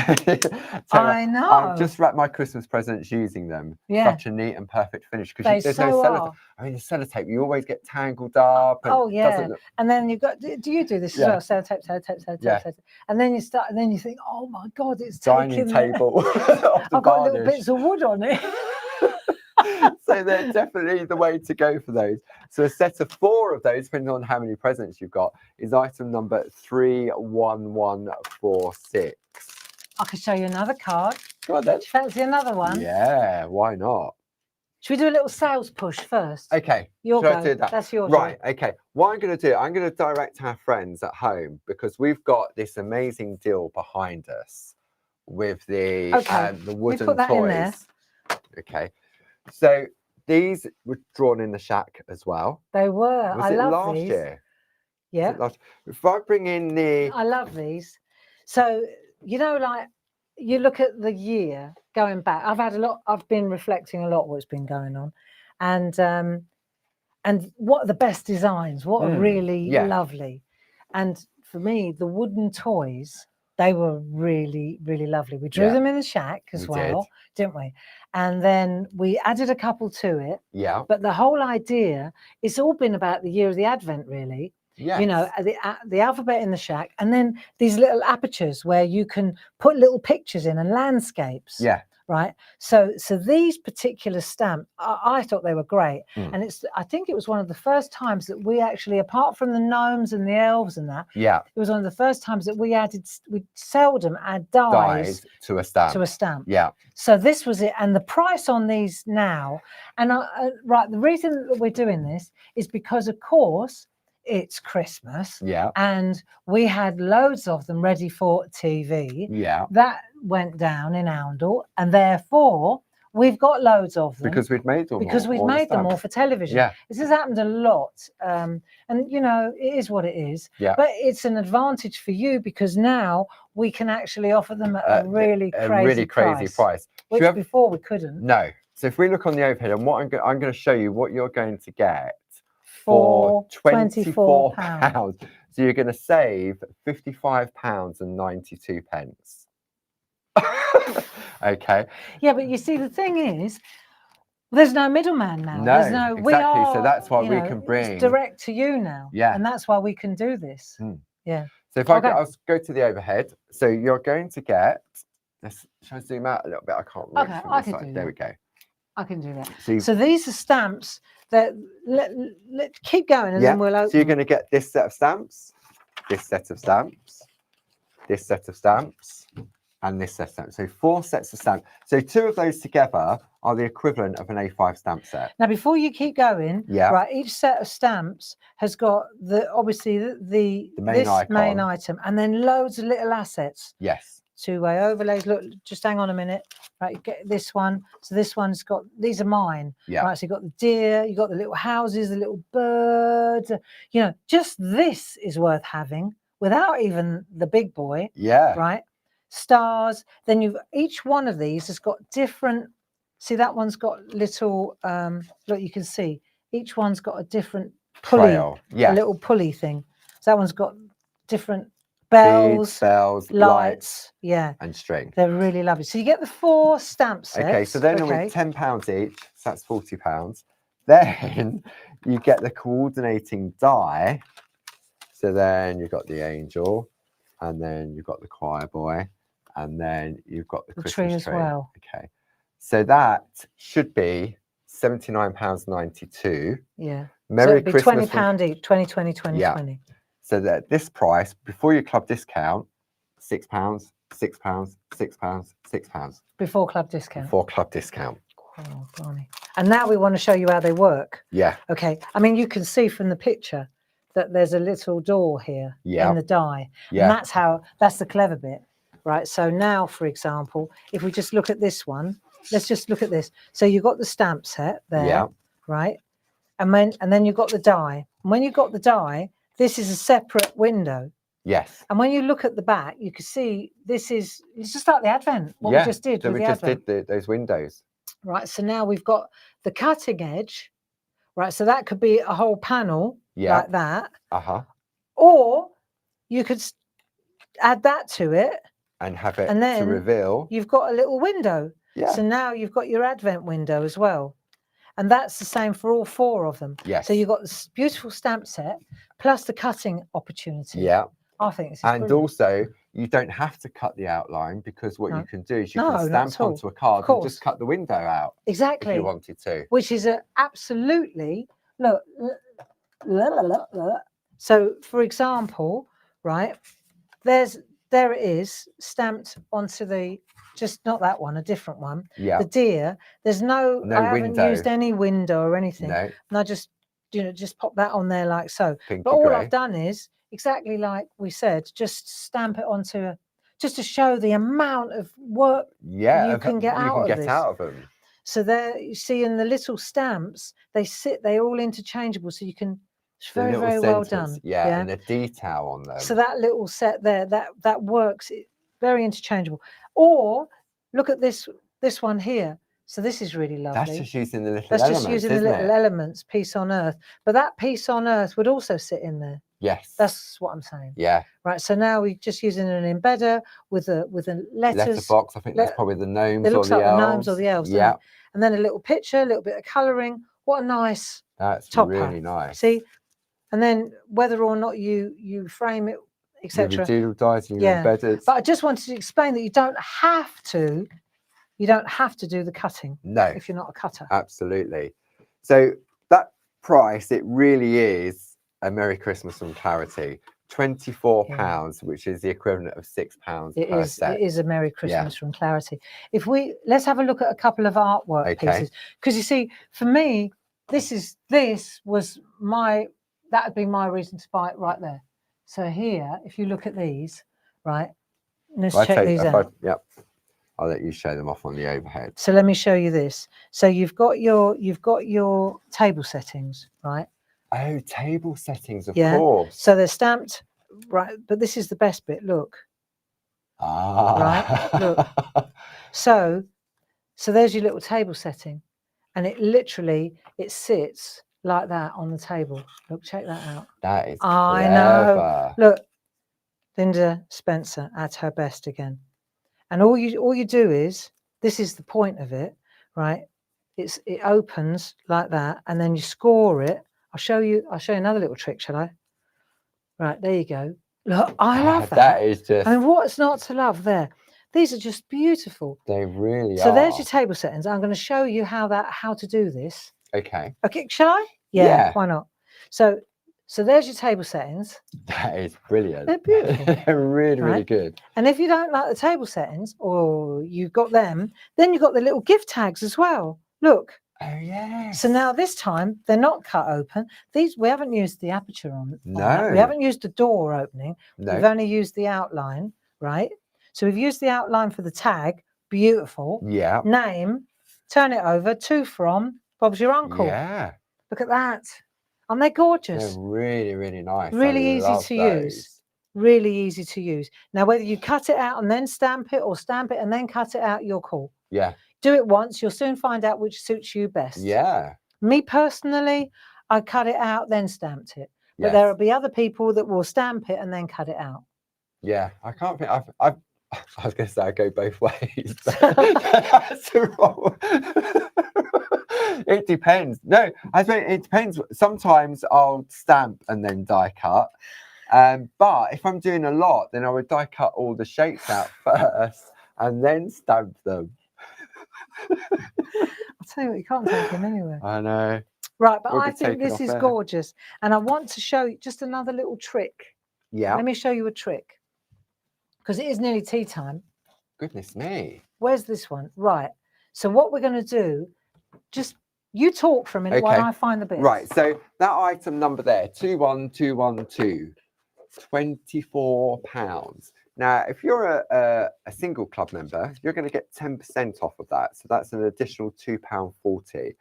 I know. I've just wrapped my Christmas presents using them. Yeah. Such a neat and perfect finish. They There's so no are. sellotape. I mean, the sellotape, you always get tangled up. And Oh, yeah. doesn't look... And then you've got, do you do this as well? Sellotape, sellotape, sellotape, sellotape. And then you start, and then you think, oh my God, it's dining table. I've got little bits of wood on it. So they're definitely the way to go for those. So a set of 4 of those, depending on how many presents you've got, is item number 31146. I can show you another card. Go on then. Do you fancy another one? Yeah, why not? Should we do a little sales push first? Okay. Your Should go. I do that? That's your right. job. Okay. What I'm going to do, I'm going to direct our friends at home because we've got this amazing deal behind us with the wooden put that toys. in there. Okay. So these were drawn in the SHAC as well. They were. Was I it love last these. year? Yeah. If I bring in the... I love these. So, you know, like you look at the year going back. I've been reflecting a lot what's been going on. And what are the best designs? What are really lovely? And for me, the wooden toys, they were really, really lovely. We drew them in the SHAC as well, didn't we? And then we added a couple to it. Yeah. But the whole idea, it's all been about the year of the Advent, really. Yes. You know, the alphabet in the SHAC, and then these little apertures where you can put little pictures in and landscapes. Yeah. Right. So these particular stamp, I thought they were great. And I think it was one of the first times that we actually, apart from the gnomes and the elves and that, it was one of the first times that we seldom add dies to a stamp. To a stamp. Yeah. So this was it. And the price on these now, and right, the reason that we're doing this is because, of course, it's Christmas. Yeah. And we had loads of them ready for TV. Yeah. That went down in Oundle, and therefore we've got loads of them. Because we've made them Because we've made them all for television. Yeah. This has happened a lot. And you know, it is what it is. Yeah. But it's an advantage for you because now we can actually offer them at a really crazy price. Which before we couldn't. No. So if we look on the overhead, and what I'm going to show you what you're going to get for £24. So you're going to save £55.92. Okay. Yeah, but you see, the thing is, there's no middleman now. No, there's no, exactly. So that's why we can bring it's direct to you now. Yeah. And that's why we can do this. Yeah. So if I'll go to the overhead. So you're going to get this. Shall I zoom out a little bit? I can't reach from I this can side. do There that. we go. I can do that. So, so these are stamps that let's keep going and then we'll open. So you're going to get this set of stamps, this set of stamps, this set of stamps, and this set of stamps. So 4 sets of stamps. So 2 of those together are the equivalent of an A5 stamp set. Now, before you keep going, right, each set of stamps has got obviously the main item, and then loads of little assets. Yes. 2-way overlays. Look, just hang on a minute. Right, you get this one. So this one's got, these are mine. Yeah. Right, so you've got the deer, you've got the little houses, the little birds. You know, just this is worth having without even the big boy. Yeah. Right. Stars. Then each one of these has got different. See, that one's got little. Look, you can see each one's got a different pulley. Trail. Yeah. A little pulley thing. So that one's got different. Bells, lights, and string. They're really lovely. So you get the 4 stamp sets. Okay, so then with £10 each, so that's £40. Then you get the coordinating die. So then you've got the angel, and then you've got the choir boy, and then you've got the Christmas tree as well. Okay, so that should be £79.92. Yeah. Merry so Christmas. £20 each. 20, 20, 20, yeah. 20. So that at this price, before your club discount, £6, £6, £6, £6. Before club discount. Before club discount. Oh, blimey. And now we want to show you how they work. Yeah. Okay. I mean, you can see from the picture that there's a little door here in the die. Yeah. And that's the clever bit, right? So now, for example, if we just look at this one, let's just look at this. So you've got the stamp set there, right? And then you've got the die. And when you've got the die, this is a separate window. Yes. And when you look at the back, you can see it's just like the Advent, what we just did so with we the just Advent. did those windows. Right, so now we've got the cutting edge, right? So that could be a whole panel like that. Or you could add that to it. And have it and then to reveal. You've got a little window. Yeah. So now you've got your Advent window as well. And that's the same for all 4 of them. Yes. So you've got this beautiful stamp set plus the cutting opportunity. Yeah. I think this is And brilliant. also, you don't have to cut the outline because what you can do is you can not stamp at all. onto a card and just cut the window out. Exactly. If you wanted to. Which is absolutely, look. So, for example, right, there it is stamped onto the, just not that one, a different one. Yeah. The deer. There's no I haven't window. used any window or anything. No. And I just, just pop that on there like so. Pinky but all grey. I've done is exactly like we said, just stamp it onto just to show the amount of work you can get out of this. Out of them. So there, you see in the little stamps, they're all interchangeable. So you can, it's very, very well done. Yeah, and the detail on them. So that little set there, that works, very interchangeable. Or look at this one here. So this is really lovely. That's just using the little elements, just using the little elements, piece on earth. But that piece on earth would also sit in there. Yes. That's what I'm saying. Yeah. Right. So now we're just using an embedder with a letters. Letterbox. I think that's probably the gnomes it looks or the like elves. the gnomes or the elves. Yeah. And then a little picture, a little bit of colouring. What a nice topper. Really nice. See? And then whether or not you frame it, etc. With your doodle dies and your embedded. But I just wanted to explain that you don't have to do the cutting. No. If you're not a cutter. Absolutely. So that price, it really is a Merry Christmas from Clarity. £24, which is the equivalent of £6 per set. It is a Merry Christmas from Clarity. Let's have a look at a couple of artwork pieces, because you see, for me, that would be my reason to buy it right there. So here, if you look at these, right, let's check these out. I'll let you show them off on the overhead. So let me show you this. So you've got your table settings, right? Oh, table settings, of course. So they're stamped, right? But this is the best bit. Look. Right. Look. So there's your little table setting, and it sits like that on the table. Look, check that out. That is I clever. know. Look, Linda Spencer at her best again. And all you do is, this is the point of it, right? It opens like that, and then you score it. I'll show you another little trick, shall I? Right, there you go. Look, I love that. That is just. I mean, what's not to love there? These are just beautiful. They really are. So there's your table settings. I'm going to show you how to do this. Okay. Okay, shall I? Yeah. Why not? So there's your table settings. That is brilliant. They're beautiful. They're really, really good. And if you don't like the table settings, or you've got them, then you've got the little gift tags as well. Look. Oh, yes. So now this time, they're not cut open. These, we haven't used the aperture on that. We haven't used the door opening. No. We've only used the outline, right? So we've used the outline for the tag. Beautiful. Yeah. Name, turn it over, to from, Bob's your uncle. Yeah. Look at that. Aren't they gorgeous? They're really, really nice. Really easy to use. Really easy to use. Now, whether you cut it out and then stamp it, or stamp it and then cut it out, your call. Yeah. Do it once. You'll soon find out which suits you best. Yeah. Me personally, I cut it out, then stamped it. But there will be other people that will stamp it and then cut it out. Yeah. I can't think. I was going to say I go both ways. That's wrong. It depends. No, I think it depends. Sometimes I'll stamp and then die cut. But if I'm doing a lot, then I would die cut all the shapes out first and then stamp them. I'll tell you what, you can't take him anywhere. I know. Right, but I think this is gorgeous. And I want to show you just another little trick Yeah. Let me show you a trick, because it is nearly tea time. Goodness me. Where's this one? Right. So what we're going to do, just you talk for a minute while I find the bits. Right. So that item number there, 21212, £24. Now, if you're a single club member, you're going to get 10% off of that. So that's an additional £2.40.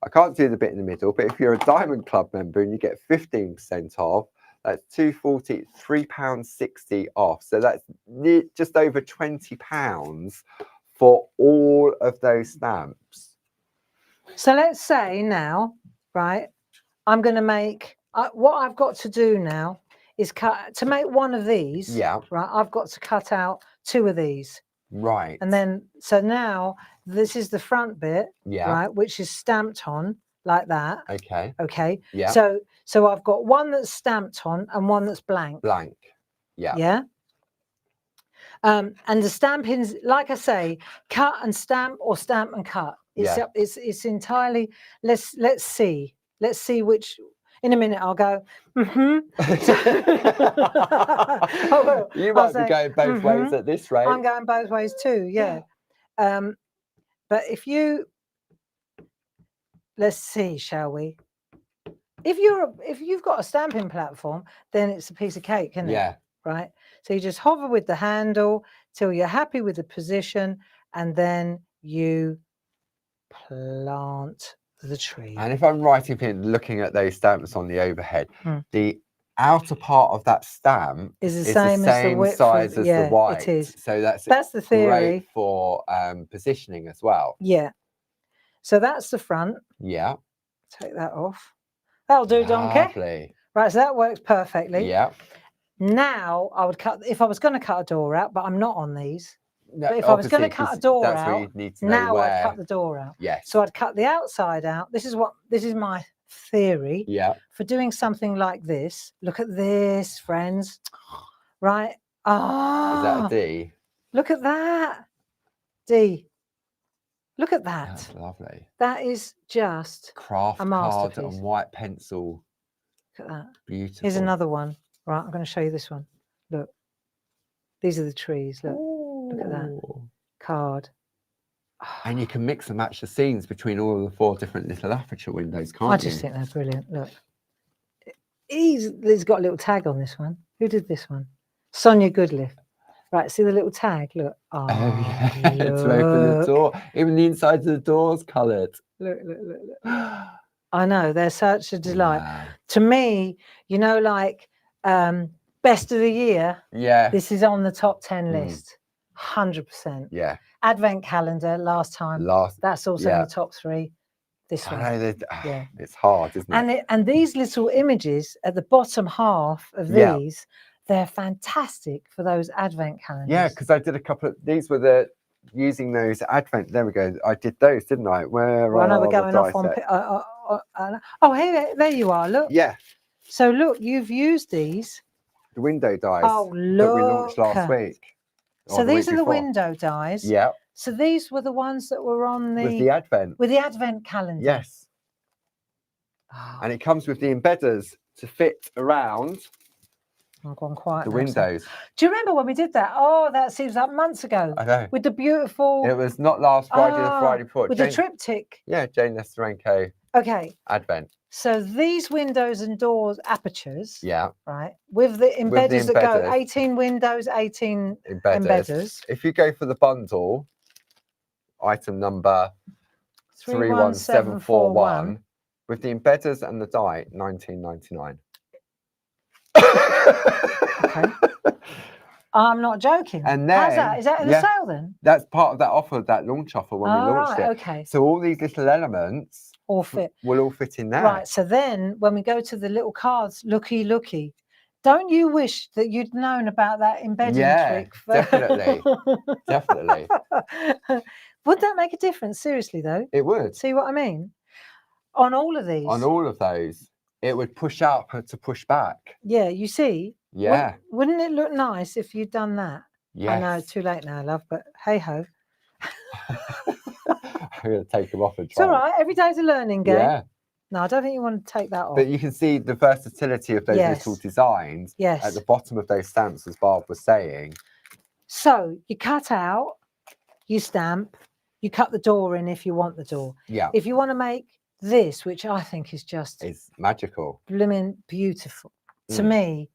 I can't do the bit in the middle, but if you're a Diamond Club member and you get 15% off, that's £2.40, £3.60 off. So that's just over £20 for all of those stamps. So let's say now, right, I'm going to make, what I've got to do now is to make one of these. Yeah. Right, I've got to cut out 2 of these. Right. And then, so now this is the front bit, yeah. right, which is stamped on like that. Okay. Okay. Yeah. So I've got one that's stamped on and one that's blank. Blank. Yeah. Yeah. And the stampings, like I say, cut and stamp or stamp and cut. It's entirely. Let's see which. In a minute, I'll go. You might be going both ways at this rate. I'm going both ways too. Yeah. But if you, let's see, shall we? If you've got a stamping platform, then it's a piece of cake, isn't it? Yeah. Right. So you just hover with the handle till you're happy with the position, and then you plant the tree. And if I'm right in looking at those stamps on the overhead, the outer part of that stamp is the same size as the white. It is. So that's the theory. Great for positioning as well. Yeah. So that's the front. Yeah. Take that off. That'll do, donkey. Lovely. Right, so that works perfectly. Yeah. Now I would cut, if I was going to cut a door out, but I'm not on these. No, but if I was going to cut a door out, now I'd cut the door out. Yes. So I'd cut the outside out. This is my theory. Yeah. For doing something like this. Look at this, friends. Right. Ah. Is that a D? Look at that. D. Look at that. That's lovely. That is just craft a card masterpiece. and white pencil. Look at that. Beautiful. Here's another one. Right, I'm going to show you this one. Look. These are the trees. Look. Ooh. Look at that. Card. And you can mix and match the scenes between all of the 4 different little aperture windows, can't you? I just think they're brilliant. Look. He's got a little tag on this one. Who did this one? Sonia Goodliff. Right, see the little tag? Look. Oh, yeah. To open the door. Even the inside of the door's coloured. Look. I know, they're such a delight. Wow. To me, you know, like best of the year. Yeah. This is on the top 10 list. 100%. Yeah. Advent calendar last time. That's also in the top 3. This one. I know yeah. It's hard, isn't it? And these little images at the bottom half of these, they're fantastic for those Advent calendars. Yeah, because I did a couple of these were using those Advent. There we go. I did those, didn't I? Where I know we're going off on. Oh, hey, there you are. Look. Yeah. So look, you've used these. The window dies. Oh, look. That we launched last week. So these are the window dies. Yeah. So these were the ones that were on the with the Advent calendar. Yes. Oh. And it comes with the embedders to fit around. I've gone quiet. The windows. Do you remember when we did that? Oh, that seems like months ago. I know. With the beautiful. It was not last Friday, the Friday before. With the triptych. Yeah, Jane Nesterenko. Okay. Advent. So these windows and doors apertures. Yeah. Right. With the embedders that go 18 windows, 18 embedders. If you go for the bundle, item number 31741, with the embedders and the die, £19.99. Okay. I'm not joking. And then, how's that? Is that in the sale then? That's part of that offer, that launch offer when we launched it. Okay. So all these little elements will all fit in there. Right. So then when we go to the little cards, looky. Don't you wish that you'd known about that embedding trick? Definitely. Definitely. Would that make a difference? Seriously though? It would. See what I mean? On all of these. On all of those. It would push up to push back. Yeah, you see? Yeah. Wouldn't it look nice if you'd done that? Yes. I know, too late now, love, but hey ho. I'm going to take them off and try. It's all right. Every day's a learning game. Yeah. No, I don't think you want to take that off. But you can see the versatility of those little designs at the bottom of those stamps, as Barb was saying. So you cut out, you stamp, you cut the door in if you want the door. Yeah. If you want to make this, which I think is just it's magical, blooming beautiful. To me,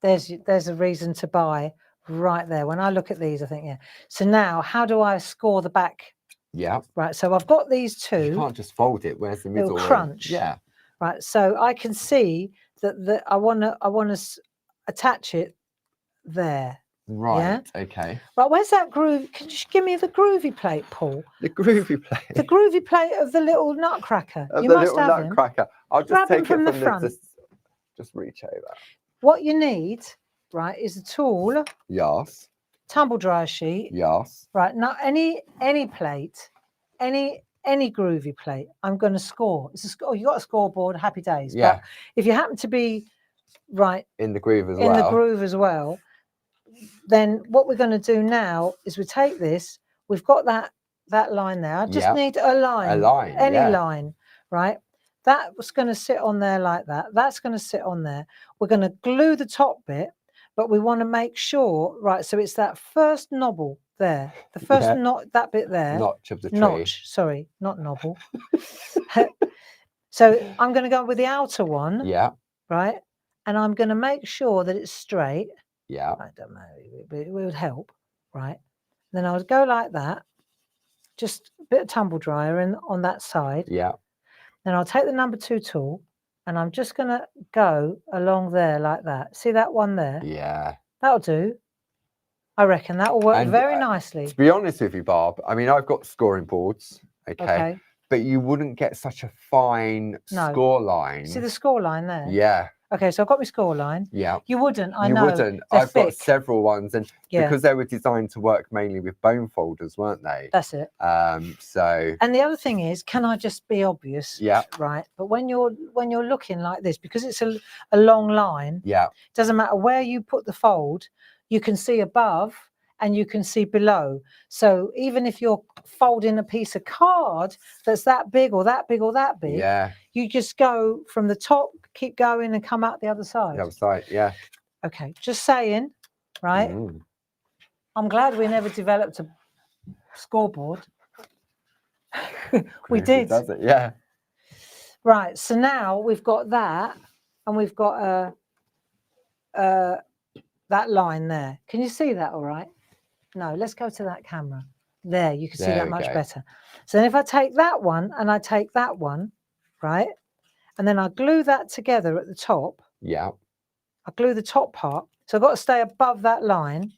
there's a reason to buy right there. When I look at these, I think, yeah. So now, how do I score the back? Yeah. Right. So I've got these two. You can't just fold it. Where's the middle? It'll crunch. Yeah. Right. So I can see that I want to attach it there. Right. Yeah? Okay. Right. Where's that groove? Can you give me the Groovi plate, Paul? The Groovi plate. The Groovi plate of the little Nutcracker. Of You the must little have Nutcracker. I'll just Grab take him it from the from front. Just reach over. What you need, right, is a tool. Yes. Tumble dryer sheet. Yes. Right. Now, any plate, any Groovi plate, I'm going to score. It's you got a scoreboard. Happy days. Yeah. But if you happen to be right in the groove as in the groove as well, then what we're going to do now is we take this. We've got that line there. I just need a line. A line. Any line. Right. That's going to sit on there like that. That's going to sit on there. We're going to glue the top bit, but we want to make sure, right, so it's that first knobble there. The first that bit there. Notch of the tree. Notch, sorry, not knobble. So I'm going to go with the outer one. Yeah. Right? And I'm going to make sure that it's straight. Yeah. I don't know, but it would help, right? Then I would go like that. Just a bit of tumble dryer on that side. Yeah. Then I'll take the number 2 tool and I'm just going to go along there like that. See that one there? Yeah. That'll do. I reckon that will work very nicely. To be honest with you, Barb, I mean, I've got scoring boards, okay? But you wouldn't get such a fine score line. See the score line there? Yeah. Okay, so I've got my score line. Yeah. You wouldn't, I know. You wouldn't. I've got several ones, and because they were designed to work mainly with bone folders, weren't they? That's it. So. And the other thing is, can I just be obvious? Yeah. Right. But when you're looking like this, because it's a long line. Yeah. It doesn't matter where you put the fold, you can see above and you can see below. So even if you're folding a piece of card that's that big or that big or that big, you just go from the top, keep going and come out the other side. The other side, yeah. Okay, just saying, right? I'm glad we never developed a scoreboard. We did. Does it? Yeah. Right, so now we've got that and we've got that line there. Can you see that all right? No, let's go to that camera. There, you can see that much better. So then if I take that one and I take that one, right? And then I glue that together at the top. Yeah. I glue the top part. So I've got to stay above that line.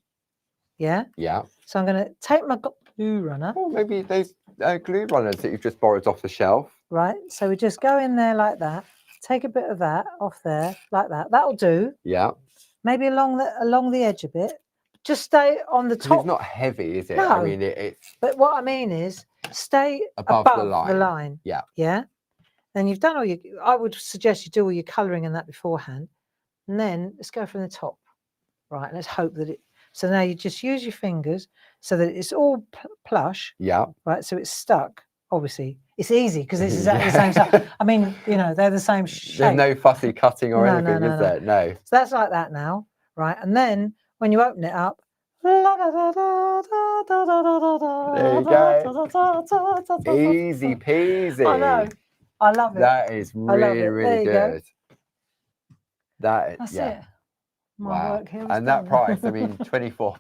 Yeah? Yeah. So I'm going to take my glue runner. Oh, maybe those glue runners that you've just borrowed off the shelf. Right. So we just go in there like that. Take a bit of that off there like that. That'll do. Yeah. Maybe along the edge a bit. Just stay on the top. It's not heavy, is it? No. I mean, it's. But what I mean is, stay above the line. Yeah. Yeah. Then you've done all your. I would suggest you do all your colouring in that beforehand, and then let's go from the top. Right. Let's hope that it. So now you just use your fingers so that it's all plush. Yeah. Right. So it's stuck. Obviously, it's easy because it's exactly the same stuff. I mean, you know, they're the same shape. There's no fussy cutting or anything, is there? No. So that's like that now, right? And then when you open it up, there you go. Easy peasy. I know. I love it. That is really, really good. That's it. My work here and that price, I mean, £24.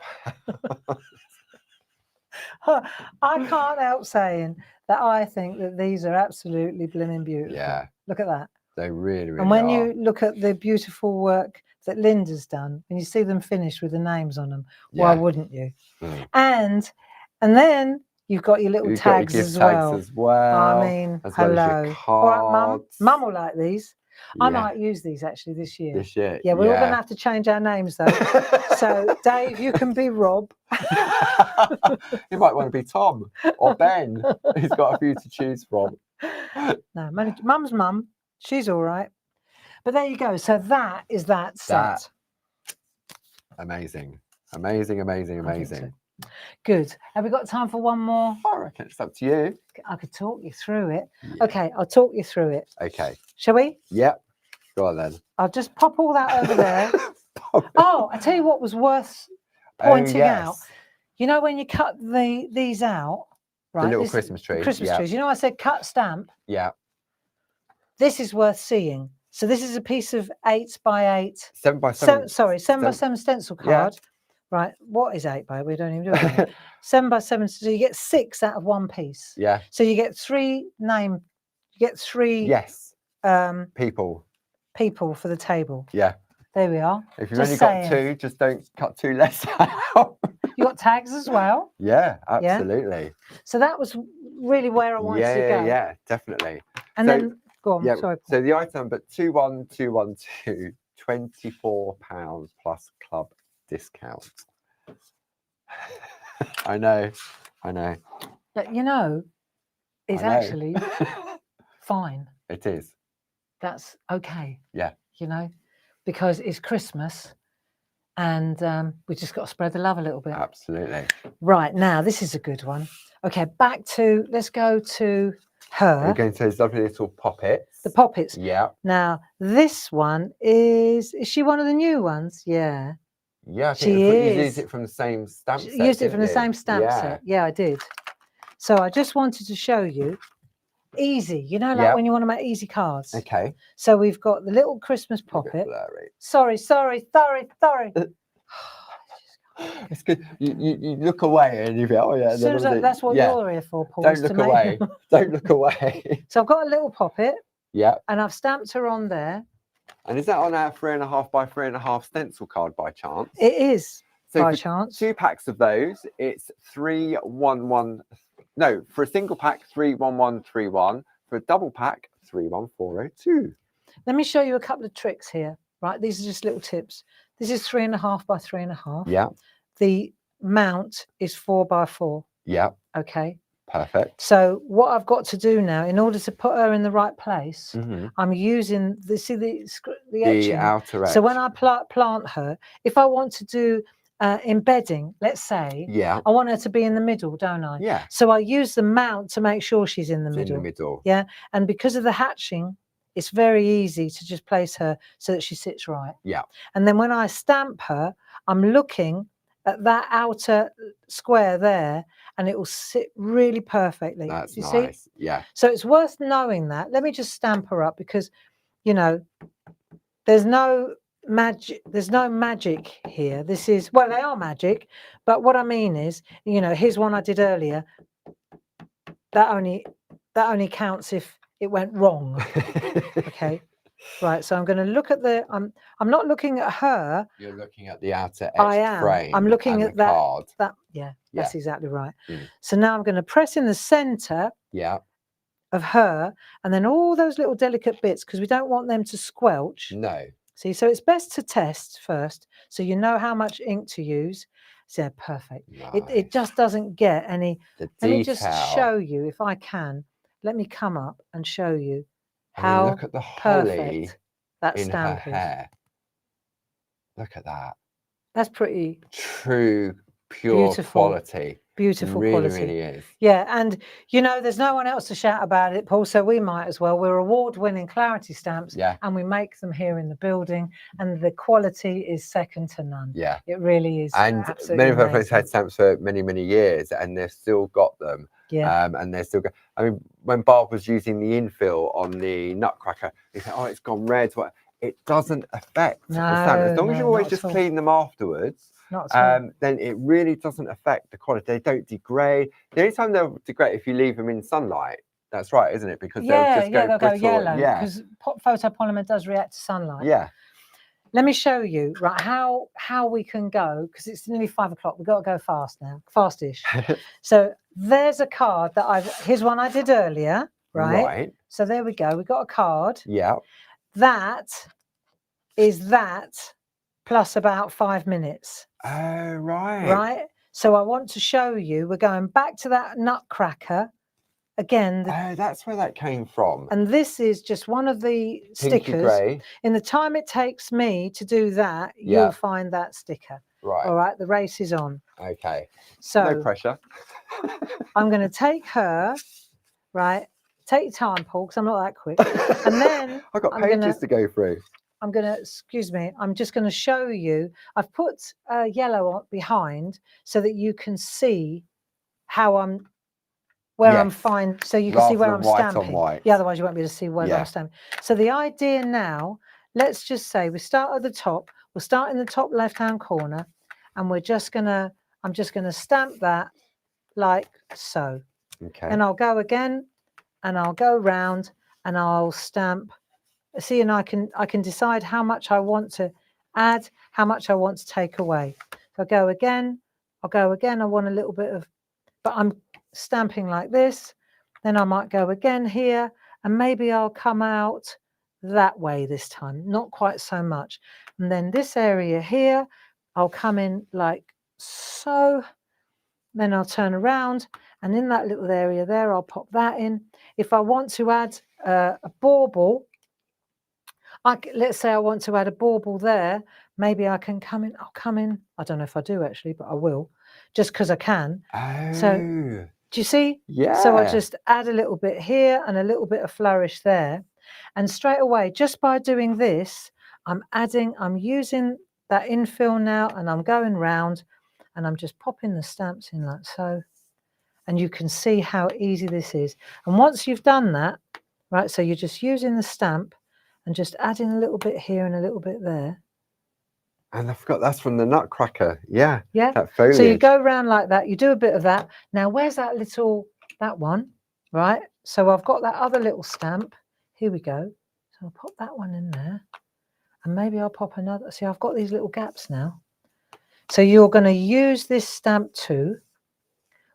I can't help saying that I think that these are absolutely blooming beautiful. Yeah. Look at that. They really, really And when are. you look at the beautiful work that Linda's done, and you see them finished with the names on them, why wouldn't you? And then you've got your little tags, as well. I mean, hello. All right, Mum will like these. I might use these actually this year. Yeah, we're all going to have to change our names though. So, Dave, you can be Rob. You might want to be Tom or Ben. He's got a few to choose from. No, Mum's mum. She's all right. But there you go. So that is that set. Amazing. Amazing, amazing, amazing. Good. Have we got time for one more? I reckon it's up to you. I could talk you through it. Yeah. Okay, I'll talk you through it. Okay. Shall we? Yep. Go on then. I'll just pop all that over there. Oh, I tell you what was worth pointing out. You know when you cut these out, right? The little Christmas tree. Christmas trees. You know I said cut stamp? Yeah. This is worth seeing. So this is a piece of 8 by 8. 7 by 7. Sorry, 7 by 7 stencil card. Right. What is 8 by? We don't even do it. 7 by 7. So you get 6 out of one piece. Yeah. So you get 3 You get 3. Yes. People for the table. Yeah. There we are. If you've only got 2, just don't cut 2 less out. You got tags as well. Yeah, absolutely. Yeah? So that was really where I wanted to go. Yeah, definitely. And then go on. Yeah, Sorry. so the item number 21212, £24 plus club discount. I know. But you know, it's actually fine. It is. That's okay. Yeah. You know, because it's Christmas and we just got to spread the love a little bit. Absolutely. Right, now this is a good one. Okay, let's go to her. We're going to those lovely little poppets. The poppets. Yeah. Now this one is she one of the new ones? Yeah. Yeah, I she think is. you used it from the same stamp set. Used it from the same stamp set. Yeah, I did. So I just wanted to show you. Easy, you know, like when you want to make easy cards. Okay. So we've got the little Christmas poppet. Sorry. It's good. You look away and you feel, oh yeah. That's what you're here for, Paul. Don't look away. Don't look away. So I've got a little poppet. Yeah. And I've stamped her on there. And is that on our 3.5 by 3.5 stencil card by chance? It is by for chance. 2 packs of those, it's 311. No, for a single pack, 31131. For a double pack, 31402. Let me show you a couple of tricks here. Right, these are just little tips. This is 3.5 by 3.5. Yeah. The mount is 4 by 4. Yeah. Okay. Perfect. So what I've got to do now, in order to put her in the right place, I'm using the etching. Outer edge. So when I plant her, if I want to do embedding, let's say, I want her to be in the middle, don't I? Yeah. So I use the mount to make sure she's in the middle. In the middle. Yeah. And because of the hatching, it's very easy to just place her so that she sits right. Yeah. And then when I stamp her, I'm looking at that outer square there, and it will sit really perfectly. That's you nice. See? Yeah. So it's worth knowing that. Let me just stamp her up because, you know, there's no magic here. This is, well, they are magic, but what I mean is, you know, here's one I did earlier. That only counts if it went wrong. Okay. Right, so I'm going to look at the. I'm not looking at her. You're looking at the outer edge I am. frame. I'm looking at that card. Yeah, that's exactly right. Mm. So now I'm going to press in the center. Yeah. Of her, and then all those little delicate bits, because we don't want them to squelch. No. See, so it's best to test first, so you know how much ink to use. So perfect. Nice. It just doesn't get any. Let me just show you if I can. Let me come up and show you. How look at the holly that in stamp her hair. Look at that. That's pretty true, pure quality. Beautiful quality. Really is. Yeah, and you know, there's no one else to shout about it, Paul, so we might as well. We're award-winning clarity stamps, and we make them here in the building, and the quality is second to none. Yeah, it really is. And many of our friends had stamps for many, many years, and they've still got them. Yeah. And they're still going. I mean, when Barb was using the infill on the Nutcracker, he said, "Oh, it's gone red." What? It doesn't affect the stamp as long as you always just clean them afterwards. Then it really doesn't affect the quality. They don't degrade. The only time they'll degrade if you leave them in sunlight. That's right, isn't it? Because they'll just go go yellow. Yeah, because photopolymer does react to sunlight. Yeah. Let me show you how we can go, because it's nearly 5 o'clock. We've got to go fast now, fastish. So there's a card that here's one I did earlier, right? Right. So there we go. We've got a card. Yeah. That is that plus about 5 minutes. Oh, right. Right. So I want to show you, we're going back to that Nutcracker. Again, that's where that came from. And this is just one of the stickers. Grey. In the time it takes me to do that, you'll find that sticker. Right. All right, the race is on. Okay. So No pressure. I'm going to take her, right? Take your time, Paul, because I'm not that quick. And then I've got I'm pages to go through. excuse me, I'm just going to show you. I've put yellow behind so that you can see how I'm, where I'm fine, so you can see where I'm stamping. Yeah, otherwise you won't be able to see where I'm stamping. So the idea now, let's just say we start at the top. We'll start in the top left-hand corner, and we're just going to, I'm just going to stamp that like so. Okay. And I'll go again, and I'll go round, and I'll stamp. See, and I can decide how much I want to add, how much I want to take away. So I'll go again, I want a little bit of, but I'm stamping like this. Then I might go again here, and maybe I'll come out that way this time, not quite so much. And then this area here, I'll come in like so. Then I'll turn around, and in that little area there, I'll pop that in. If I want to add a bauble, let's say I want to add a bauble there, maybe I can come in. I'll come in. I don't know if I do actually, but I will, just because I can. Oh. So do you see? Yeah. So I'll just add a little bit here and a little bit of flourish there. And straight away, just by doing this, I'm using that infill now, and I'm going round, and I'm just popping the stamps in like so. And you can see how easy this is. And once you've done that, right, so you're just using the stamp and just adding a little bit here and a little bit there. And I forgot that's from the Nutcracker. Yeah. Yeah. That foliage. So you go around like that, you do a bit of that. Now, where's that one, right? So I've got that other little stamp. Here we go. So I'll pop that one in there. And maybe I'll pop another. See, I've got these little gaps now. So you're going to use this stamp too,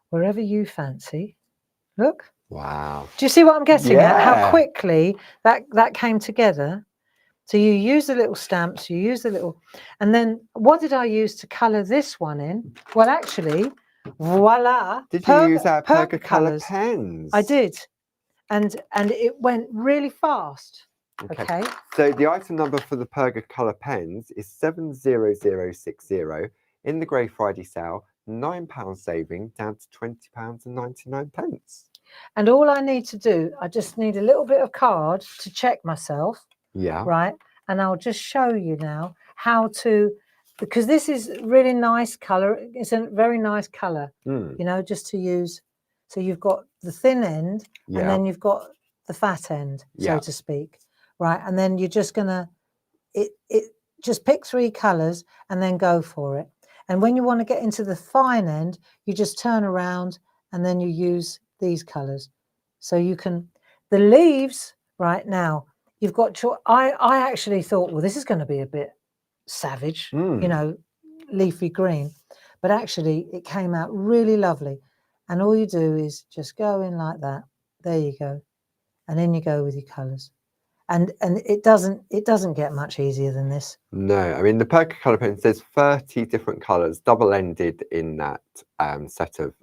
wherever you fancy. Look. Wow. Do you see what I'm getting at? How quickly that came together. So you use the little stamps, you use the little, and then what did I use to colour this one in? Well, actually, voila. Did you use our Perga colour pens? I did. And it went really fast. Okay. So the item number for the Perga colour pens is 70060 in the Grey Friday sale, £9 saving down to £20.99. And all I need to do, I just need a little bit of card to check myself. Yeah. Right. And I'll just show you now how to, because this is really nice colour. It's a very nice colour, you know, just to use. So you've got the thin end and then you've got the fat end, so to speak. Right. And then you're just going to, just pick 3 colours and then go for it. And when you want to get into the fine end, you just turn around and then you use these colours. So you can, the leaves right now, you've got, I actually thought, well, this is going to be a bit savage, you know, leafy green. But actually, it came out really lovely. And all you do is just go in like that. There you go. And then you go with your colours. And it doesn't get much easier than this. No, I mean, the Perga colour pen says 30 different colours, double-ended in that set of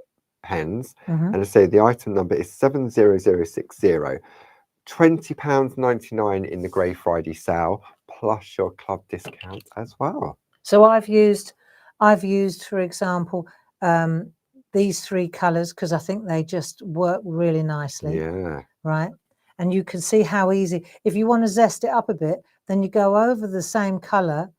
pens. And I say the item number is 70060. £20.99 in the Grey Friday sale, plus your club discount as well. So I've used, for example, these 3 colours because I think they just work really nicely. Yeah. Right. And you can see how easy, if you want to zest it up a bit, then you go over the same colour,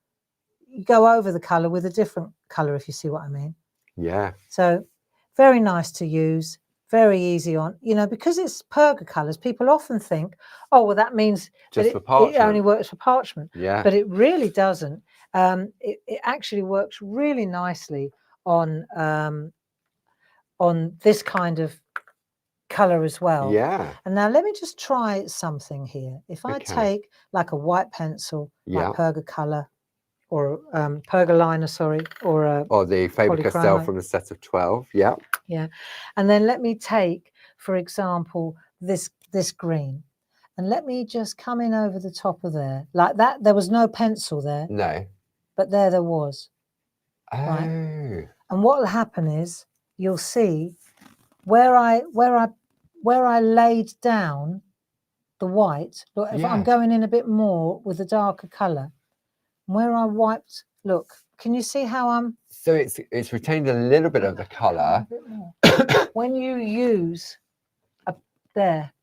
you go over the colour with a different colour, if you see what I mean. Yeah. So very nice to use. Very easy on, you know, because it's Perga colours, people often think, oh, well, that means just that it only works for parchment. Yeah. But it really doesn't. It actually works really nicely on this kind of colour as well. Yeah. And now let me just try something here. If I take like a white pencil, like Perga colour, or Perga liner, sorry, or the Faber-Castell from the set of 12. Yeah. Yeah. And then let me take, for example, this green, and let me just come in over the top of there like that. There was no pencil there. No. But there was. Oh. Right? And what will happen is you'll see where I laid down the white. Look, if I'm going in a bit more with a darker colour, where I wiped Look, can you see how I'm? So it's retained a little bit of the colour. A bit more. When you use there,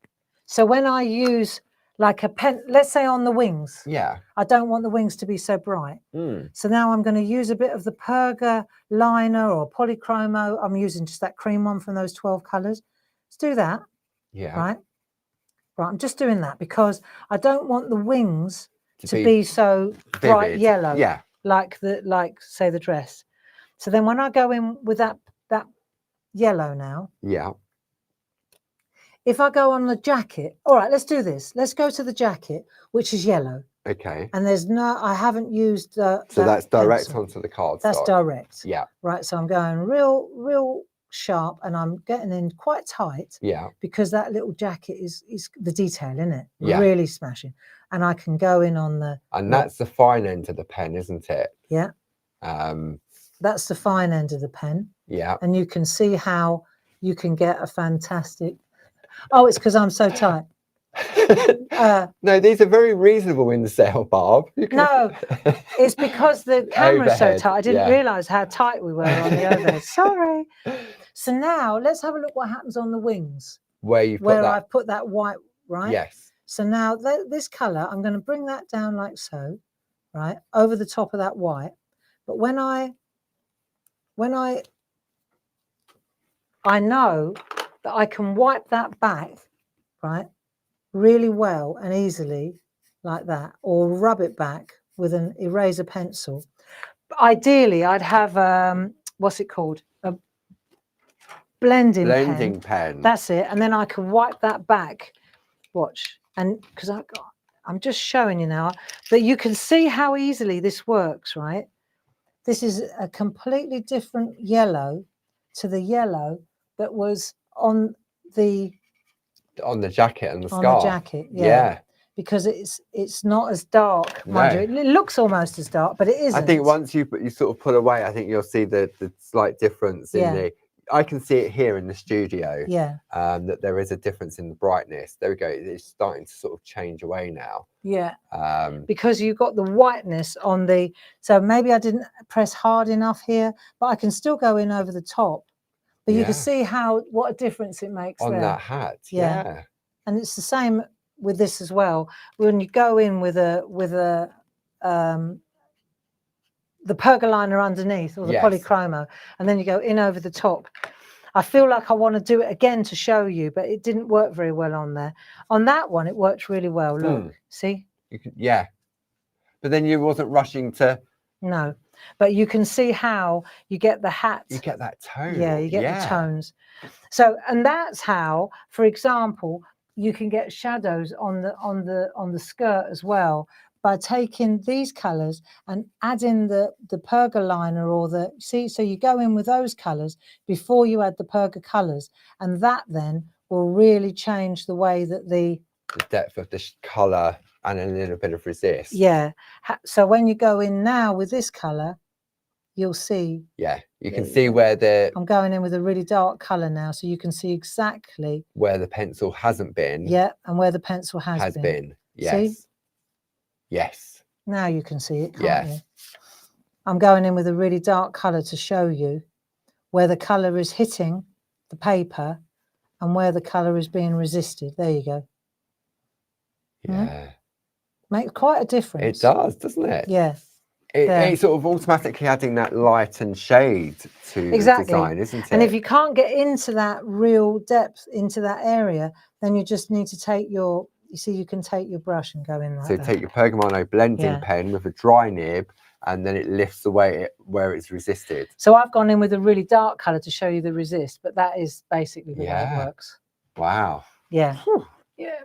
so when I use like a pen, let's say on the wings, Yeah. I don't want the wings to be so bright. Mm. So now I'm going to use a bit of the Perga liner or polychromo. I'm using just that cream one from those 12 colours. Let's do that. Yeah. Right. I'm just doing that because I don't want the wings to be so bright vivid. yellow. Yeah. Like say the dress. So then when I go in with that yellow now. Yeah. If I go on the jacket, all right, let's do this. Let's go to the jacket, which is yellow. Okay. And I haven't used so that's direct pencil. onto the card. That's direct. Yeah. Right. So I'm going real sharp, and I'm getting in quite tight. Yeah. Because that little jacket is the detail in it. Yeah. Really smashing. And I can go in on the. And that's the fine end of the pen, isn't it? Yeah. That's the fine end of the pen. Yeah. And you can see how you can get a fantastic. Oh, it's because I'm so tight. No, these are very reasonable in the sale, Barb. No, it's because the camera's so Overhead, tight. I didn't realise how tight we were on the overhead. Sorry. So now let's have a look what happens on the wings. Where I've put that white, right? Yes. So now this colour, I'm going to bring that down like so, right, over the top of that white. But when I know that I can wipe that back, right, really well and easily like that, or rub it back with an eraser pencil. But ideally, I'd have, what's it called? A blending pen. That's it. And then I can wipe that back. Watch. And because I'm just showing you now that you can see how easily this works, right? This is a completely different yellow to the yellow that was on the jacket and the scarf. On the jacket, yeah. Because it's not as dark, mind you. It looks almost as dark, but it isn't. I think once you sort of pull away, I think you'll see the slight difference in the. I can see it here in the studio. Yeah. That there is a difference in the brightness. There we go. It's starting to sort of change away now. Yeah. Because you've got the whiteness on the. So maybe I didn't press hard enough here, but I can still go in over the top. But you can see what a difference it makes on there. that hat. Yeah. And it's the same with this as well. When you go in with the Perga liner underneath or the polychromo, and then you go in over the top. I feel like I want to do it again to show you, but it didn't work very well on there. On that one, it worked really well. Look, see? But then you wasn't rushing to. No, but you can see how you get the hat. You get that tone. Yeah, you get the tones. So, and that's how, for example, you can get shadows on the skirt as well by taking these colours and adding the Perga liner or so you go in with those colours before you add the Perga colours, and that then will really change the way that the depth of the colour and a little bit of resist. Yeah. So when you go in now with this colour, you'll see. Yeah, you can see where I'm going in with a really dark colour now, so you can see exactly where the pencil hasn't been. Yeah, and where the pencil has been. Yes. See? Yes. Now you can see it, can't you? I'm going in with a really dark colour to show you where the colour is hitting the paper and where the colour is being resisted. There you go. Yeah. Makes quite a difference. It does, doesn't it? Yeah. It's sort of automatically adding that light and shade to the design, isn't it? And if you can't get into that real depth into that area, then you just need to take you can take your brush and go in like that. So take your Pergamano blending pen with a dry nib, and then it lifts away where it's resisted. So I've gone in with a really dark colour to show you the resist, but that is basically the way it works. Wow. Yeah. Whew. Yeah,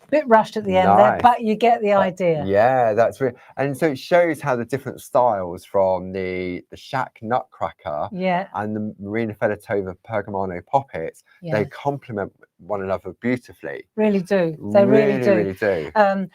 bit rushed at the end there, but you get the idea. Yeah, that's real. And so it shows how the different styles from the SHAC Nutcracker and the Marina Fedotová Pergamano poppets, they complement one another beautifully. Really do. They really do. Really do. And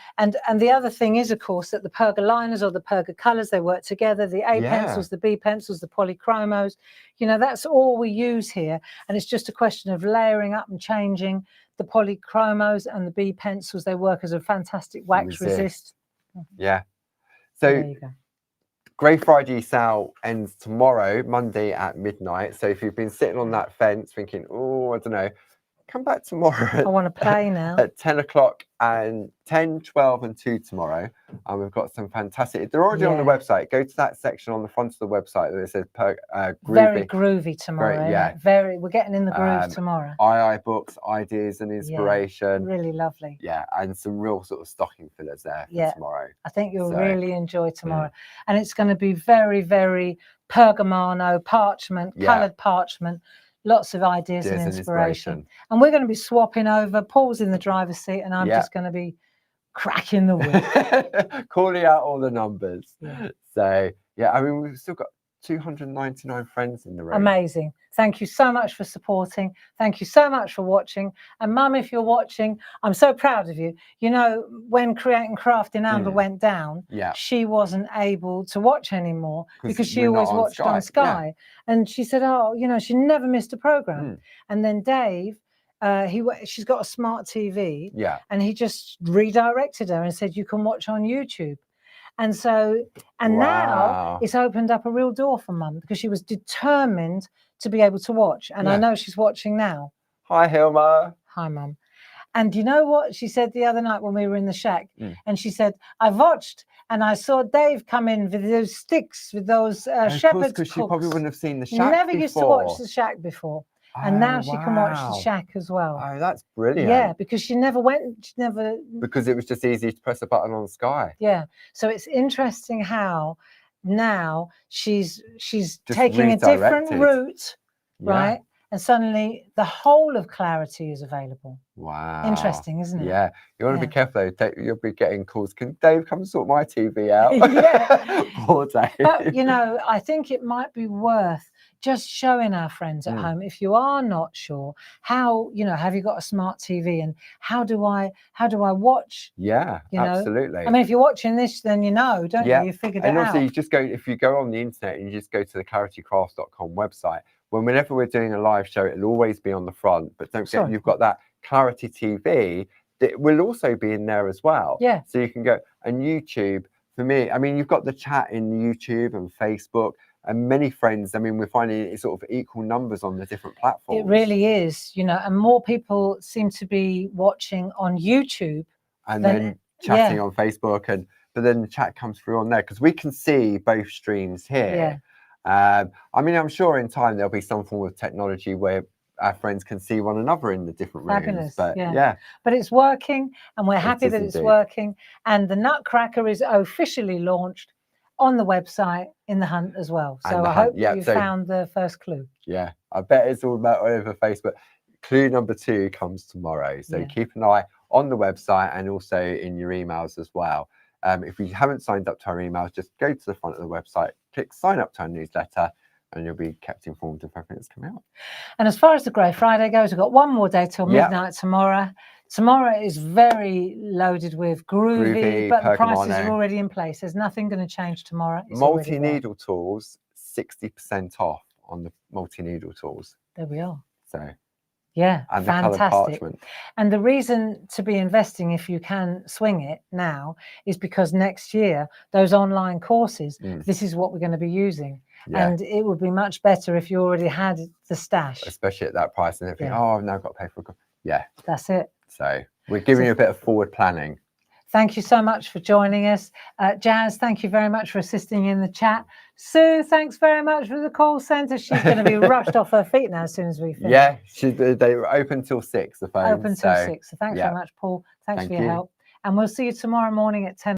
the other thing is, of course, that the Perga liners or the Perga colours, they work together. The A pencils, the B pencils, the polychromos, that's all we use here. And it's just a question of layering up and changing. The polychromos and the B pencils, they work as a fantastic wax resist. Yeah. So there you go. Grey Friday sale ends tomorrow, Monday at midnight. So if you've been sitting on that fence thinking, oh, I don't know, come back tomorrow. I want to play now. At 10 o'clock and 10, 12 and 2 tomorrow. And we've got some fantastic, they're already on the website. Go to that section on the front of the website that it says Groovi. Very groovy tomorrow. Great, yeah. We're getting in the groove tomorrow. Books, ideas and inspiration. Yeah, really lovely. Yeah, and some real sort of stocking fillers there for tomorrow. I think you'll really enjoy tomorrow. And it's going to be very, very pergamano, parchment, coloured parchment. Lots of ideas and inspiration. And we're going to be swapping over. Paul's in the driver's seat and I'm just going to be cracking the whip. Calling out all the numbers. So, yeah, I mean, we've still got 299 friends in the room. Amazing. Thank you so much for supporting. Thank you so much for watching. And Mum, if you're watching, I'm so proud of you. You know, when Create and Craft in Amber went down, she wasn't able to watch anymore because she always watched on Sky. And she said, oh, you know, she never missed a program. And then Dave, she's got a smart TV, and he just redirected her and said, you can watch on YouTube. And so, and now it's opened up a real door for Mum because she was determined to be able to watch. And I know she's watching now. Hi, Hilma. Hi, Mum. And you know what she said the other night when we were in the shack? And she said, I watched and I saw Dave come in with those sticks, with those shepherd's because she probably wouldn't have seen the shack Never before. used to watch the shack before. And now she can watch the shack as well. Oh, that's brilliant. Yeah, because she never went, because it was just easy to press a button on Sky. Yeah. So it's interesting how now she's taking a different route, right? And suddenly the whole of Clarity is available. Wow. Interesting, isn't it? Yeah. You want to be careful though. You'll be getting calls. Can Dave come sort my TV out? Poor Dave. But you know, I think it might be worth just showing our friends at home, if you are not sure, how, you know, have you got a smart TV and how do I watch? Yeah, you know? Absolutely. I mean, if you're watching this, then you know, don't you? You figured it out. And also you just go, if you go on the internet and you just go to the claritycrafts.com website, whenever we're doing a live show, it'll always be on the front, but don't forget you've got that Clarity TV that will also be in there as well. Yeah. So you can go, and YouTube, for me, I mean, you've got the chat in YouTube and Facebook, and many friends, I mean, we're finding it's sort of equal numbers on the different platforms. It really is, you know, and more people seem to be watching on YouTube. And then chatting on Facebook, but then the chat comes through on there, because we can see both streams here. I mean, I'm sure in time there'll be some form of technology where our friends can see one another in the different rooms. But but it's working, and we're happy that it's working. And the Nutcracker is officially launched on the website in the hunt as well. So I hope you found the first clue. Yeah, I bet it's all about over Facebook. Clue number 2 comes tomorrow. So keep an eye on the website and also in your emails as well. If you haven't signed up to our emails, just go to the front of the website, click sign up to our newsletter, and you'll be kept informed of everything that's coming out. And as far as the Grey Friday goes, we've got one more day till midnight tomorrow. Tomorrow is very loaded with groovy, but the prices are already in place. There's nothing going to change tomorrow. Multi-needle tools, 60% off on the multi-needle tools. There we are. So, yeah, and fantastic. And the reason to be investing, if you can swing it now, is because next year, those online courses, this is what we're going to be using. Yeah. And it would be much better if you already had the stash. Especially at that price. And if I've now got to pay for a... Yeah. That's it. So we're giving you a bit of forward planning. Thank you so much for joining us. Jazz, thank you very much for assisting in the chat. Sue, thanks very much for the call centre. She's going to be rushed off her feet now as soon as we finish. Yeah, they were open till 6, the phone. Open till 6. So thanks very much, Paul. Thanks for your help. And we'll see you tomorrow morning at 10.